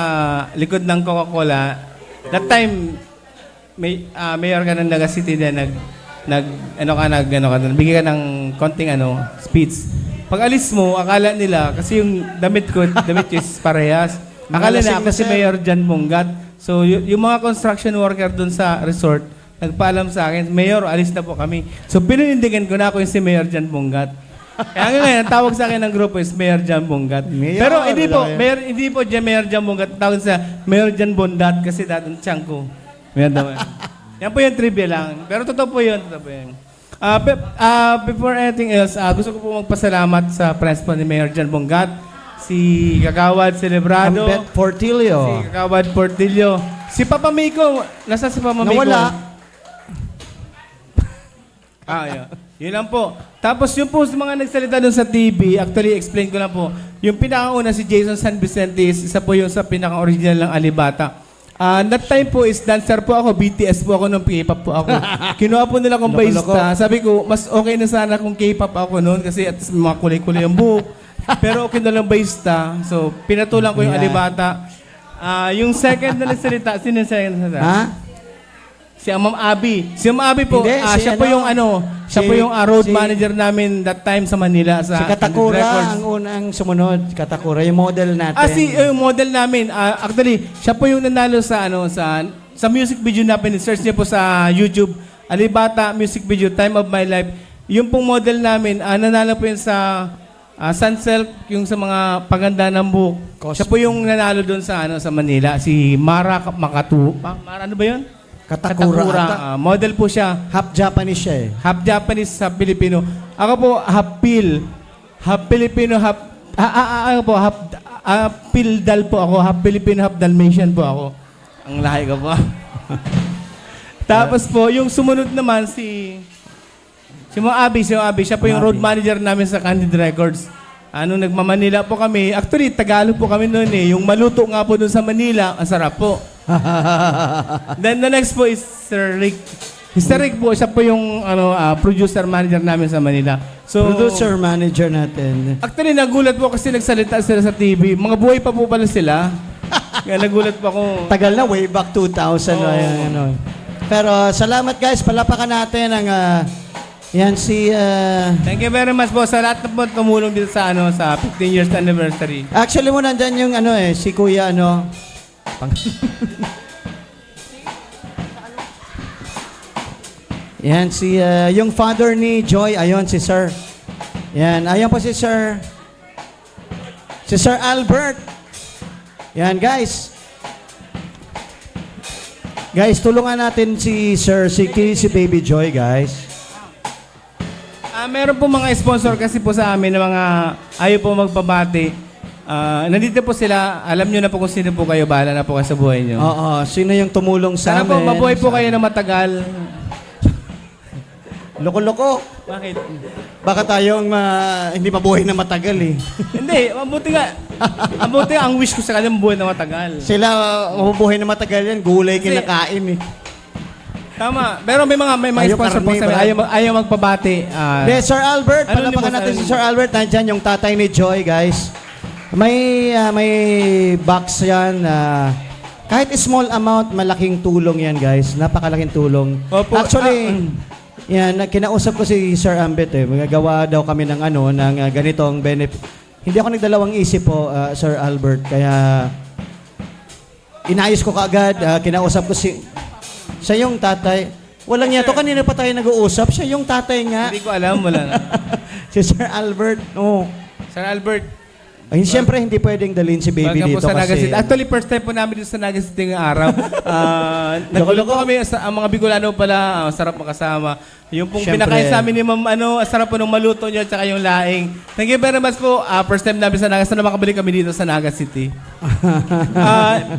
likod ng Coca-Cola. That time, mayor ka ng Naga City din, bigyan ka ng konting speech. Pag alis mo, akala nila, kasi yung damit ko is parehas. Akala nila ako si Mayor Jan Bongat. So, yung mga construction worker doon sa resort, nagpaalam sa akin, Mayor, alis na po kami. So, pinunindigan ko na ako yung si Mayor Jan Bongat. Kaya ngayon, ang tawag sa akin ng grupo is Mayor Jan Bongat. Pero hindi po, Mayor Jan Bongat. Tawag sa Mayor Jan Bondat kasi datang tiyang ko. Mayor daw. Yan po yung trivia lang. Pero totoo po yun. Before anything else, gusto ko po magpasalamat sa friends po ni Mayor Jan Bongat, si Kagawad Celebrado, Ambet Portillo. si Kagawad Portillo, si Papa Miko. Nasa si Papa Miko? Nawala. Yun. Yun lang po. Tapos yung po sa mga nagsalita doon sa TV, actually explain ko lang po. Yung pinakauna si Jason San Vicente, isa po yung sa pinaka-original ng Alibata. That time po is dancer po ako, BTS po ako nung K-pop po ako. Kinuha po nila kong bassista. Sabi ko, mas okay na sana kung K-pop ako noon kasi at least mga kulay-kulay yung buhok. Pero okay na lang bassista. So, pinatulang ko yung Alibata. Yung second na nagsalita, sino yung second na nagsalita? Ha? Si Ma'am Abby. Si Ma'am Abby po, Hindi, si siya po yung siya po yung road si- manager namin that time sa Manila sa Si Katakura Records. ang unang sumunod. Katakura, yung model natin. Yung model namin, actually, siya po yung nanalo sa sa music video namin. Search niyo po sa YouTube, Alibata Music Video, Time of My Life. Yung pong model namin, nanalo po yun sa Sunsilk, yung sa mga paganda ng buhok. Siya po yung nanalo doon sa sa Manila, si Mara Makatu. Mara ano ba yun? Katakura. Model po siya. Half Japanese siya eh. Half Japanese, half Filipino. Ako po, half Pil. Half Filipino, half Pildal po ako. Half Filipino, half Dalmatian po ako. Ang lahi ko po. Tapos po, yung sumunod naman si Ma'am Abby. Siya po yung road manager namin sa Candid Records. Nagmamanila po kami. Actually, Tagalog po kami noon eh. Yung maluto nga po doon sa Manila, ang sarap po. Then the next po is Sir Rick. Mr. Rick po, siya po yung producer manager namin sa Manila. So, Producer manager natin. actually, nagulat po kasi nagsalita sila sa TV. Mga buhay pa po pala sila. Kaya nagulat po ako. Tagal na, way back 2000. Pero salamat guys, palapakan natin ang yan si Thank you very much po sa lahat na po tumulong dito sa sa 15 years anniversary. actually mo nandyan yung si Kuya yan si yung father ni Joy, ayon si Sir. Yan, ayon po si Sir Albert. Yan guys. Guys, tulungan natin si Baby Joy, guys. Meron po mga sponsor kasi po sa amin na mga ayaw po magpabati. Nandito po sila. Alam nyo na po kung sino po kayo. Bahala na po kayo sa buhay nyo. Oo, sino yung tumulong sa Sana amin. po, mabuhay po kayo na matagal. Loko-loko. Bakit? Baka tayong hindi mabuhay na matagal eh. Hindi, mabuti nga. Ang wish ko sa kanila mabuhay na matagal. Sila, mabuhay na matagal yan. Gulay kinakain eh. Tama. Pero may mga sponsor po sa amin. Ayaw magpabati. Sir Albert, palapakan natin si Sir Albert. Nandiyan yung tatay ni Joy, guys. May box yan. Kahit small amount, malaking tulong yan, guys. Napakalaking tulong. Opo, actually, yan, kinausap ko si Sir Ambet eh. Magagawa daw kami ng ganitong benefit. Hindi ako nagdalawang isip po, Sir Albert. Kaya, inayos ko kaagad. Kinausap ko siya yung tatay. Walang niya to, kanina pa tayo nag-uusap. Siya yung tatay nga. Hindi ko alam, wala na. Si Sir Albert, Sir Albert, Ay, siyempre, hindi pwedeng dalhin si baby Welcome dito po sa Naga kasi... City. Actually, first time po namin dito sa Naga City ngayong araw. Nagulo po kami, ang mga Bicolano pala, sarap makasama. Yung pong Siyempre. pinakain sa amin ni Ma'am, sarap po nung maluto nyo, tsaka yung laing. Thank you very much po. First time namin sa Naga, sana makabalik kami dito sa Naga City.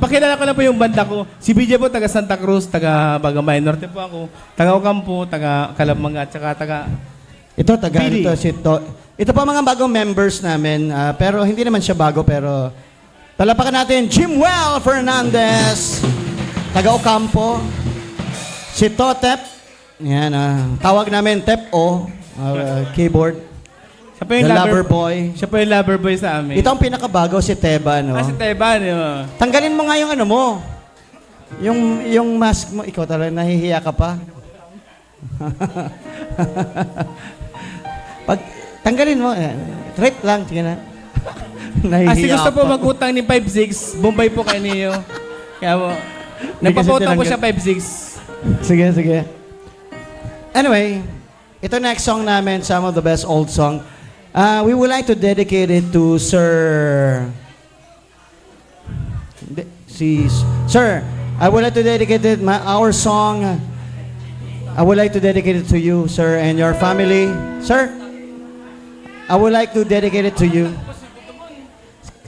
Pakilala ko na po yung banda ko. Si BJ po, taga Santa Cruz, taga Bagambay Norte po ako, taga Ocampo, taga Calabanga, tsaka taga... Ito, taga Pili. Ito pa mga bagong members namin, pero hindi naman siya bago, pero talapakan natin, Jimwell Fernandez, taga Ocampo, si Totep, yan, tawag namin Tep-O, keyboard, Siya po yung the lover boy. Siya po yung lover boy sa amin. Ito ang pinakabago, si Teba, no? Si Teban. Tanggalin mo nga yung ano mo, yung mask mo, ikaw talaga, nahihiya ka pa. Tanggalin mo. Trip lang. Sige na. Nahihiya gusto po mag-utang ni 5-6, Bombay po kayo niyo. Kaya po, nagpaputang po siya 5-6. Sige. Anyway, ito next song namin, some of the best old song. We would like to dedicate it to Sir... Sir, I would like to dedicate our song. I would like to dedicate it to you, sir, and your family. Sir, I would like to dedicate it to you.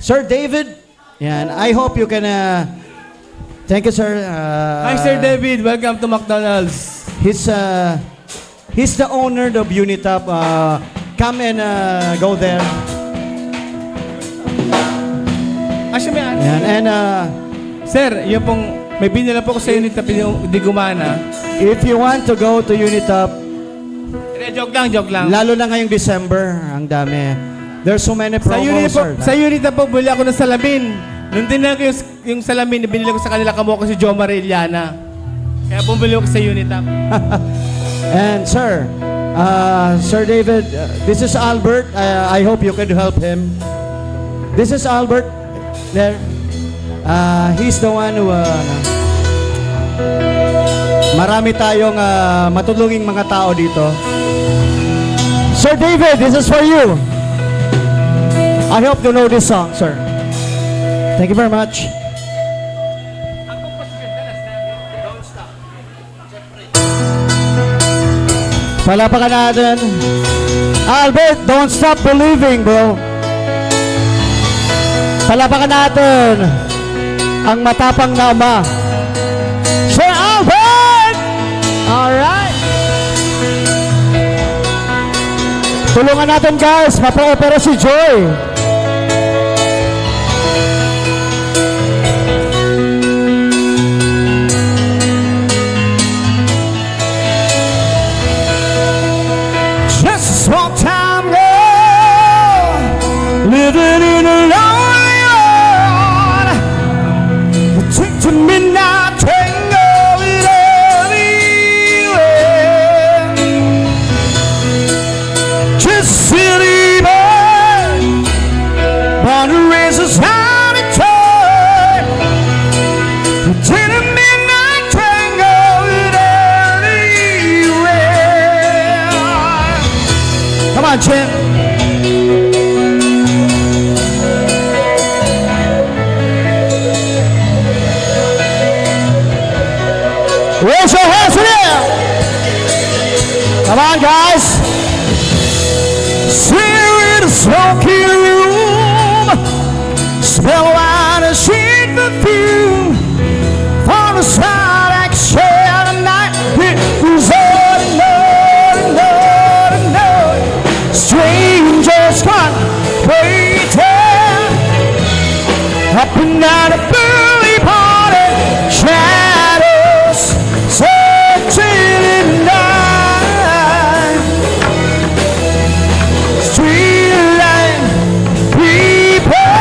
Sir David, yeah, and I hope you can... thank you, sir. Hi, Sir David. Welcome to McDonald's. He's the owner of Unitap. Come and go there. Actually, Yan, and sir, yung pong may binila po ko sa Unitap yung di gumana. If you want to go to Unitap, Joke lang. lalo na ngayong December, ang dami. There's so many promos, sir. Sa Unitap po, buli ako ng salamin. Nung tinanong ko yung salamin, binili ko sa kanila kamo ko si Jomar Iliana. Kaya bumili ako sa Unitap. And sir, Sir David, this is Albert. I hope you can help him. This is Albert. There. He's the one who... marami tayong matulunging mga tao dito. Sir David, this is for you. I hope you know this song, sir. Thank you very much. Palapakan natin. Albert, don't stop believing, bro. Palapakan natin ang matapang na ama. Sir Albert! Alright. Tulungan natin, guys. Mapa-opera si Joy. Just a small time girl living in a lonely world. Take to midnight tango with anywhere. Just city boy, born to raise a tiny toy. Take a midnight tango with anywhere. Come on, Jim. Raise your hands in the air. Come on, guys. Sit in a smoky room. Smell wine and sweet perfume. For the side action at night. It was ordinary. Strangers gone waiting. Up and down a burly party. Shadows searching in night. Streetlight people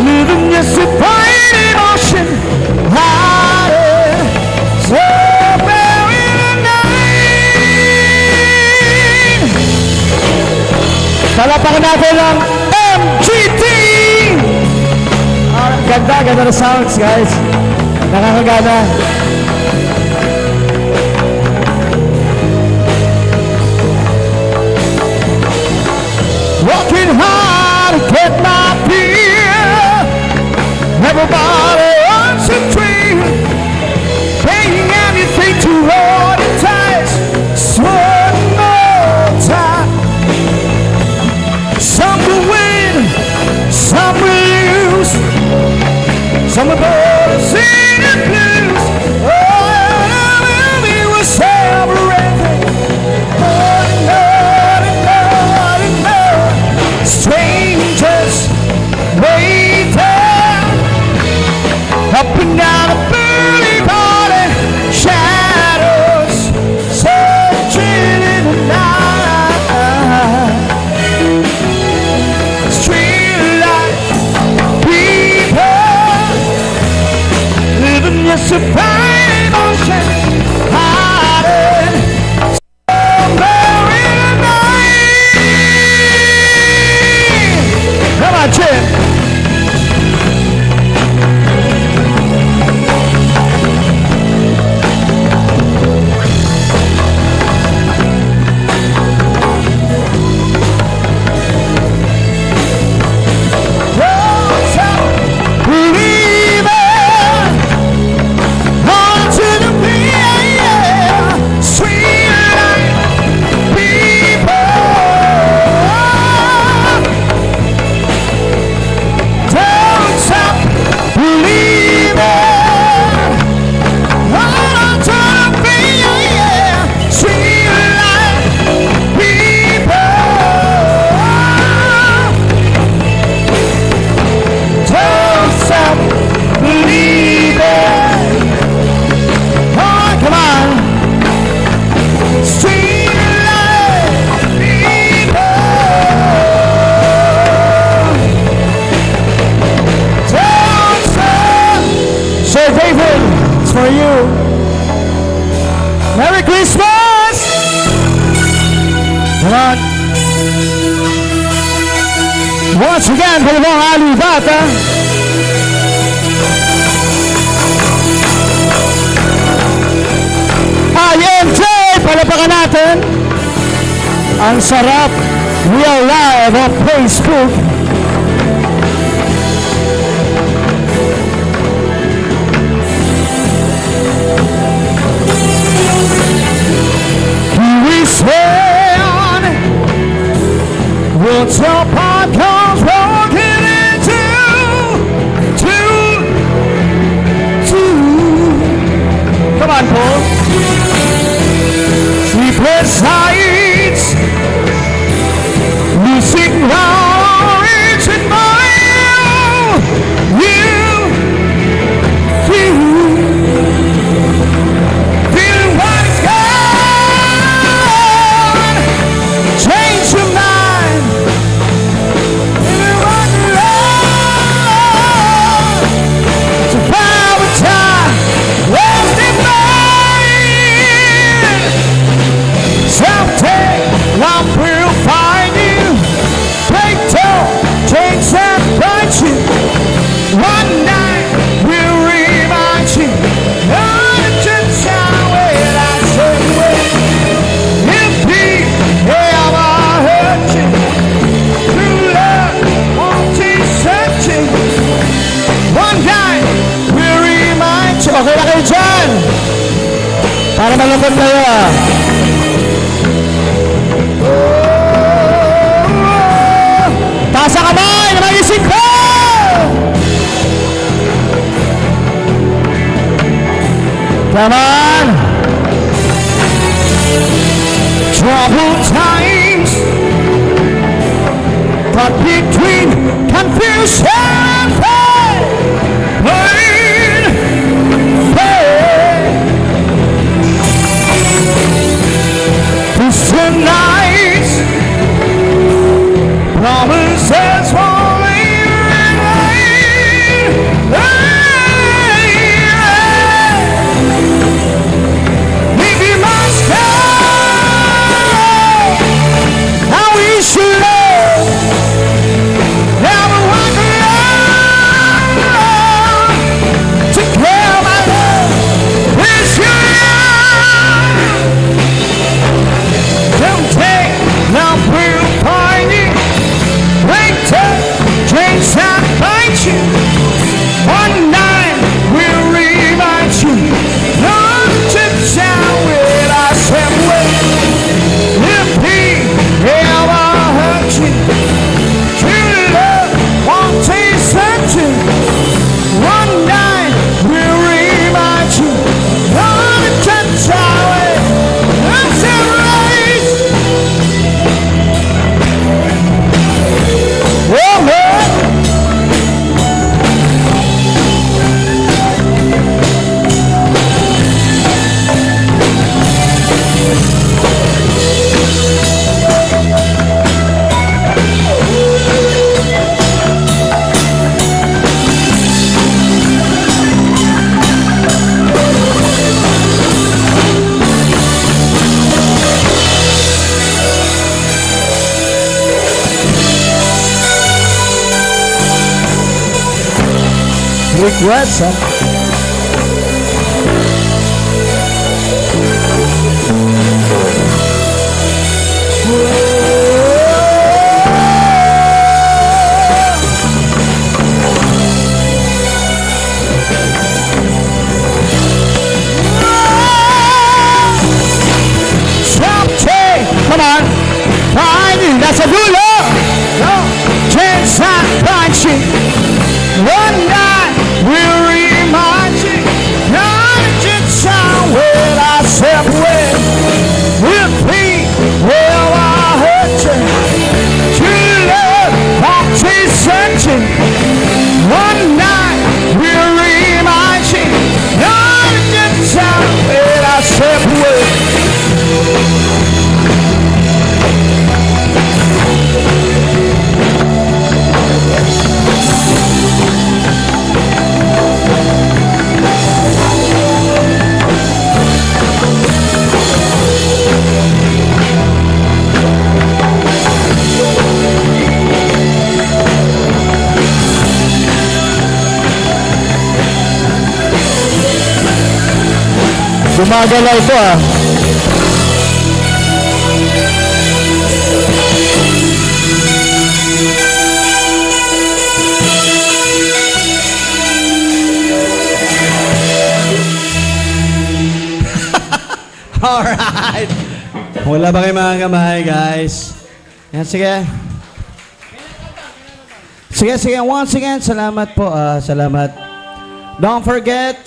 living just a fine emotion. Hiding somewhere in the night. Palapakan natin ang MGT! Ganda na sounds, guys. Nakakagana. Working hard forget my fear. Everybody wants a dream, paying anything to hold it tight. So one more time. Some will win, some will lose. Some will go to sing the blues. Oh, we will celebrate. Strangers waiting up and down a burning party, shadows searching in the night. Streetlight people living just a fine emotion, hiding somewhere in the night. Come on, Chip. For you. Merry Christmas! Come on. Once again, for the mga alibata. IMJ! Palapakan natin. Ang sarap. We are live on Facebook. What's up, podcast walking into two. Come on, Paul. Sleepless nights, losing hearts in my you. Feeling what is gone, change your mind. We'll find you. Take toe, change and find you. One night we'll remind you. On a church way I say wait. If he ever hurt you, true love won't be searching. One night we'll remind you. Okay na kayo dyan. Para malungkot kayo. Taas ang kamay na mag-isip ko! Come on! Troubled times, caught between confusion and pain. Distant nights, promises falling in rain. music, what's up? Come on! Fine, nasa dulo! No! Chance at punching! One night we'll remind you not just how well I separate with me. Well, I hurt you. True love, practice searching. One night we'll remind you not just how well I separate. Gumagalaw ito ah. Alright. Wala ba kayo mga kamay, guys? Yan, sige. Sige. Once again, salamat po. Salamat. Don't forget,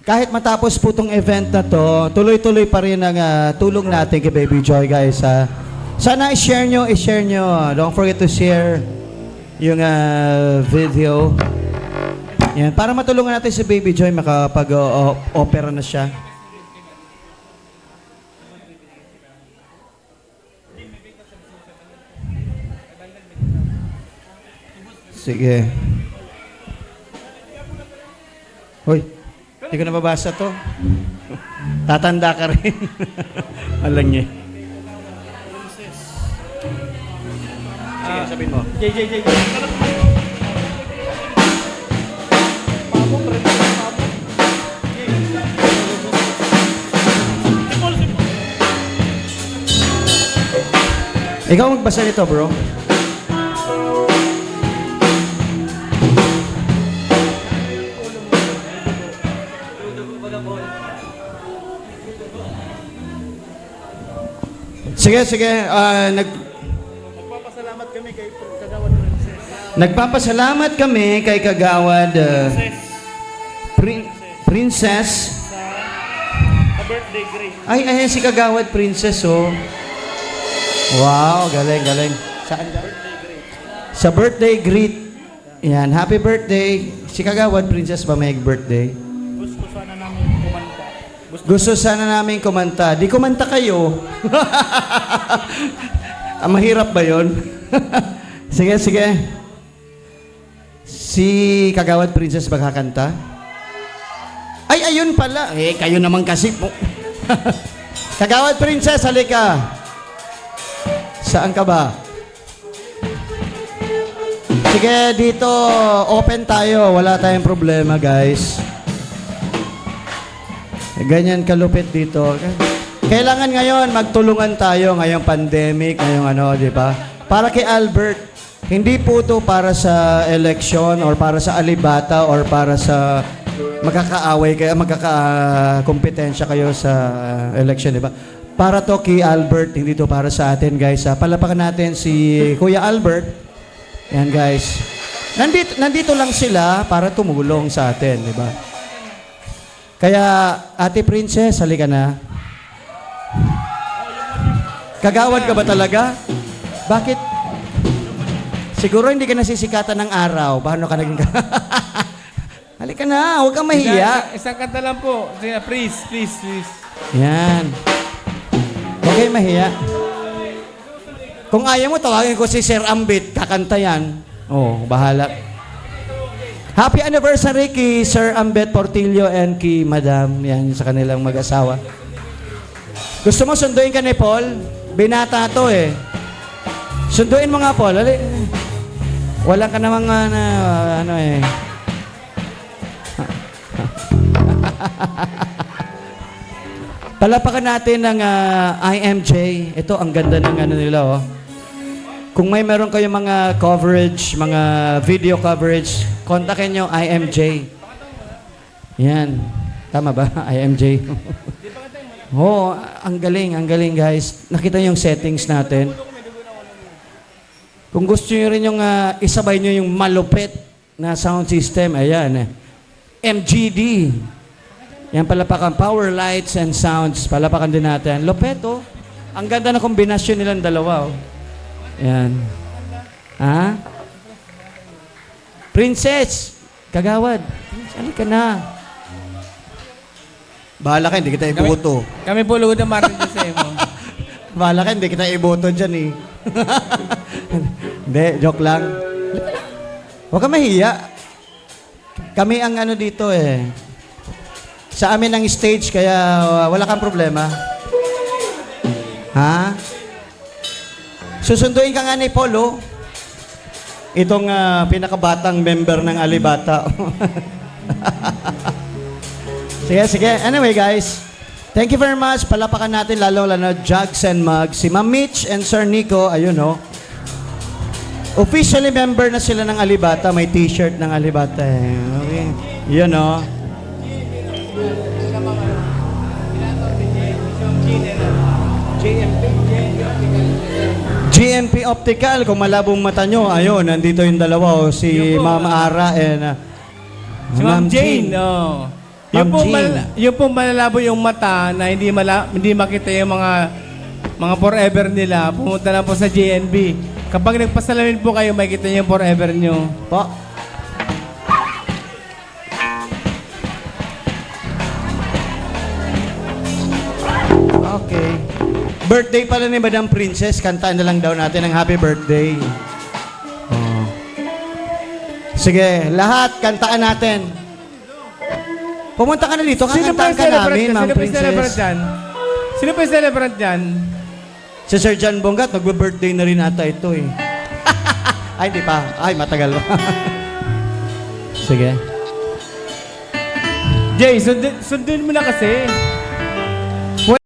kahit matapos po itong event na to, tuloy-tuloy pa rin ang tulong natin kay Baby Joy, guys. Sana i-share nyo. Don't forget to share yung video. Yan, para matulungan natin si Baby Joy, makapag-opera na siya. Sige. Hoy, hindi ko nababasa to. Tatanda ka rin. Alam niya. Sige, sabihin mo. JJ. Ikaw magbasa nito, bro. Sige. Nagpapasalamat kami kay Kagawad Princess. Sa birthday great. Ay, si Kagawad Princess, oh. Wow, galing. Saan ka? Sa birthday greet. Yan, happy birthday. Si Kagawad Princess ba may birthday? Gusto sana namin kumanta. Di kumanta kayo. Mahirap ba yun? Sige. Si Kagawad Princess magkakanta? Ay, ayun pala. Kayo naman kasi po. Kagawad Princess, halika. Saan ka ba? Sige, dito open tayo. Wala tayong problema, guys. Ganyan kalupit dito. Kailangan ngayon magtulungan tayo ngayong pandemic, ngayong di ba? Para kay Albert, hindi po to para sa election or para sa alibata or para sa magkakaaway kayo, magkakakompetensya kayo sa election, di ba? Para to kay Albert, hindi to para sa atin, guys. Palapakan natin si Kuya Albert. Yan, guys. Nandito lang sila para tumulong sa atin, di ba? Kaya, Ate Princess, halika na. Kagawad ka ba talaga? Bakit? Siguro hindi ka nasisikatan ng araw. Paano ka naging Halika na, huwag kang mahiya. Isang kanta lang po. Please. Yan. Huwag kayong mahiya. Kung ayaw mo, tawagin ko si Sir Ambit. Kakanta yan. Oh, bahala. Happy anniversary kay Sir Ambet Portillo and kay Madam. Yan, sa kanilang mag-asawa. Gusto mo sunduin ka ni Paul? Binata to eh. Sunduin mo nga, Paul. Walang ka namang Palapakan natin ng IMJ. Ito, ang ganda ng ano nila, oh. Kung may meron kayong mga coverage, mga video coverage, kontakin nyo IMJ. Yan. Tama ba? IMJ. Oh, ang galing guys. Nakita nyo yung settings natin. Kung gusto nyo rin yung isabay nyo yung malupit na sound system, ayan. MGD. Yan, palapakan. Power lights and sounds. Palapakan din natin. Lupet, oh. Ang ganda na kombinasyon nilang dalawa, oh. Yan. Ha? Princess! Kagawad. Halika na. Bahala ka, hindi kita iboto. Kami po lugod na Martin Jose mo. Bahala ka, hindi kita iboto dyan eh. Hindi, joke lang. Huwag ka mahiya. Kami ang ano dito eh. Sa amin ang stage, kaya wala kang problema. Ha? Susunduin ka nga ni Polo. Itong pinakabatang member ng Alibata. Sige. Anyway, guys. Thank you very much. Palapakan natin lalo na Jugs and Mugs. Si Ma'am Mitch and Sir Nico, ayun oh. Officially member na sila ng Alibata. May t-shirt ng Alibata eh. Okay. Yun oh. GMP Optical, kung malabong mata nyo, ayun, nandito yung dalawa, oh, si Ma'am Ara and Si Ma'am Jane, oh. Yung pong malalabo yung mata na hindi makita yung mga forever nila, pumunta lang po sa GNB. Kapag nagpasalamin po kayo, makikita niyo yung forever nyo. Po. Okay. Birthday pala ni Madam Princess. Kantaan na lang daw natin ang happy birthday. Oh. Sige, lahat kantaan natin. Pumunta ka na dito, kakantaan ka namin, Ma'am Princess. Sino pa yung celebrant dyan? Si Sir John Bongat, nagbe-birthday na rin ata ito eh. Ay, di pa. Ay, matagal pa. Sige. Jay, sundin mo na kasi.